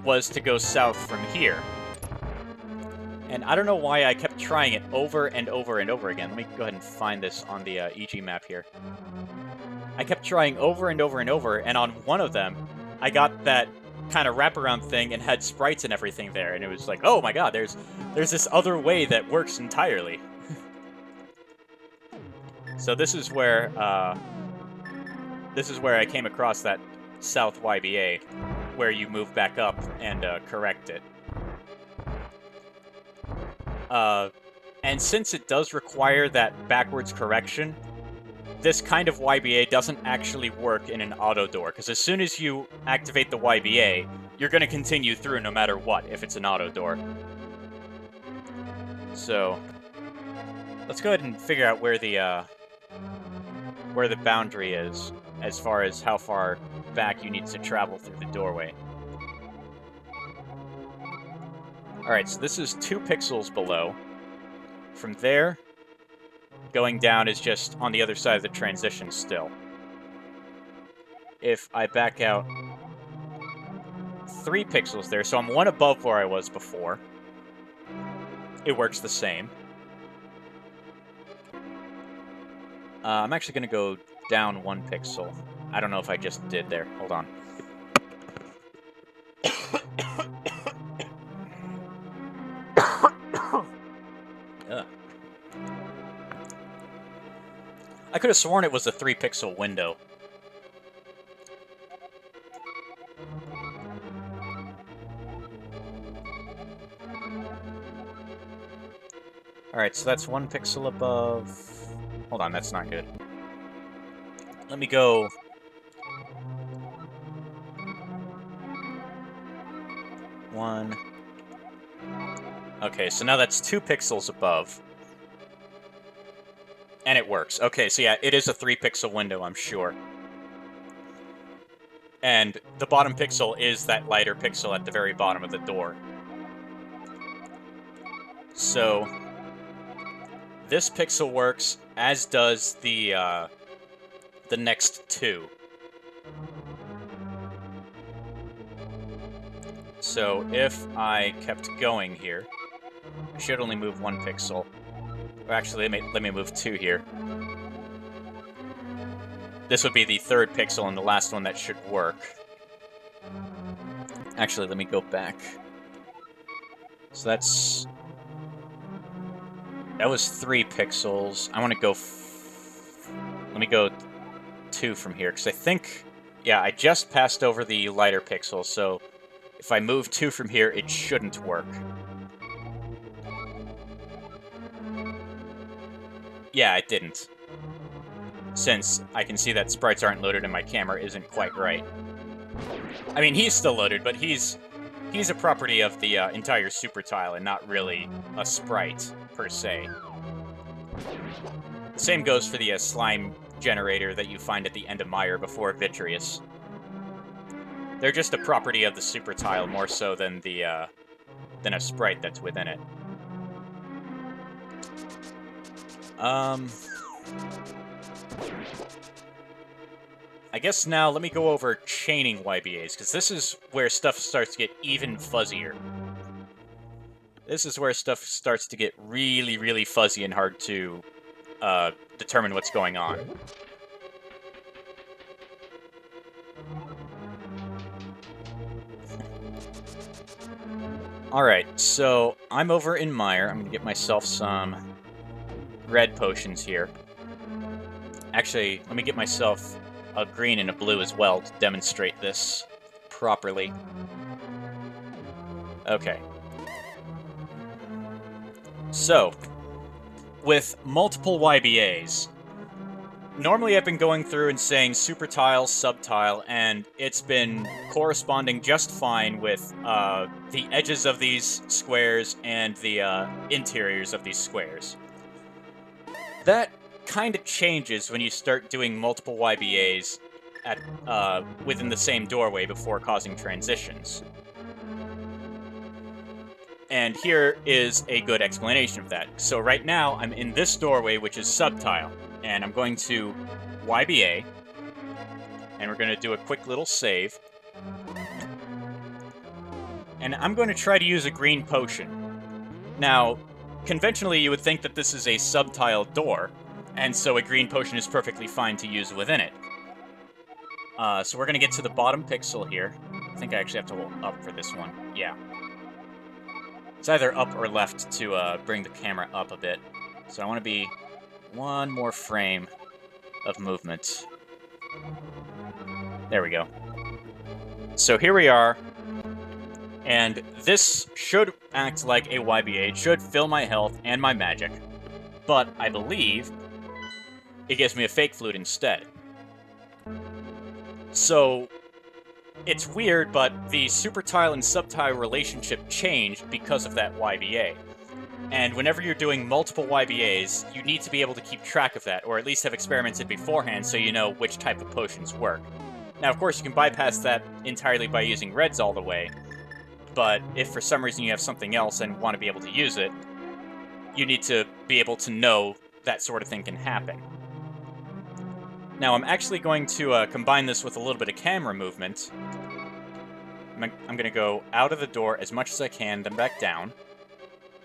was to go south from here. And I don't know why I kept trying it over and over and over again. Let me go ahead and find this on the EG map here. I kept trying over and over and over, and on one of them, I got that kind of wraparound thing and had sprites and everything there, and it was like, oh my god, there's this other way that works entirely. So this is where I came across that South YBA, where you move back up and correct it. And since it does require that backwards correction, this kind of YBA doesn't actually work in an auto door, because as soon as you activate the YBA, you're going to continue through no matter what, if it's an auto door. So, let's go ahead and figure out where the boundary is, as far as how far back you need to travel through the doorway. Alright, so this is 2 pixels below. From there, going down is just on the other side of the transition still. If I back out 3 pixels there, so I'm 1 above where I was before. It works the same. I'm actually going to go down 1 pixel. I don't know if I just did there. Hold on. I could have sworn it was a 3-pixel window. Alright, so that's 1 pixel above... Hold on, that's not good. Let me go... One... Okay, so now that's 2 pixels above. And it works. Okay, so yeah, it is a 3-pixel window, I'm sure. And the bottom pixel is that lighter pixel at the very bottom of the door. So, this pixel works, as does the next 2. So, if I kept going here, I should only move 1 pixel. Or actually, let me move 2 here. This would be the 3rd pixel and the last one that should work. Actually, let me go back. So that's... That was 3 pixels. I want to go... Let me go 2 from here, because I think... Yeah, I just passed over the lighter pixel, so if I move 2 from here, it shouldn't work. Yeah, it didn't. Since I can see that sprites aren't loaded and my camera isn't quite right. I mean, he's still loaded, but he's a property of the entire super tile and not really a sprite, per se. The same goes for the slime generator that you find at the end of Mire before Vitreous. They're just a property of the super tile more so than the than a sprite that's within it. I guess now let me go over chaining YBAs, because this is where stuff starts to get even fuzzier. This is where stuff starts to get really, really fuzzy and hard to determine what's going on. Alright, so I'm over in Mire. I'm going to get myself some red potions here. Actually, let me get myself a green and a blue as well to demonstrate this properly. Okay. So, with multiple YBAs, normally I've been going through and saying super tile, sub tile, and it's been corresponding just fine with the edges of these squares and the interiors of these squares. That kind of changes when you start doing multiple YBAs at within the same doorway before causing transitions. And here is a good explanation of that. So right now, I'm in this doorway, which is subtile, and I'm going to YBA, and we're going to do a quick little save. And I'm going to try to use a green potion. Now, conventionally, you would think that this is a subtile door, and so a green potion is perfectly fine to use within it. So we're going to get to the bottom pixel here. I think I actually have to hold up for this one. Yeah. It's either up or left to bring the camera up a bit. So I want to be one more frame of movement. There we go. So here we are. And this should act like a YBA. It should fill my health and my magic. But I believe it gives me a fake flute instead. So it's weird, but the super tile and subtile relationship changed because of that YBA. And whenever you're doing multiple YBAs, you need to be able to keep track of that, or at least have experimented beforehand so you know which type of potions work. Now, of course, you can bypass that entirely by using reds all the way, but if for some reason you have something else and want to be able to use it, you need to be able to know that sort of thing can happen. Now, I'm actually going to combine this with a little bit of camera movement. I'm going to go out of the door as much as I can, then back down.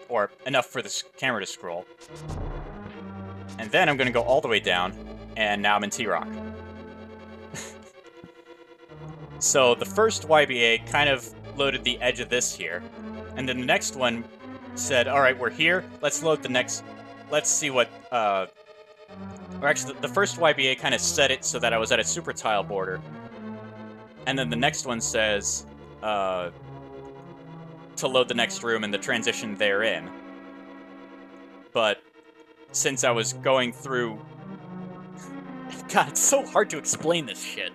Or enough for this camera to scroll. And then I'm going to go all the way down, and now I'm in T-Rock. So the first YBA kind of loaded the edge of this here. And then the next one said, alright, we're here, let's load the next... Let's see what... Or actually, the first YBA kind of set it so that I was at a super tile border. And then the next one says, to load the next room and the transition therein. But since I was going through... God, it's so hard to explain this shit.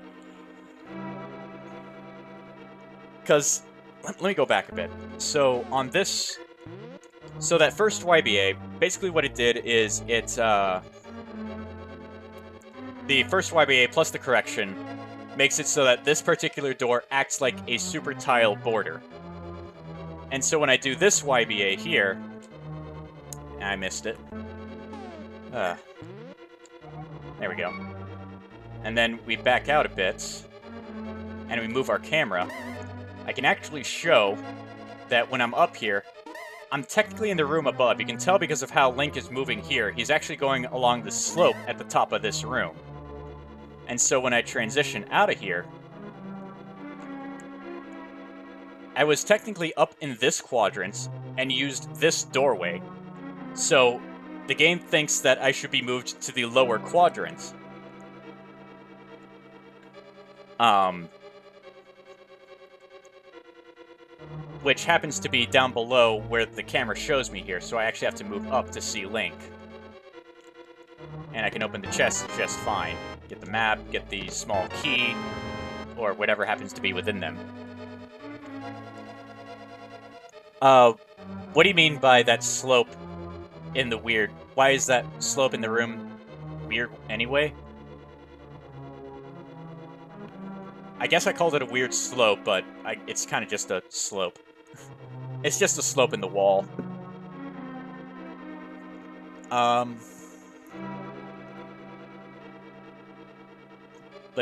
Because, let me go back a bit. So, on this... So that first YBA, basically what it did is it, the first YBA plus the correction makes it so that this particular door acts like a super tile border. And so when I do this YBA here... I missed it. There we go. And then we back out a bit, and we move our camera. I can actually show that when I'm up here, I'm technically in the room above. You can tell because of how Link is moving here. He's actually going along the slope at the top of this room. And so when I transition out of here, I was technically up in this quadrant and used this doorway. So the game thinks that I should be moved to the lower quadrant. Which happens to be down below where the camera shows me here, so I actually have to move up to see Link. And I can open the chest just fine. Get the map, get the small key, or whatever happens to be within them. What do you mean by that slope in the weird? Why is that slope in the room weird anyway? I guess I called it a weird slope, but it's kind of just a slope. It's just a slope in the wall. But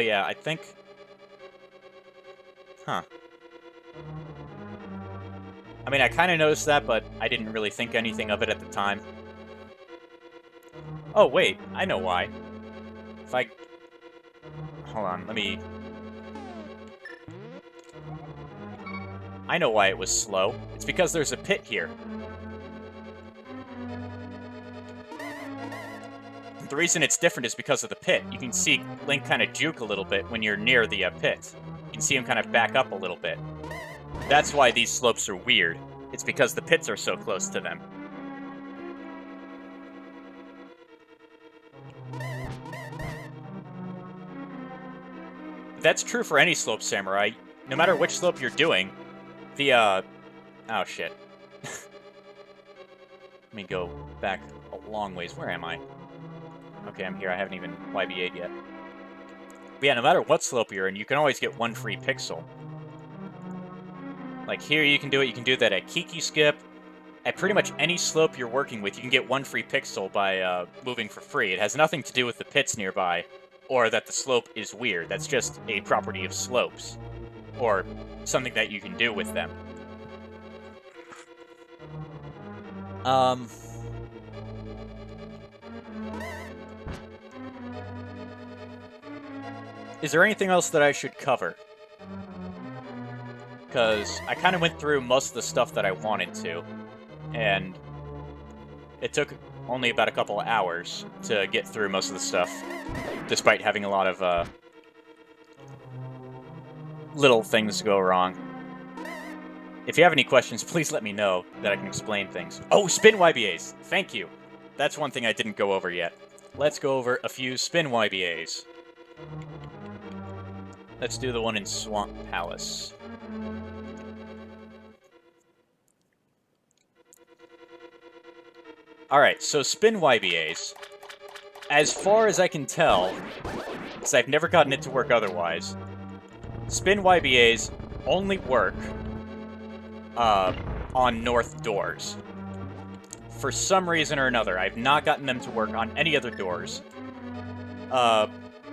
yeah, I think... Huh. I mean, I kind of noticed that, but I didn't really think anything of it at the time. Oh, wait. I know why. If I... Hold on, let me... I know why it was slow. It's because there's a pit here. The reason it's different is because of the pit. You can see Link kind of juke a little bit when you're near the pit. can see them kind of back up a little bit. That's why these slopes are weird. It's because the pits are so close to them. That's true for any slope, Samurai. No matter which slope you're doing, the, oh shit. Let me go back a long ways. Where am I? Okay, I'm here. I haven't even YBA'd yet. But yeah, no matter what slope you're in, you can always get one free pixel. Like here, you can do it. You can do that at Kiki Skip. At pretty much any slope you're working with, you can get one free pixel by moving for free. It has nothing to do with the pits nearby, or that the slope is weird. That's just a property of slopes, or something that you can do with them. Is there anything else that I should cover? Because I kind of went through most of the stuff that I wanted to, and it took only about a couple of hours to get through most of the stuff, despite having a lot of little things go wrong. If you have any questions, please let me know that I can explain things. Oh, spin YBAs! Thank you! That's one thing I didn't go over yet. Let's go over a few spin YBAs. Let's do the one in Swamp Palace. Alright, so spin YBAs. As far as I can tell, because I've never gotten it to work otherwise, spin YBAs only work on north doors. For some reason or another, I've not gotten them to work on any other doors.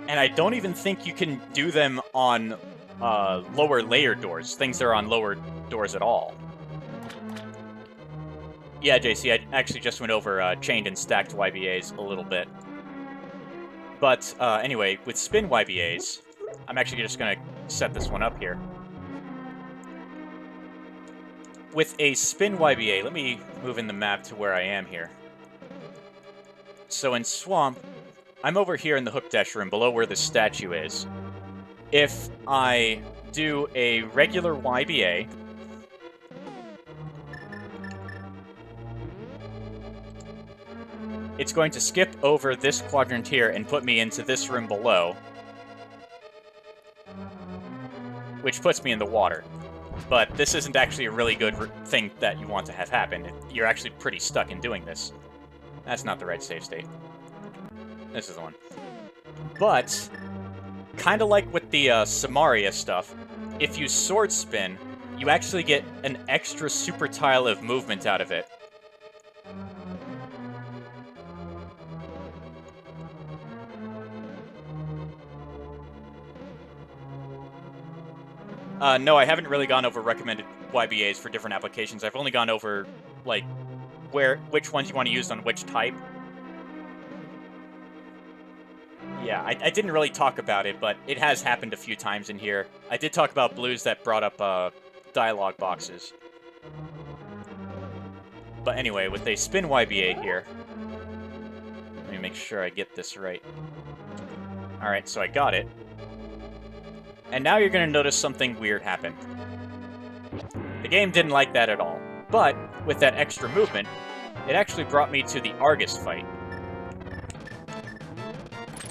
And I don't even think you can do them on lower layer doors, things that are on lower doors at all. Yeah, JC, I actually just went over chained and stacked YBAs a little bit. But anyway, with spin YBAs, I'm actually just going to set this one up here. With a spin YBA, let me move in the map to where I am here. So in Swamp, I'm over here in the hook dash room below where the statue is. If I do a regular YBA, it's going to skip over this quadrant here and put me into this room below, which puts me in the water. But this isn't actually a really good thing that you want to have happen. You're actually pretty stuck in doing this. That's not the right save state. This is the one. But, kind of like with the Somaria stuff, if you sword spin, you actually get an extra super tile of movement out of it. No, I haven't really gone over recommended YBAs for different applications. I've only gone over, like, which ones you want to use on which type. Yeah, I didn't really talk about it, but it has happened a few times in here. I did talk about blues that brought up dialogue boxes. But anyway, with a spin YBA here, let me make sure I get this right. Alright, so I got it. And now you're going to notice something weird happen. The game didn't like that at all. But, with that extra movement, it actually brought me to the Argus fight.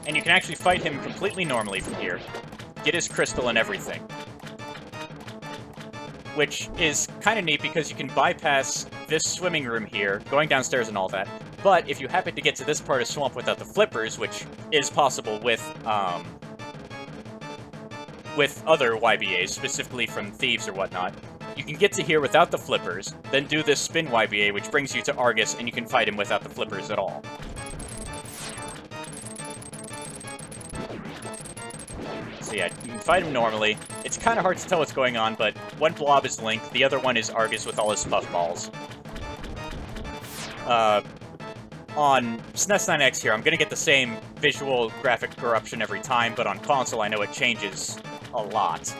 And you can actually fight him completely normally from here. Get his crystal and everything. Which is kind of neat because you can bypass this swimming room here, going downstairs and all that. But if you happen to get to this part of Swamp without the flippers, which is possible with other YBAs, specifically from thieves or whatnot, you can get to here without the flippers, then do this spin YBA, which brings you to Argus, and you can fight him without the flippers at all. So yeah, you can fight him normally. It's kind of hard to tell what's going on, but one blob is Link, the other one is Argus with all his puffballs. On SNES 9X here, I'm going to get the same visual graphic corruption every time, but on console I know it changes a lot.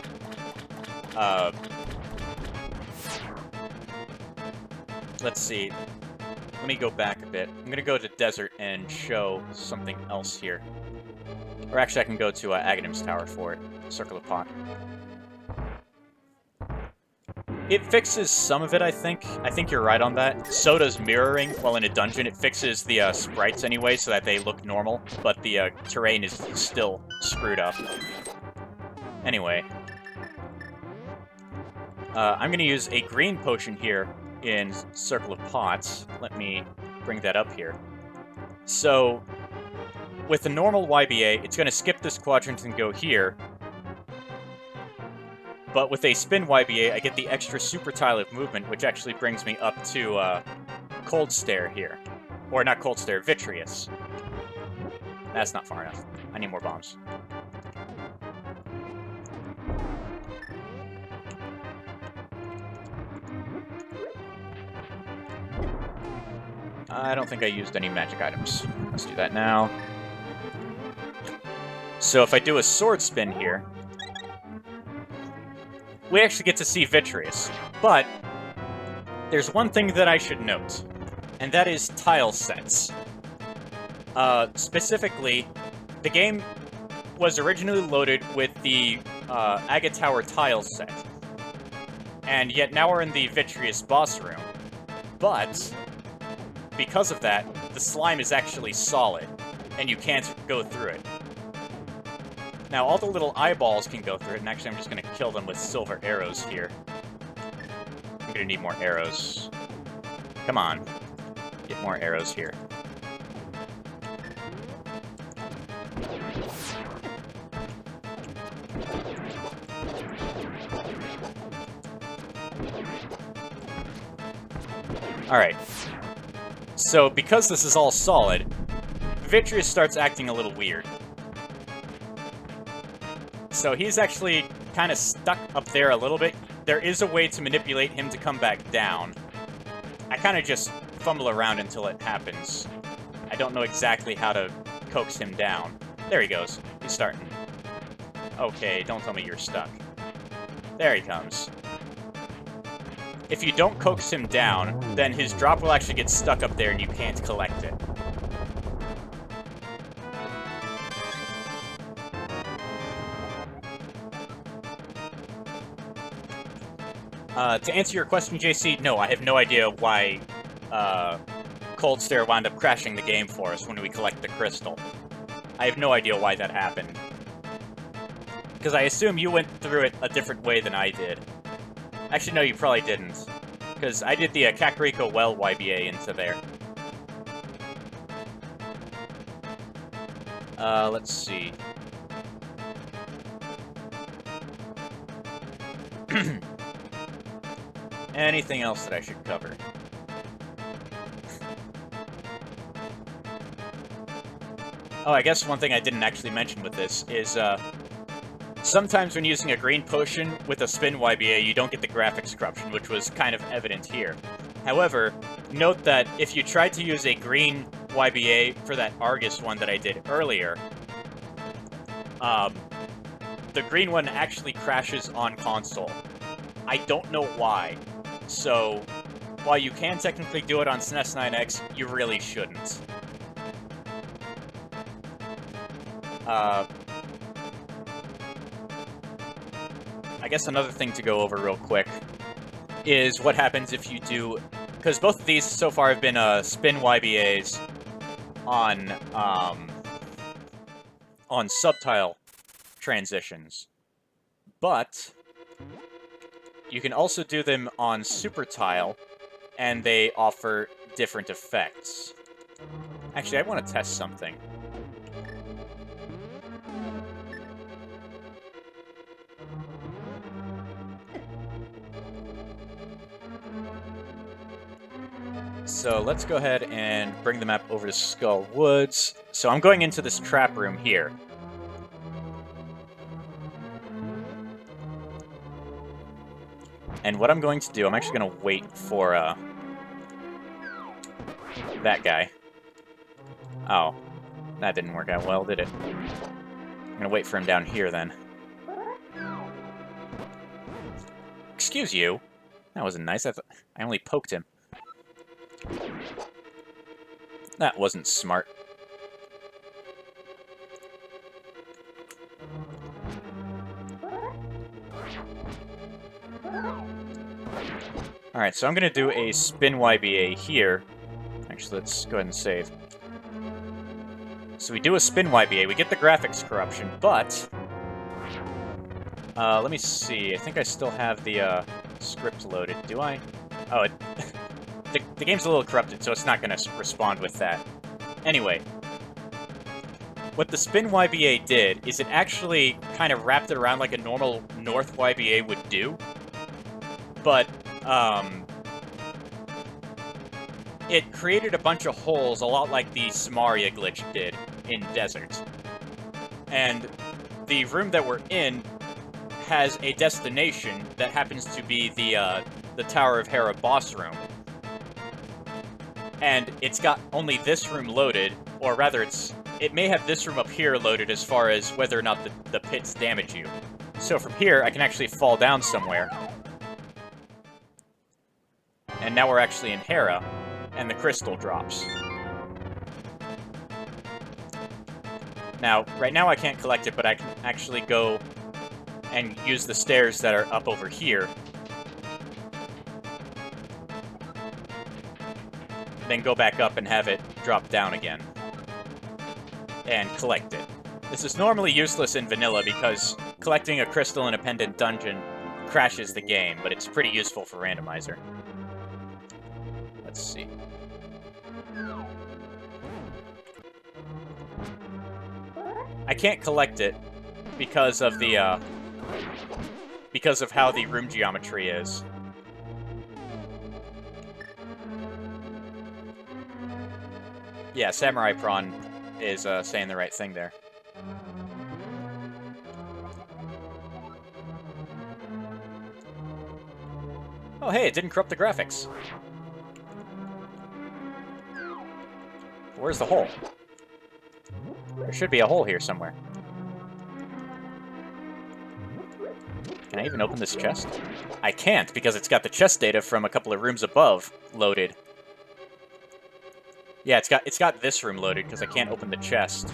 Let's see. Let me go back a bit. I'm going to go to Desert and show something else here. Or actually I can go to Aghanim's Tower for it. Circle of Pot. It fixes some of it, I think. I think you're right on that. So does mirroring while in a dungeon. It fixes the sprites anyway so that they look normal, but the terrain is still screwed up. Anyway. I'm going to use a green potion here in Circle of Pots. Let me bring that up here. So, with the normal YBA, it's going to skip this quadrant and go here. But with a spin YBA, I get the extra super tile of movement, which actually brings me up to Cold Stare here. Or not Cold Stare, Vitreous. That's not far enough. I need more bombs. I don't think I used any magic items. Let's do that now. So if I do a sword spin here, we actually get to see Vitreous. But there's one thing that I should note, and that is tile sets. Specifically, the game was originally loaded with the Agate Tower tile set. And yet now we're in the Vitreous boss room. But because of that, the slime is actually solid, and you can't go through it. Now, all the little eyeballs can go through it, and actually I'm just going to kill them with silver arrows here. I'm going to need more arrows. Come on. Get more arrows here. Alright. So, because this is all solid, Vitreous starts acting a little weird. So he's actually kind of stuck up there a little bit. There is a way to manipulate him to come back down. I kind of just fumble around until it happens. I don't know exactly how to coax him down. There he goes. He's starting. Okay, don't tell me you're stuck. There he comes. If you don't coax him down, then his drop will actually get stuck up there and you can't collect it. To answer your question, JC, no, I have no idea why Cold Stare wound up crashing the game for us when we collect the crystal. I have no idea why that happened. Because I assume you went through it a different way than I did. Actually, no, you probably didn't. Because I did the Kakariko Well YBA into there. Let's see. Anything else that I should cover? Oh, I guess one thing I didn't actually mention with this is, sometimes when using a green potion with a spin YBA, you don't get the graphics corruption, which was kind of evident here. However, note that if you tried to use a green YBA for that Argus one that I did earlier, the green one actually crashes on console. I don't know why. So, while you can technically do it on SNES 9X, you really shouldn't. I guess another thing to go over real quick is what happens if you do... Because both of these so far have been spin YBAs on subtile transitions. But you can also do them on super tile, and they offer different effects. Actually, I want to test something. So let's go ahead and bring the map over to Skull Woods. So I'm going into this trap room here. And what I'm going to do, I'm actually going to wait for that guy. Oh, that didn't work out well, did it? I'm going to wait for him down here then. Excuse you. That wasn't nice. I only poked him. That wasn't smart. Alright, so I'm going to do a spin YBA here. Actually, let's go ahead and save. So we do a spin YBA, we get the graphics corruption, but... let me see, I think I still have the script loaded. Do I? Oh, the game's a little corrupted, so it's not going to respond with that. Anyway, what the spin YBA did is it actually kind of wrapped it around like a normal north YBA would do, but it created a bunch of holes a lot like the Somaria glitch did in Desert. And the room that we're in has a destination that happens to be the Tower of Hera boss room. And it's got only this room loaded, or rather it may have this room up here loaded as far as whether or not the pits damage you. So from here, I can actually fall down somewhere. And now we're actually in Hera, and the crystal drops. Now, right now I can't collect it, but I can actually go and use the stairs that are up over here. Then go back up and have it drop down again. And collect it. This is normally useless in vanilla because collecting a crystal in a pendant dungeon crashes the game, but it's pretty useful for randomizer. Let's see. I can't collect it because of the because of how the room geometry is. Yeah, Samurai Prawn is saying the right thing there. Oh hey, it didn't corrupt the graphics. Where's the hole? There should be a hole here somewhere. Can I even open this chest? I can't, because it's got the chest data from a couple of rooms above loaded. Yeah, it's got this room loaded, because I can't open the chest.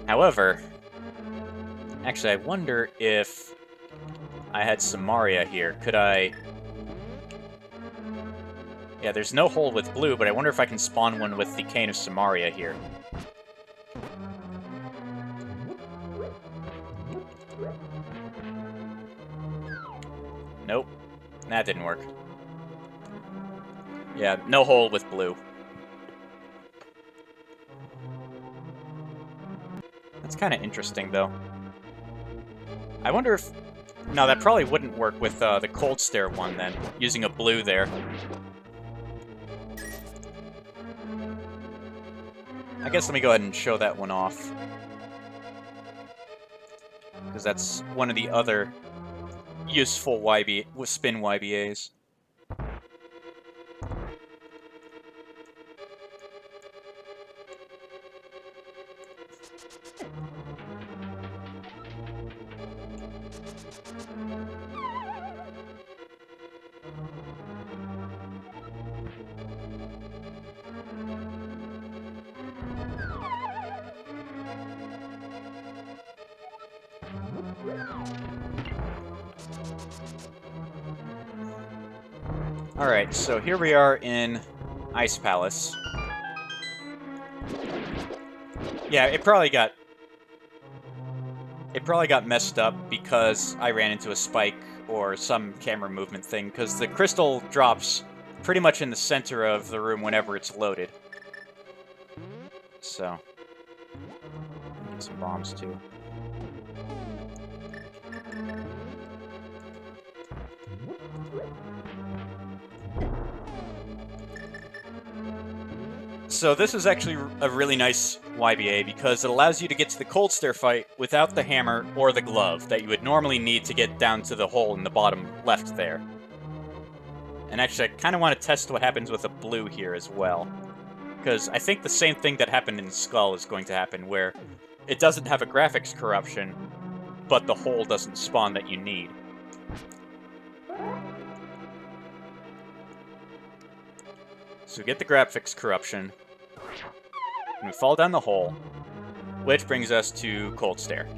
However... Actually, I wonder if I had Somaria here. Could I... Yeah, there's no hole with blue, but I wonder if I can spawn one with the Cane of Somaria here. Nope. That didn't work. Yeah, no hole with blue. That's kind of interesting, though. I wonder if... No, that probably wouldn't work with the Cold Stare one, then, using a blue there. I guess let me go ahead and show that one off. Because that's one of the other useful spin YBAs. Alright, so here we are in Ice Palace. Yeah, it probably got messed up because I ran into a spike or some camera movement thing, because the crystal drops pretty much in the center of the room whenever it's loaded. So, get some bombs too. So this is actually a really nice YBA because it allows you to get to the Cold Stare fight without the hammer or the glove that you would normally need to get down to the hole in the bottom left there. And actually, I kind of want to test what happens with a blue here as well. Because I think the same thing that happened in Skull is going to happen, where it doesn't have a graphics corruption, but the hole doesn't spawn that you need. So we get the graphics corruption, and we fall down the hole, which brings us to Cold Stare.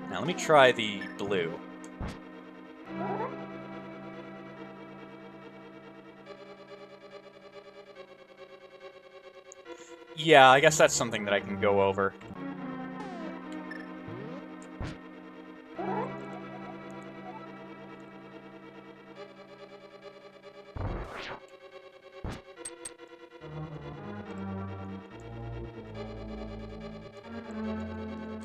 Now let me try the blue. Yeah, I guess that's something that I can go over.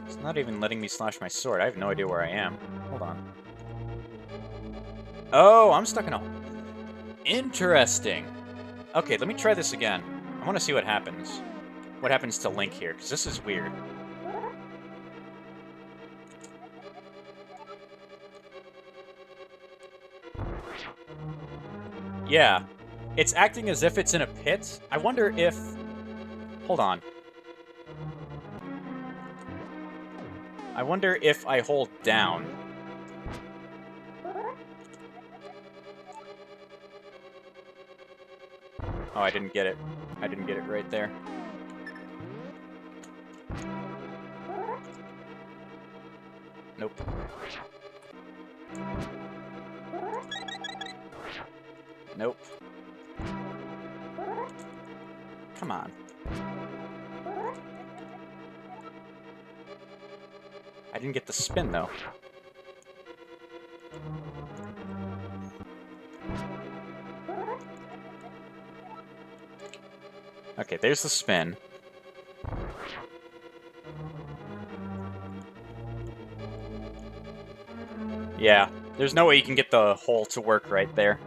It's not even letting me slash my sword. I have no idea where I am. Hold on. Oh, I'm stuck in a... Interesting. Okay, let me try this again. I want to see what happens. What happens to Link here, because this is weird. Yeah. It's acting as if it's in a pit. I wonder if... Hold on. I wonder if I hold down. Oh, I didn't get it. I didn't get it right there. Nope. Nope. Come on. I didn't get the spin, though. Okay, there's the spin. Yeah, there's no way you can get the hole to work right there.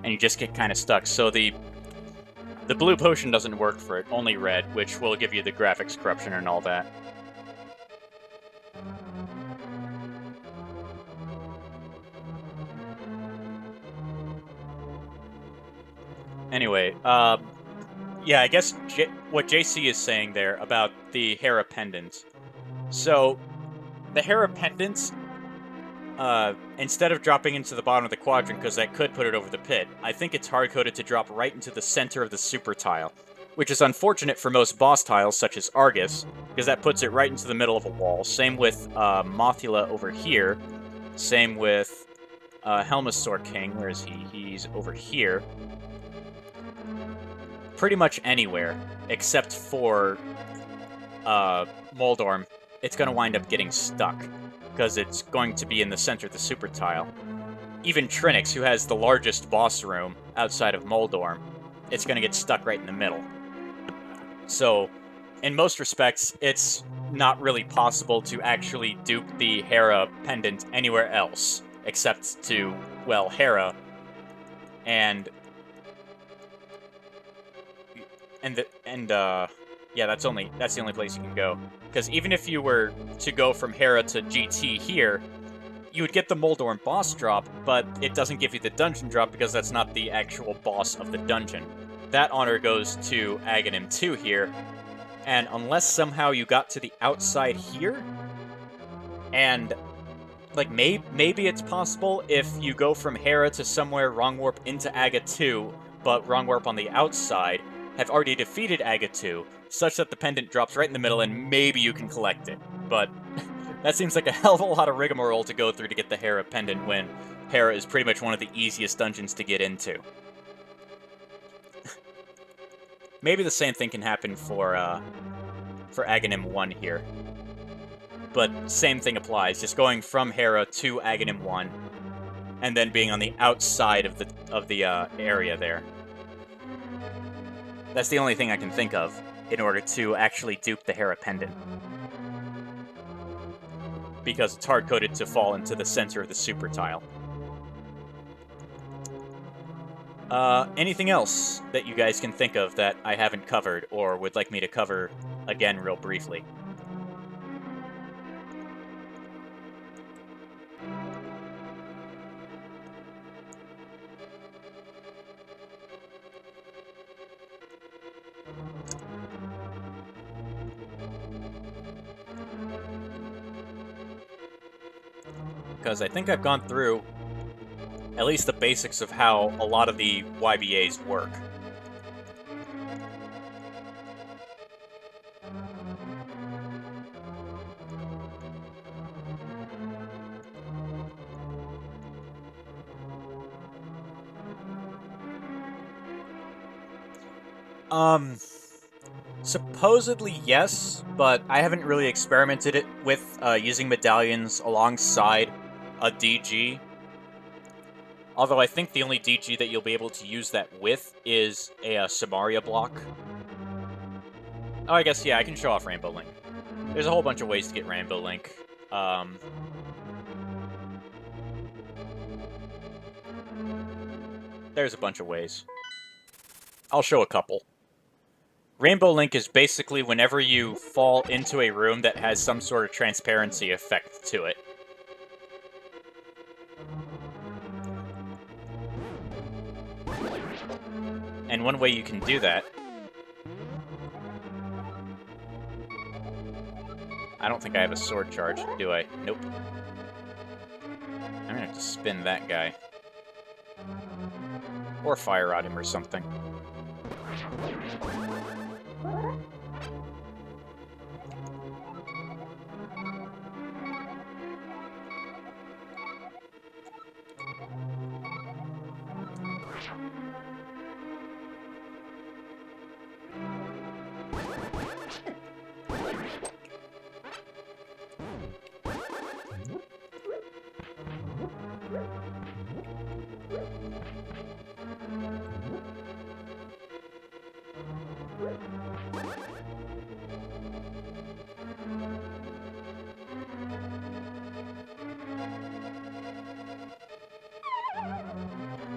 And you just get kind of stuck. So the blue potion doesn't work for it, only red, which will give you the graphics corruption and all that. Anyway, yeah, I guess what JC is saying there about the Hera pendant. So, the Hera pendant, instead of dropping into the bottom of the quadrant, because that could put it over the pit, I think it's hard-coded to drop right into the center of the super tile, which is unfortunate for most boss tiles, such as Argus, because that puts it right into the middle of a wall. Same with Mothula over here. Same with Helmasaur King. Where is he? He's over here. Pretty much anywhere, except for Moldorm, it's going to wind up getting stuck, because it's going to be in the center of the super tile. Even Trinix, who has the largest boss room outside of Moldorm, it's going to get stuck right in the middle. So, in most respects, it's not really possible to actually dupe the Hera pendant anywhere else, except to, well, Hera, and yeah, that's the only place you can go. Because even if you were to go from Hera to GT here, you would get the Moldorm boss drop, but it doesn't give you the dungeon drop because that's not the actual boss of the dungeon. That honor goes to Aghanim 2 here, and unless somehow you got to the outside here, and like maybe it's possible if you go from Hera to somewhere Wrong Warp into Aga 2, but Wrong Warp on the outside, have already defeated Aga 2, such that the pendant drops right in the middle and maybe you can collect it. But that seems like a hell of a lot of rigmarole to go through to get the Hera pendant when Hera is pretty much one of the easiest dungeons to get into. Maybe the same thing can happen for Aghanim 1 here. But same thing applies, just going from Hera to Aghanim 1, and then being on the outside of the area there. That's the only thing I can think of in order to actually dupe the Hera pendant. Because it's hard-coded to fall into the center of the super tile. Anything else that you guys can think of that I haven't covered, or would like me to cover again real briefly? Because I think I've gone through at least the basics of how a lot of the YBAs work. Supposedly, yes, but I haven't really experimented it with using medallions alongside a DG. Although I think the only DG that you'll be able to use that with is a Somaria block. Oh, I guess, yeah, I can show off Rainbow Link. There's a whole bunch of ways to get Rainbow Link. There's a bunch of ways. I'll show a couple. Rainbow Link is basically whenever you fall into a room that has some sort of transparency effect to it. And one way you can do that... I don't think I have a sword charge, do I? Nope. I'm gonna have to spin that guy. Or fire rod him or something.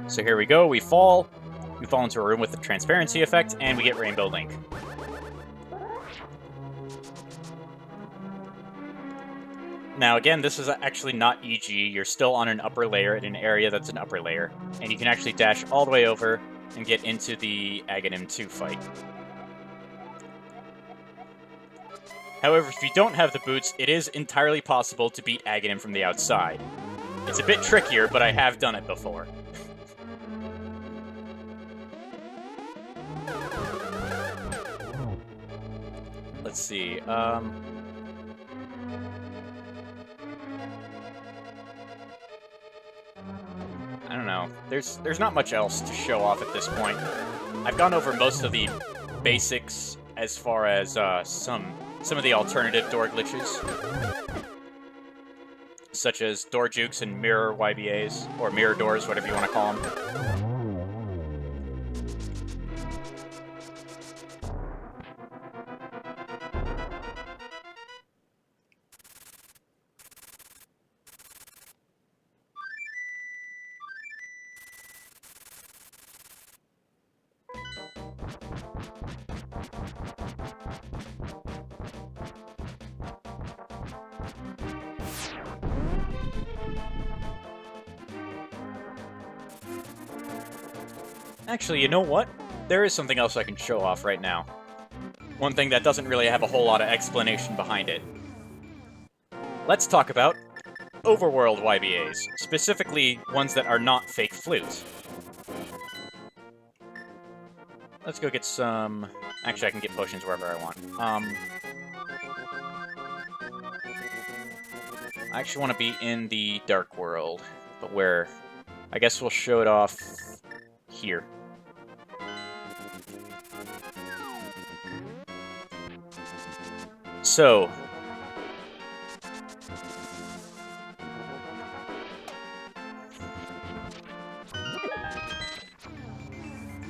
So here we go, we fall into a room with the transparency effect, and we get Rainbow Link. Now again, this is actually not EG, you're still on an upper layer in an area that's an upper layer, and you can actually dash all the way over and get into the Aghanim 2 fight. However, if you don't have the boots, it is entirely possible to beat Aghanim from the outside. It's a bit trickier, but I have done it before. Let's see, I don't know. There's not much else to show off at this point. I've gone over most of the basics as far as some of the alternative door glitches, such as door jukes and mirror YBAs, or mirror doors, whatever you want to call them. Actually, you know what? There is something else I can show off right now. One thing that doesn't really have a whole lot of explanation behind it. Let's talk about overworld YBAs, specifically ones that are not fake flutes. Let's go get some... Actually, I can get potions wherever I want. I actually want to be in the Dark World, but where? I guess we'll show it off here. So,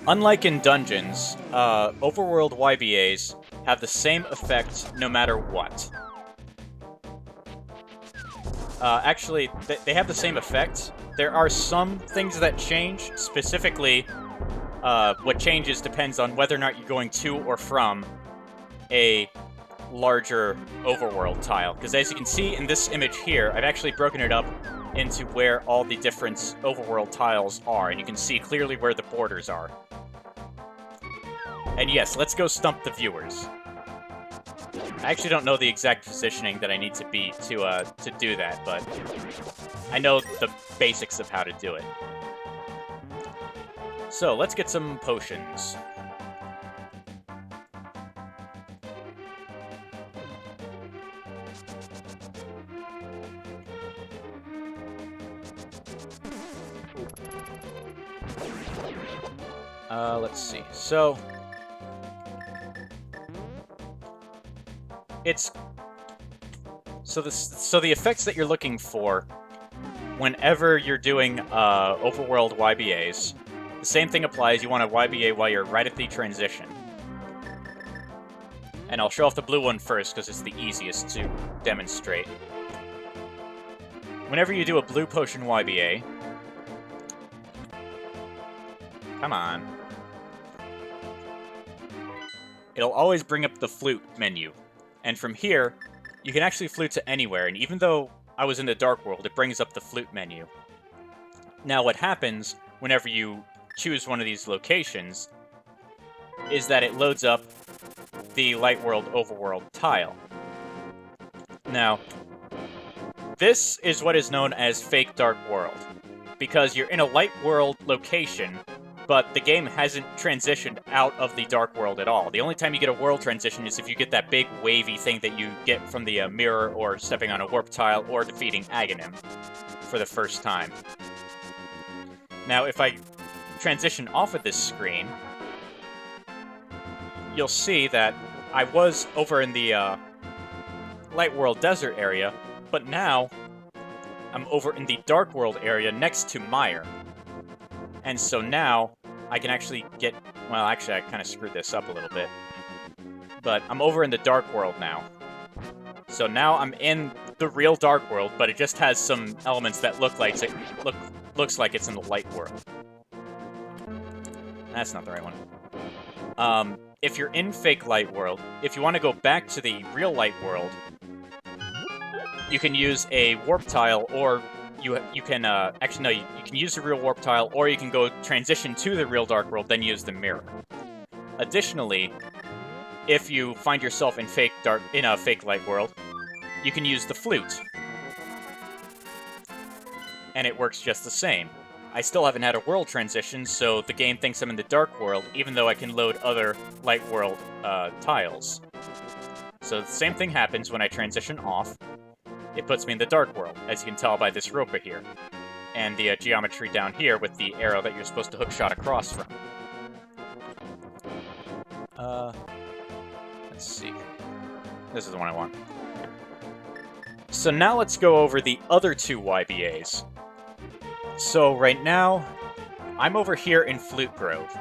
unlike in dungeons, overworld YBAs have the same effect no matter what. Actually, they have the same effect. There are some things that change. Specifically, what changes depends on whether or not you're going to or from a larger overworld tile. Because as you can see in this image here, I've actually broken it up into where all the different overworld tiles are, and you can see clearly where the borders are. And yes, let's go stump the viewers. I actually don't know the exact positioning that I need to be to do that, but I know the basics of how to do it. So, let's get some potions. Let's see. So, it's... So the effects that you're looking for whenever you're doing overworld YBAs, the same thing applies. You want to YBA while you're right at the transition. And I'll show off the blue one first because it's the easiest to demonstrate. Whenever you do a blue potion YBA... Come on. It'll always bring up the flute menu. And from here, you can actually flute to anywhere, and even though I was in the Dark World, it brings up the flute menu. Now what happens whenever you choose one of these locations is that it loads up the Light World Overworld tile. Now, this is what is known as Fake Dark World, because you're in a Light World location, but the game hasn't transitioned out of the Dark World at all. The only time you get a world transition is if you get that big wavy thing that you get from the mirror, or stepping on a warp tile, or defeating Aghanim for the first time. Now, if I transition off of this screen, you'll see that I was over in the Light World Desert area, but now I'm over in the Dark World area next to Mire. And so now, I can actually get... Well, actually, I kind of screwed this up a little bit. But I'm over in the Dark World now. So now I'm in the real Dark World, but it just has some elements that looks like it's in the Light World. That's not the right one. If you're in Fake Light World, if you want to go back to the real Light World, you can use a warp tile, or... You can, actually, no, you can use the real warp tile, or you can go transition to the real Dark World, then use the mirror. Additionally, if you find yourself in a Fake Light World, you can use the flute. And it works just the same. I still haven't had a world transition, so the game thinks I'm in the Dark World, even though I can load other Light World, tiles. So the same thing happens when I transition off. It puts me in the Dark World, as you can tell by this rope here. And the geometry down here with the arrow that you're supposed to hookshot across from. Let's see. This is the one I want. So now let's go over the other two YBAs. So right now, I'm over here in Flute Grove.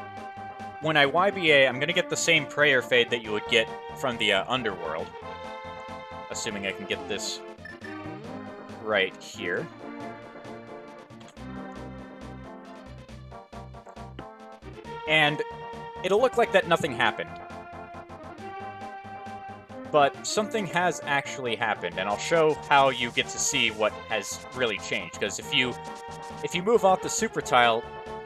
When I YBA, I'm going to get the same prayer fade that you would get from the Underworld. Assuming I can get this right here. And it'll look like that nothing happened. But something has actually happened, and I'll show how you get to see what has really changed. Because if you move off the super tile,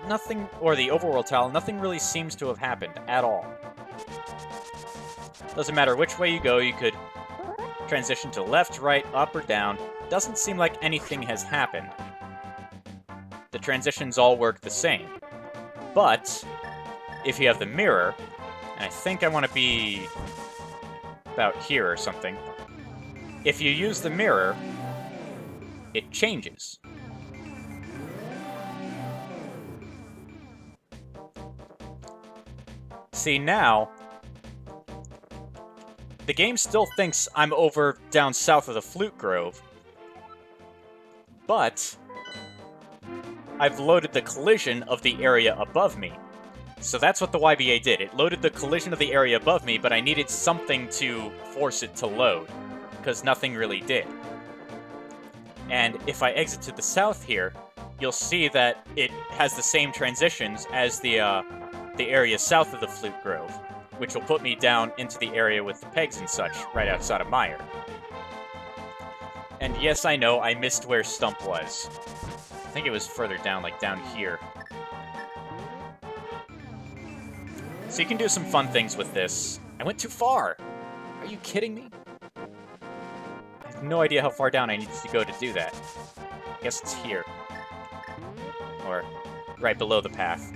nothing, or the overworld tile, nothing really seems to have happened at all. Doesn't matter which way you go, you could transition to left, right, up, or down. Doesn't seem like anything has happened. The transitions all work the same. But if you have the mirror, and I think I want to be about here or something, if you use the mirror, it changes. See, now, the game still thinks I'm over down south of the Flute Grove, but I've loaded the collision of the area above me. So that's what the YBA did. It loaded the collision of the area above me, but I needed something to force it to load, because nothing really did. And if I exit to the south here, you'll see that it has the same transitions as the area south of the Flute Grove, which will put me down into the area with the pegs and such, right outside of Mire. And yes, I know, I missed where Stump was. I think it was further down, like down here. So you can do some fun things with this. I went too far! Are you kidding me? I have no idea how far down I need to go to do that. I guess it's here. Or right below the path.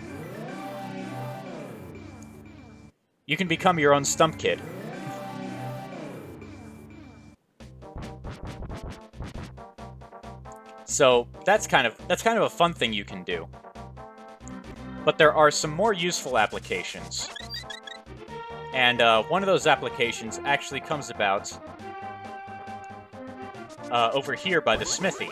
You can become your own Stump Kid. So that's kind of a fun thing you can do. But there are some more useful applications. And one of those applications actually comes about over here by the smithy.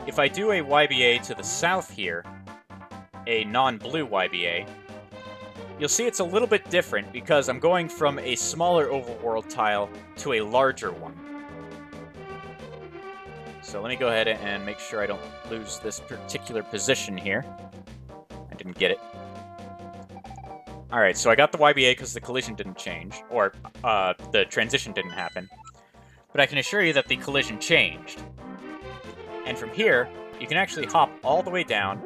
If I do a YBA to the south here, a non-blue YBA, you'll see it's a little bit different because I'm going from a smaller overworld tile to a larger one. So let me go ahead and make sure I don't lose this particular position here. I didn't get it. Alright, so I got the YBA because the collision didn't change, or the transition didn't happen. But I can assure you that the collision changed. And from here, you can actually hop all the way down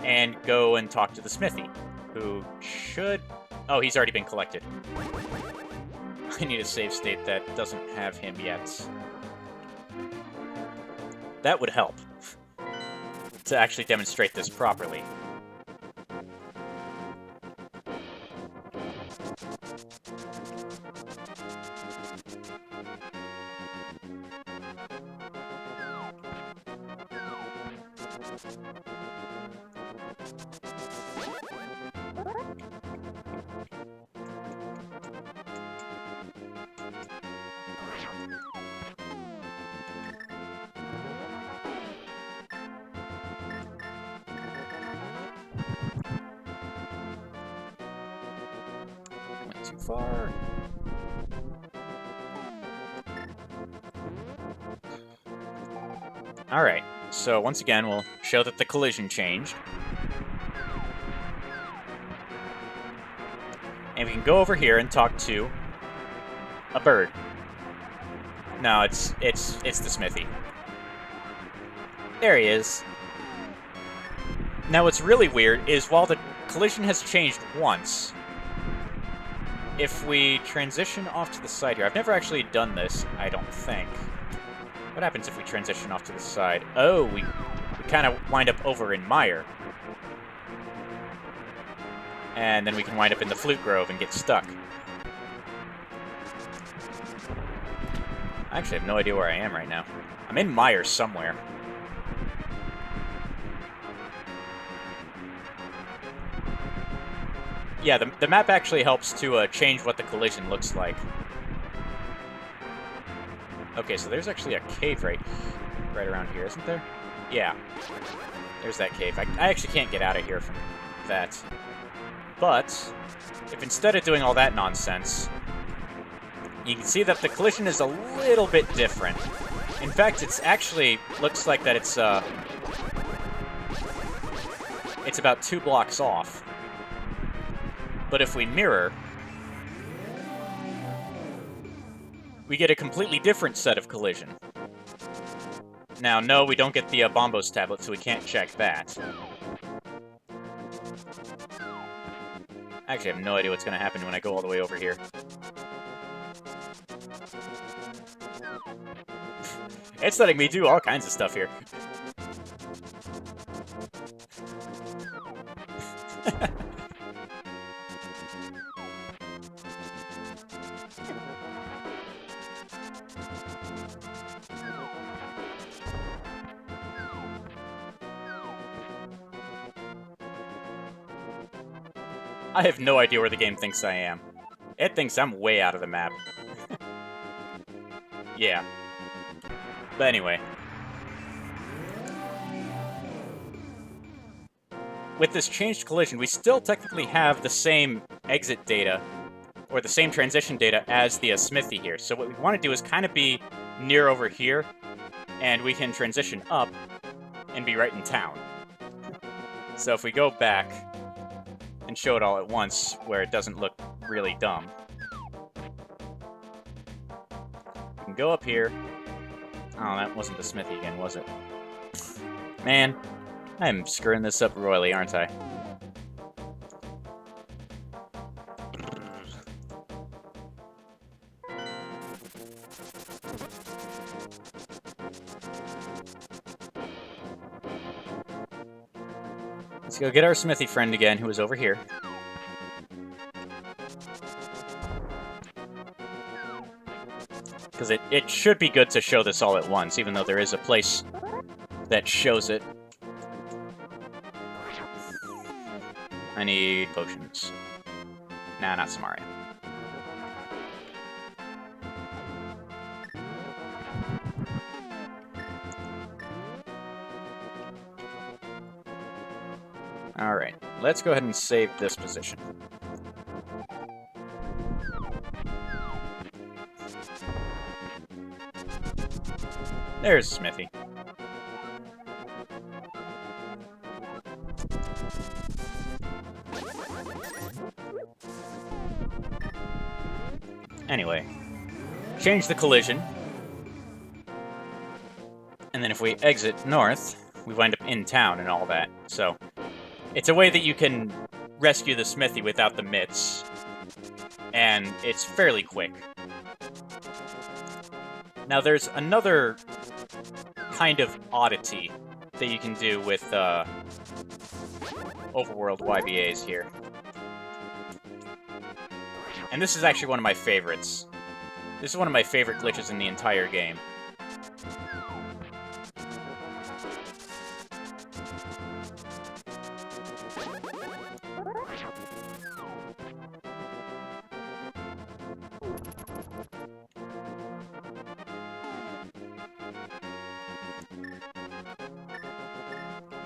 and go and talk to the smithy, who should... Oh, he's already been collected. I need a save state that doesn't have him yet. That would help to actually demonstrate this properly. Too far. Alright, so once again, we'll show that the collision changed. And we can go over here and talk to a bird. No, it's the smithy. There he is. Now what's really weird is while the collision has changed once, if we transition off to the side here... I've never actually done this, I don't think. What happens if we transition off to the side? Oh, we kind of wind up over in Mire. And then we can wind up in the Flute Grove and get stuck. I actually have no idea where I am right now. I'm in Mire somewhere. Yeah, the map actually helps to change what the collision looks like. Okay, so there's actually a cave right around here, isn't there? Yeah. There's that cave. I actually can't get out of here from that. But, if instead of doing all that nonsense, you can see that the collision is a little bit different. In fact, it's actually looks like that it's about 2 blocks off. But if we mirror, we get a completely different set of collision. Now, no, we don't get the Bombos tablet, so we can't check that. I actually have no idea what's going to happen when I go all the way over here. It's letting me do all kinds of stuff here. I have no idea where the game thinks I am. It thinks I'm way out of the map. Yeah. But anyway. With this changed collision, we still technically have the same exit data, or the same transition data as the smithy here. So what we want to do is kind of be near over here, and we can transition up and be right in town. So if we go back and show it all at once, where it doesn't look really dumb. We can go up here. Oh, that wasn't the smithy again, was it? Man, I'm screwing this up royally, aren't I? Let's go get our smithy friend again, who is over here. Because it should be good to show this all at once, even though there is a place that shows it. I need potions. Nah, not Somaria. Alright, let's go ahead and save this position. There's Smithy. Anyway, change the collision. And then if we exit north, we wind up in town and all that. So, it's a way that you can rescue the Smithy without the mitts. And it's fairly quick. Now there's another kind of oddity that you can do with overworld YBAs here. And this is actually one of my favorites. This is one of my favorite glitches in the entire game.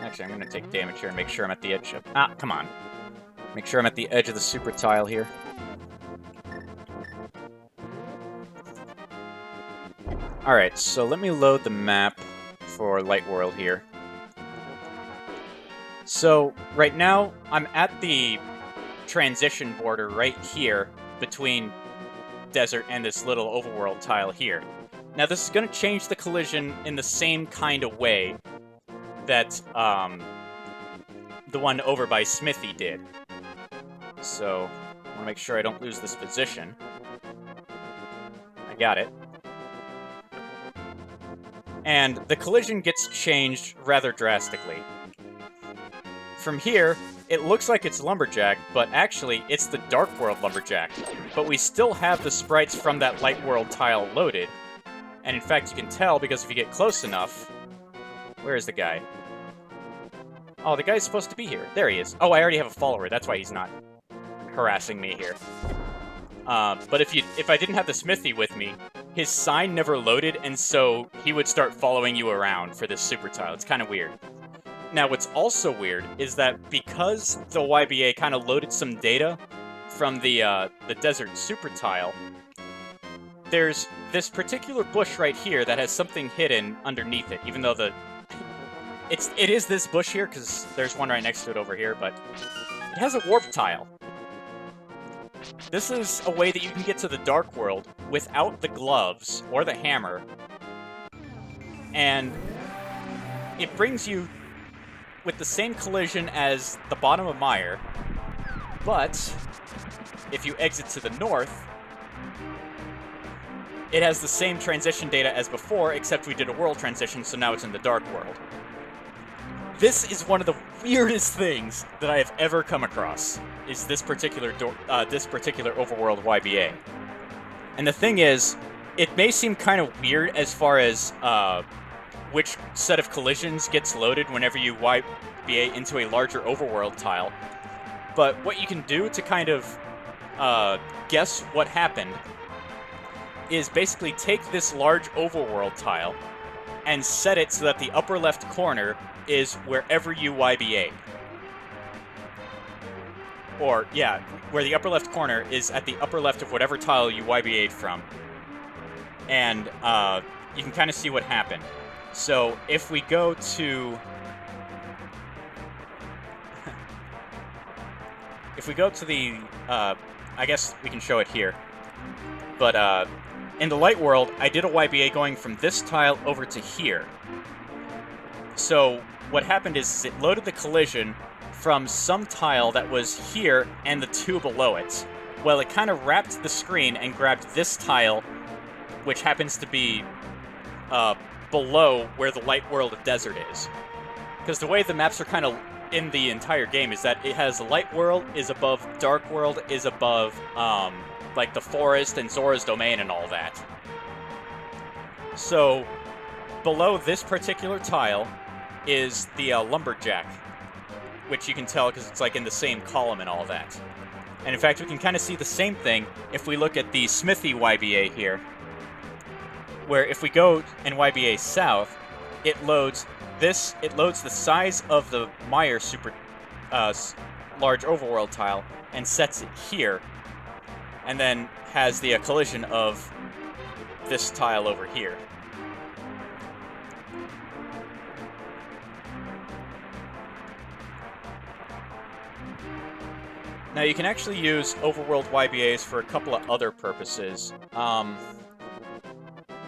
Actually, I'm going to take damage here and make sure I'm at the edge of... Ah, come on. Make sure I'm at the edge of the super tile here. Alright, so let me load the map for Light World here. So, right now, I'm at the transition border right here between desert and this little overworld tile here. Now, this is going to change the collision in the same kind of way that the one over by Smithy did. So, I want to make sure I don't lose this position. I got it. And the collision gets changed rather drastically. From here, it looks like it's Lumberjack, but actually, it's the Dark World Lumberjack. But we still have the sprites from that Light World tile loaded. And in fact, you can tell, because if you get close enough... Where is the guy? Oh, the guy's supposed to be here. There he is. Oh, I already have a follower. That's why he's not harassing me here. But if I didn't have the Smithy with me, his sign never loaded, and so he would start following you around for this super tile. It's kind of weird. Now, what's also weird is that because the YBA kind of loaded some data from the desert super tile, there's this particular bush right here that has something hidden underneath it, even though it is this bush here, because there's one right next to it over here, but it has a warp tile. This is a way that you can get to the Dark World without the gloves or the hammer, and it brings you with the same collision as the bottom of Mire, but if you exit to the north, it has the same transition data as before, except we did a world transition, so now it's in the Dark World. This is one of the weirdest things that I have ever come across, is this particular overworld YBA. And the thing is, it may seem kind of weird as far as which set of collisions gets loaded whenever you YBA into a larger overworld tile, but what you can do to kind of guess what happened is basically take this large overworld tile and set it so that the upper left corner is wherever you YBA. Or, yeah, where the upper left corner is at the upper left of whatever tile you YBA'd from. And you can kind of see what happened. So, if we go to... if we go to the... I guess we can show it here. But, in the Light World, I did a YBA going from this tile over to here. So, what happened is it loaded the collision from some tile that was here and the two below it. Well, it kind of wrapped the screen and grabbed this tile, which happens to be below where the Light World Desert is. Because the way the maps are kind of in the entire game is that it has Light World is above, Dark World is above, like the forest and Zora's Domain and all that. So, below this particular tile is the Lumberjack. which you can tell because it's like in the same column and all that. And in fact, we can kind of see the same thing if we look at the Smithy YBA here, where if we go in YBA South, it loads this. It loads the size of the Meyer super large overworld tile and sets it here, and then has the collision of this tile over here. Now you can actually use overworld YBAs for a couple of other purposes.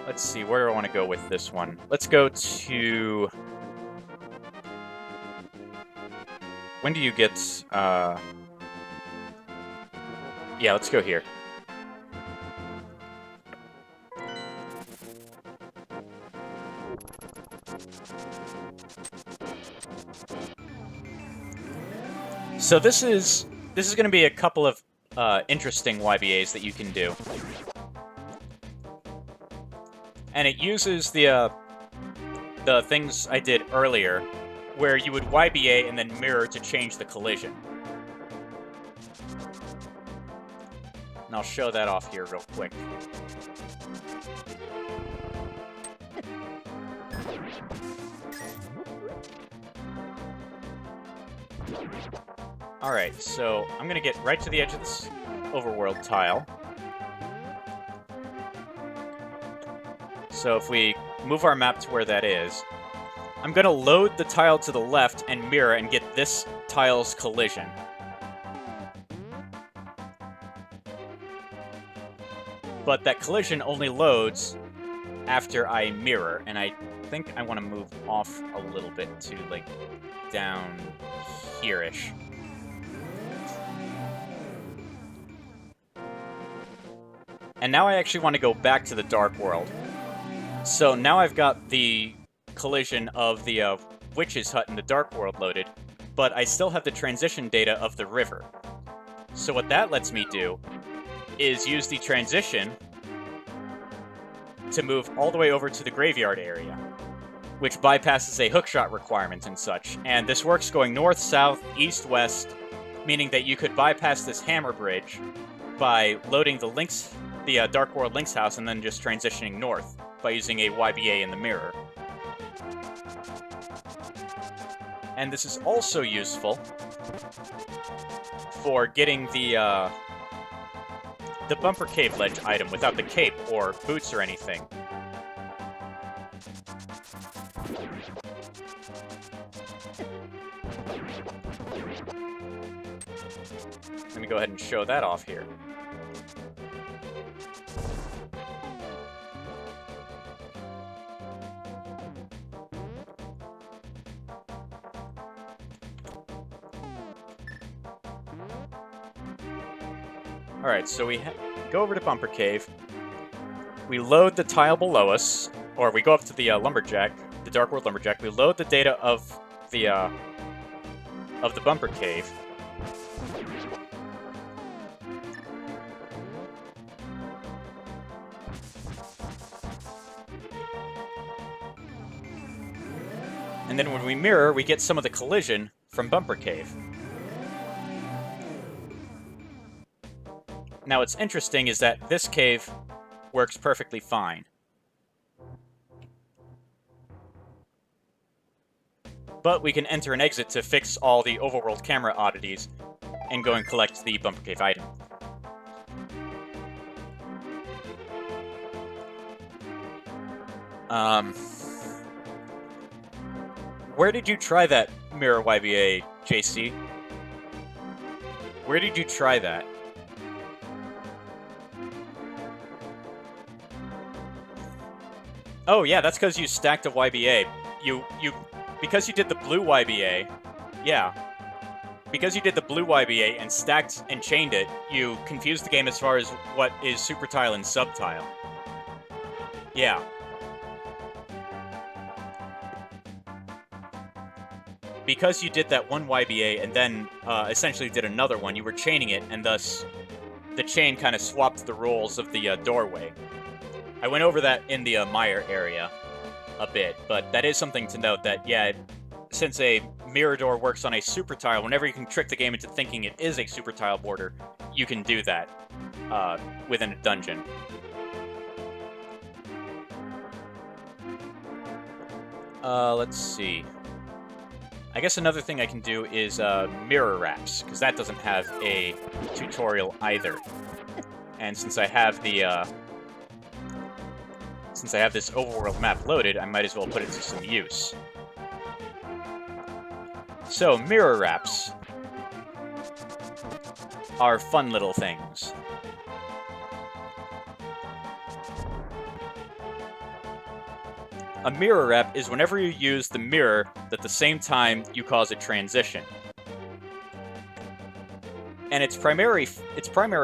Let's see, where do I want to go with this one? Let's go to... When do you get... Yeah, let's go here. So this is going to be a couple of interesting YBAs that you can do. And it uses the things I did earlier, where you would YBA and then mirror to change the collision. And I'll show that off here real quick. Alright, so I'm gonna get right to the edge of this overworld tile. So if we move our map to where that is, I'm gonna load the tile to the left and mirror and get this tile's collision. But that collision only loads after I mirror, and I think I want to move off a little bit to, like, down here-ish. And now I actually want to go back to the Dark World. So now I've got the collision of the Witch's Hut in the Dark World loaded, but I still have the transition data of the river. So what that lets me do is use the transition to move all the way over to the graveyard area, which bypasses a hookshot requirement and such. And this works going north, south, east, west, meaning that you could bypass this hammer bridge by loading the Dark World Link's house and then just transitioning north by using a YBA in the mirror. And this is also useful for getting the Bumper Cave Ledge item without the cape or boots or anything. Let me go ahead and show that off here. Alright, so we go over to Bumper Cave, we load the tile below us, or we go up to the Lumberjack, the Dark World Lumberjack, we load the data of the Bumper Cave. And then when we mirror, we get some of the collision from Bumper Cave. Now, what's interesting is that this cave works perfectly fine. But we can enter and exit to fix all the overworld camera oddities and go and collect the Bumper Cave item. Where did you try that Mirror YBA, JC? Where did you try that? Oh yeah, that's because you stacked a YBA. Because you did the blue YBA, yeah. Because you did the blue YBA and stacked and chained it, you confused the game as far as what is super tile and sub tile. Yeah. Because you did that one YBA and then essentially did another one, you were chaining it, and thus the chain kind of swapped the roles of the doorway. I went over that in the Meyer area a bit, but that is something to note that, yeah, since a mirror door works on a super tile, whenever you can trick the game into thinking it is a super tile border, you can do that within a dungeon. Let's see. I guess another thing I can do is mirror wraps, because that doesn't have a tutorial either. And since I have the this overworld map loaded, I might as well put it to some use. So, mirror wraps are fun little things. A mirror wrap is whenever you use the mirror at the same time you cause a transition. And its primary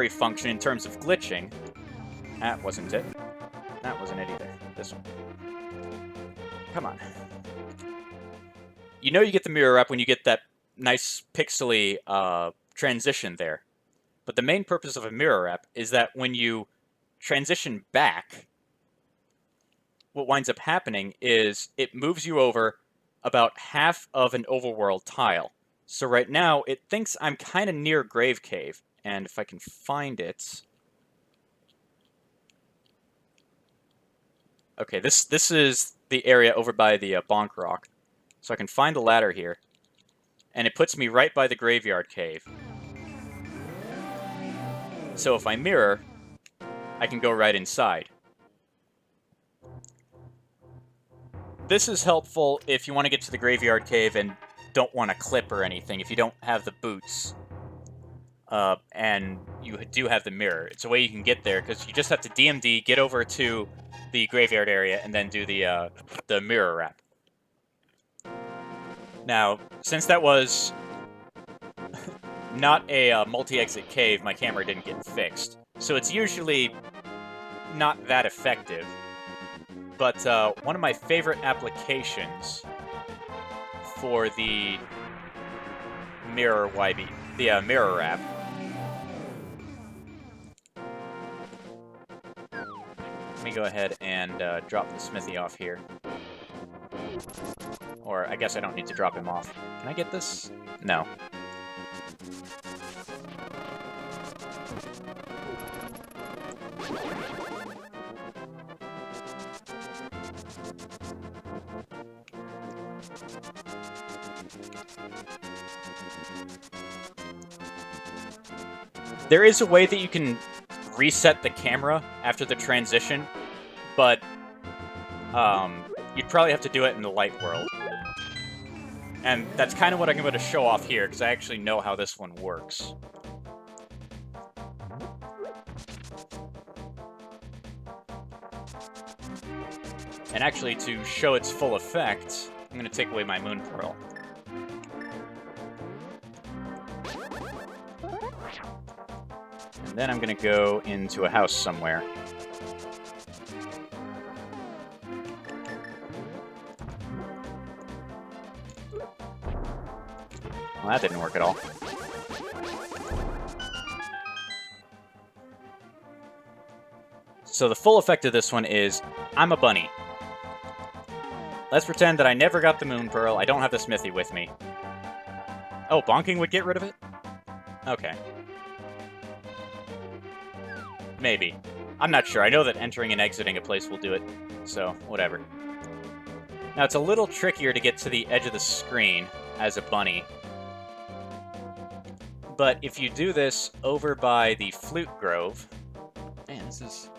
function in terms of glitching... That wasn't it. That wasn't it either. This one. Come on. You know you get the mirror wrap when you get that nice pixely transition there. But the main purpose of a mirror wrap is that when you transition back, what winds up happening is it moves you over about half of an overworld tile. So right now, it thinks I'm kind of near Grave Cave. And if I can find it... Okay, this is the area over by the Bonk Rock. So I can find the ladder here. And it puts me right by the Graveyard Cave. So if I mirror, I can go right inside. This is helpful if you want to get to the Graveyard Cave and don't want to clip or anything, if you don't have the boots. And you do have the mirror. It's a way you can get there, because you just have to DMD, get over to the graveyard area, and then do the mirror wrap. Now, since that was not a multi-exit cave, my camera didn't get fixed. So it's usually not that effective. But one of my favorite applications for the mirror YB, the mirror wrap. Let me go ahead and drop the Smithy off here. Or I guess I don't need to drop him off. Can I get this? No. There is a way that you can reset the camera after the transition, but you'd probably have to do it in the light world. And that's kind of what I'm going to show off here, because I actually know how this one works. And actually, to show its full effect, I'm going to take away my Moon Pearl. And then I'm going to go into a house somewhere. Well, that didn't work at all. So the full effect of this one is, I'm a bunny. Let's pretend that I never got the Moon Pearl, I don't have the Smithy with me. Oh, bonking would get rid of it? Okay. Maybe. I'm not sure. I know that entering and exiting a place will do it, so whatever. Now, it's a little trickier to get to the edge of the screen as a bunny. But if you do this over by the Flute Grove... Man, this is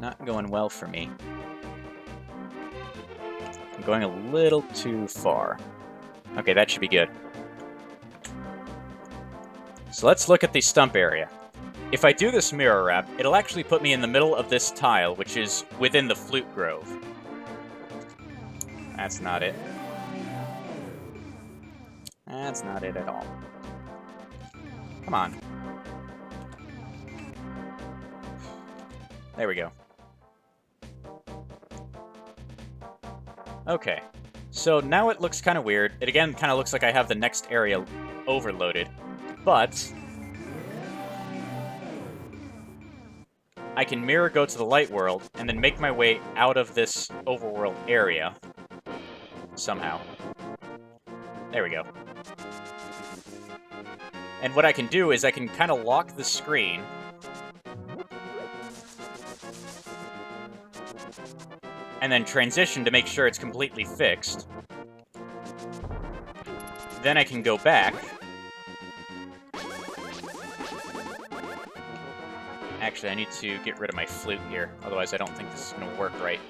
not going well for me. I'm going a little too far. Okay, that should be good. So let's look at the stump area. If I do this mirror wrap, it'll actually put me in the middle of this tile, which is within the Flute Grove. That's not it. That's not it at all. Come on. There we go. Okay. So now it looks kind of weird. It again kind of looks like I have the next area overloaded. But I can mirror go to the light world and then make my way out of this overworld area somehow. There we go. And what I can do is I can kind of lock the screen. And then transition to make sure it's completely fixed. Then I can go back. Actually, I need to get rid of my flute here. Otherwise, I don't think this is going to work right.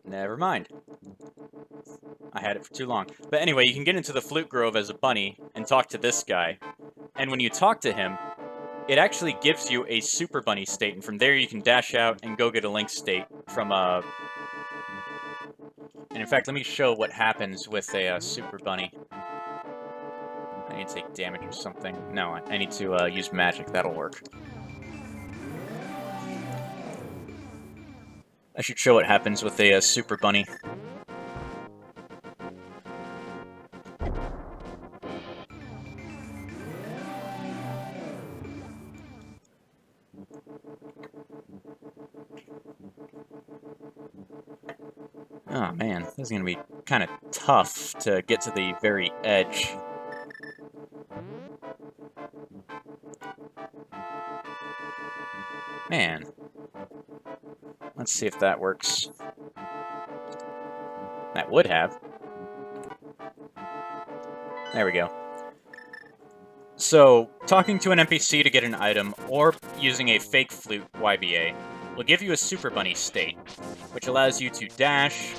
Never mind. I had it for too long. But anyway, you can get into the Flute Grove as a bunny and talk to this guy. And when you talk to him, it actually gives you a Super Bunny state. And from there, you can dash out and go get a Link state from a... And in fact, let me show what happens with a Super Bunny. I need to take damage or something. No, I need to use magic. That'll work. I should show what happens with a Super Bunny. Oh man, this is gonna be kind of tough to get to the very edge. Man. Let's see if that works. That would have. There we go. So, talking to an NPC to get an item, or using a fake flute YBA, will give you a Super Bunny state, which allows you to dash,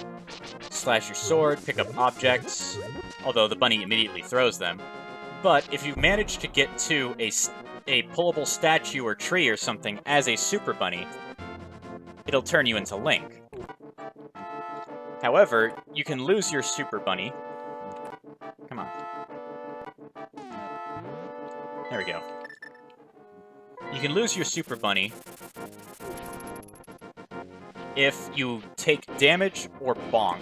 slash your sword, pick up objects, although the bunny immediately throws them. But if you manage to get to a pullable statue or tree or something as a Super Bunny, it'll turn you into Link. However, you can lose your Super Bunny. Come on. There we go. You can lose your Super Bunny if you take damage or bonk.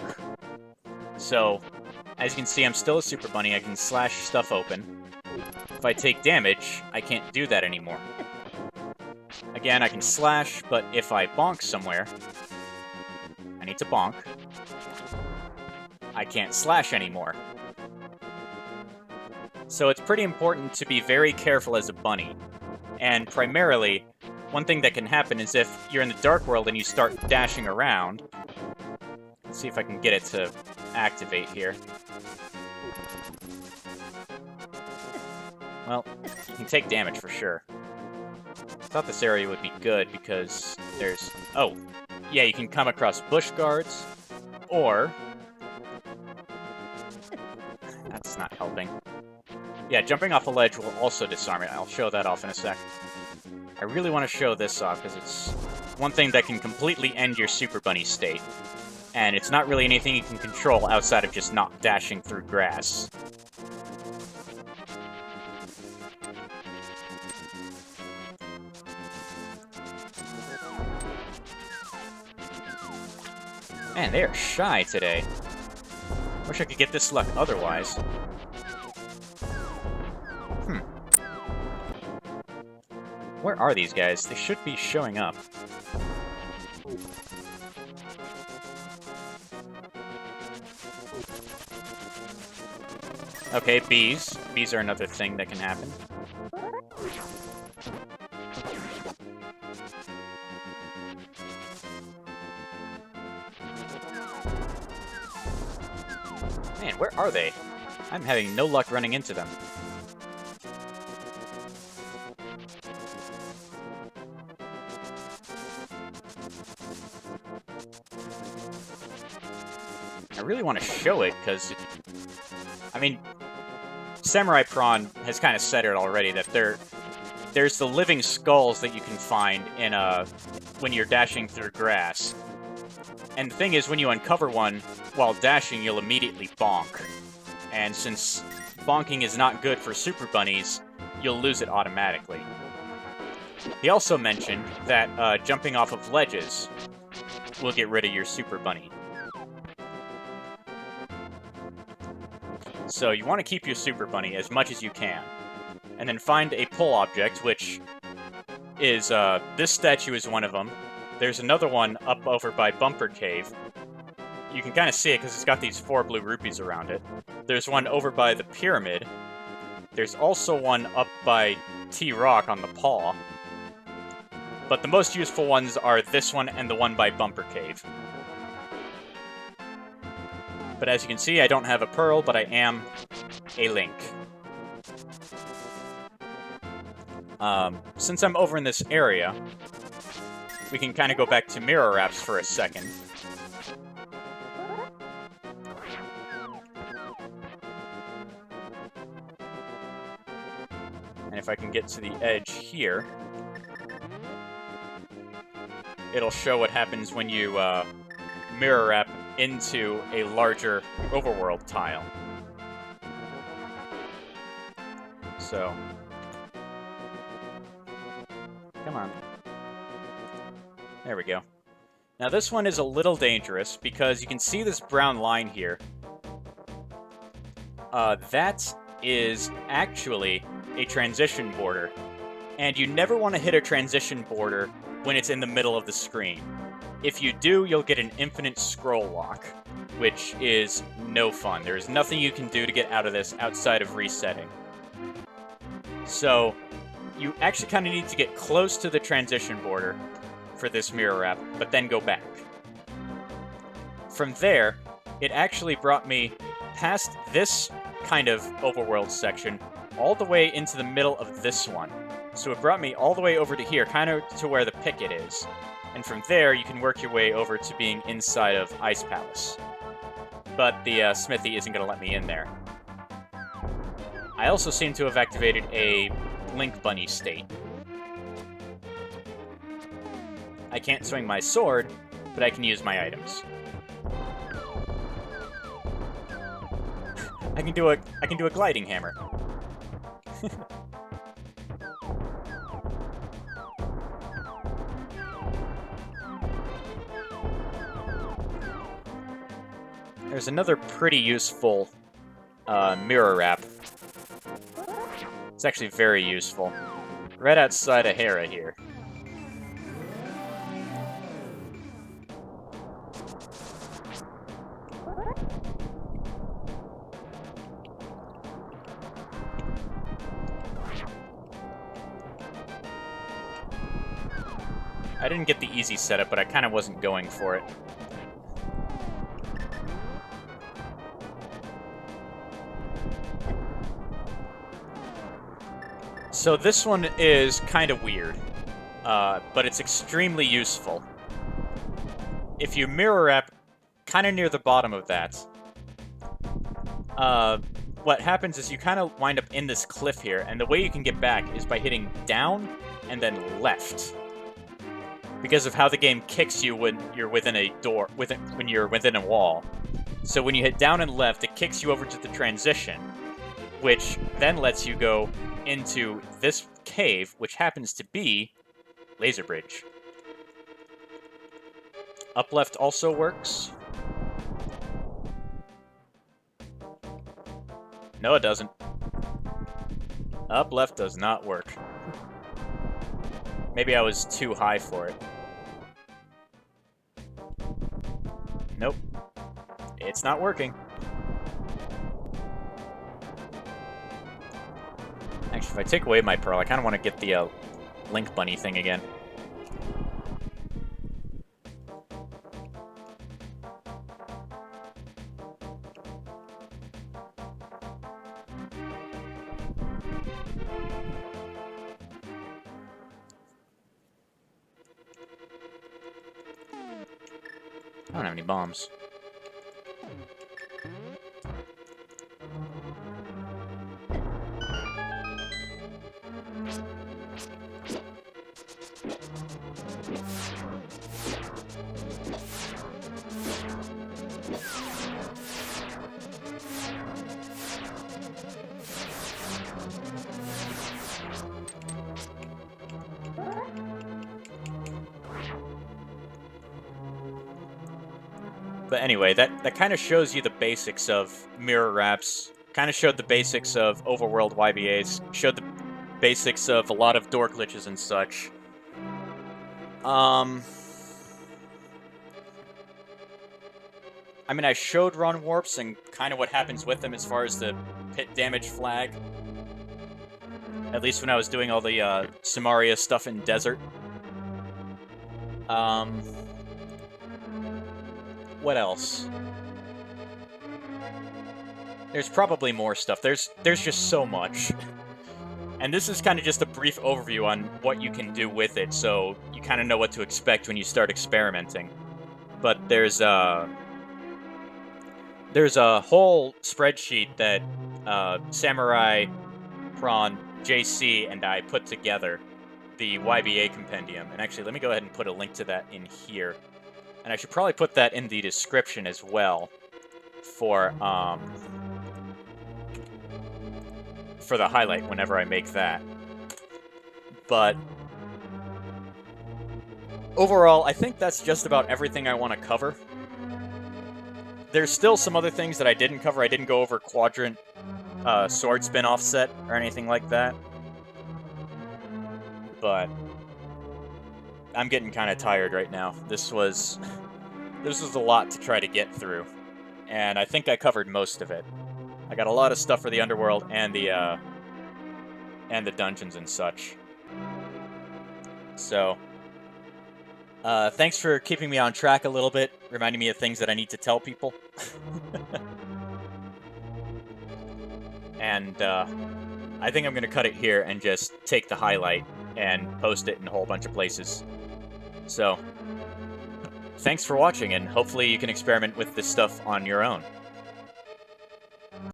So, as you can see, I'm still a Super Bunny. I can slash stuff open. If I take damage, I can't do that anymore. Again, I can slash, but if I bonk somewhere, I need to bonk, I can't slash anymore. So it's pretty important to be very careful as a bunny. And primarily, one thing that can happen is if you're in the Dark World and you start dashing around. Let's see if I can get it to activate here. Well, you can take damage for sure. I thought this area would be good because there's... Oh, yeah, you can come across bush guards, or... That's not helping. Yeah, jumping off a ledge will also disarm it. I'll show that off in a sec. I really want to show this off because it's one thing that can completely end your Super Bunny state. And it's not really anything you can control outside of just not dashing through grass. Man, they are shy today. Wish I could get this luck otherwise. Where are these guys? They should be showing up. Okay, bees. Bees are another thing that can happen. Man, where are they? I'm having no luck running into them. I really want to show it, because... I mean, Samurai Prawn has kind of said it already, that there's the living skulls that you can find in when you're dashing through grass. And the thing is, when you uncover one while dashing, you'll immediately bonk. And since bonking is not good for Super Bunnies, you'll lose it automatically. He also mentioned that jumping off of ledges will get rid of your Super Bunny. So you want to keep your Super Bunny as much as you can. And then find a pull object, which is this statue is one of them. There's another one up over by Bumper Cave. You can kind of see it because it's got these 4 blue rupees around it. There's one over by the pyramid. There's also one up by T-Rock on the paw. But the most useful ones are this one and the one by Bumper Cave. But as you can see, I don't have a pearl, but I am a Link. Since I'm over in this area, we can kind of go back to mirror wraps for a second. And if I can get to the edge here, it'll show what happens when you mirror wrap into a larger overworld tile. So, come on. There we go. Now this one is a little dangerous because you can see this brown line here. That is actually a transition border. And you never want to hit a transition border when it's in the middle of the screen. If you do, you'll get an infinite scroll lock, which is no fun. There's nothing you can do to get out of this outside of resetting. So, you actually kind of need to get close to the transition border for this mirror wrap, but then go back. From there, it actually brought me past this kind of overworld section, all the way into the middle of this one. So it brought me all the way over to here, kind of to where the picket is. And from there, you can work your way over to being inside of Ice Palace. But the smithy isn't going to let me in there. I also seem to have activated a Link Bunny state. I can't swing my sword, but I can use my items. I can do a gliding hammer. There's another pretty useful mirror wrap. It's actually very useful. Right outside of Hera here. I didn't get the easy setup, but I kind of wasn't going for it. So this one is kind of weird, but it's extremely useful. If you mirror wrap kind of near the bottom of that, what happens is you kind of wind up in this cliff here, and the way you can get back is by hitting down and then left. Because of how the game kicks you when you're within a door, when you're within a wall. So when you hit down and left, it kicks you over to the transition, which then lets you go into this cave, which happens to be Laser Bridge. Up left also works. No, it doesn't. Up left does not work. Maybe I was too high for it. Nope. It's not working. Actually, if I take away my pearl, I kind of want to get the Link Bunny thing again. I don't have any bombs. But anyway, that kind of shows you the basics of mirror wraps, kind of showed the basics of overworld YBAs, showed the basics of a lot of door glitches and such. I mean, I showed run warps and kind of what happens with them as far as the pit damage flag. At least when I was doing all the Somaria stuff in desert. What else? There's probably more stuff. There's just so much. And this is kind of just a brief overview on what you can do with it, so you kind of know what to expect when you start experimenting. But there's a whole spreadsheet that Samurai, Prawn, JC, and I put together, the YBA compendium. And actually, let me go ahead and put a link to that in here. And I should probably put that in the description as well for the highlight whenever I make that. But overall, I think that's just about everything I want to cover. There's still some other things that I didn't cover. I didn't go over quadrant sword spin offset or anything like that. But I'm getting kind of tired right now. This was a lot to try to get through, and I think I covered most of it. I got a lot of stuff for the underworld and the dungeons and such. So, thanks for keeping me on track a little bit, reminding me of things that I need to tell people. And I think I'm going to cut it here and just take the highlight and post it in a whole bunch of places. So, thanks for watching, and hopefully you can experiment with this stuff on your own.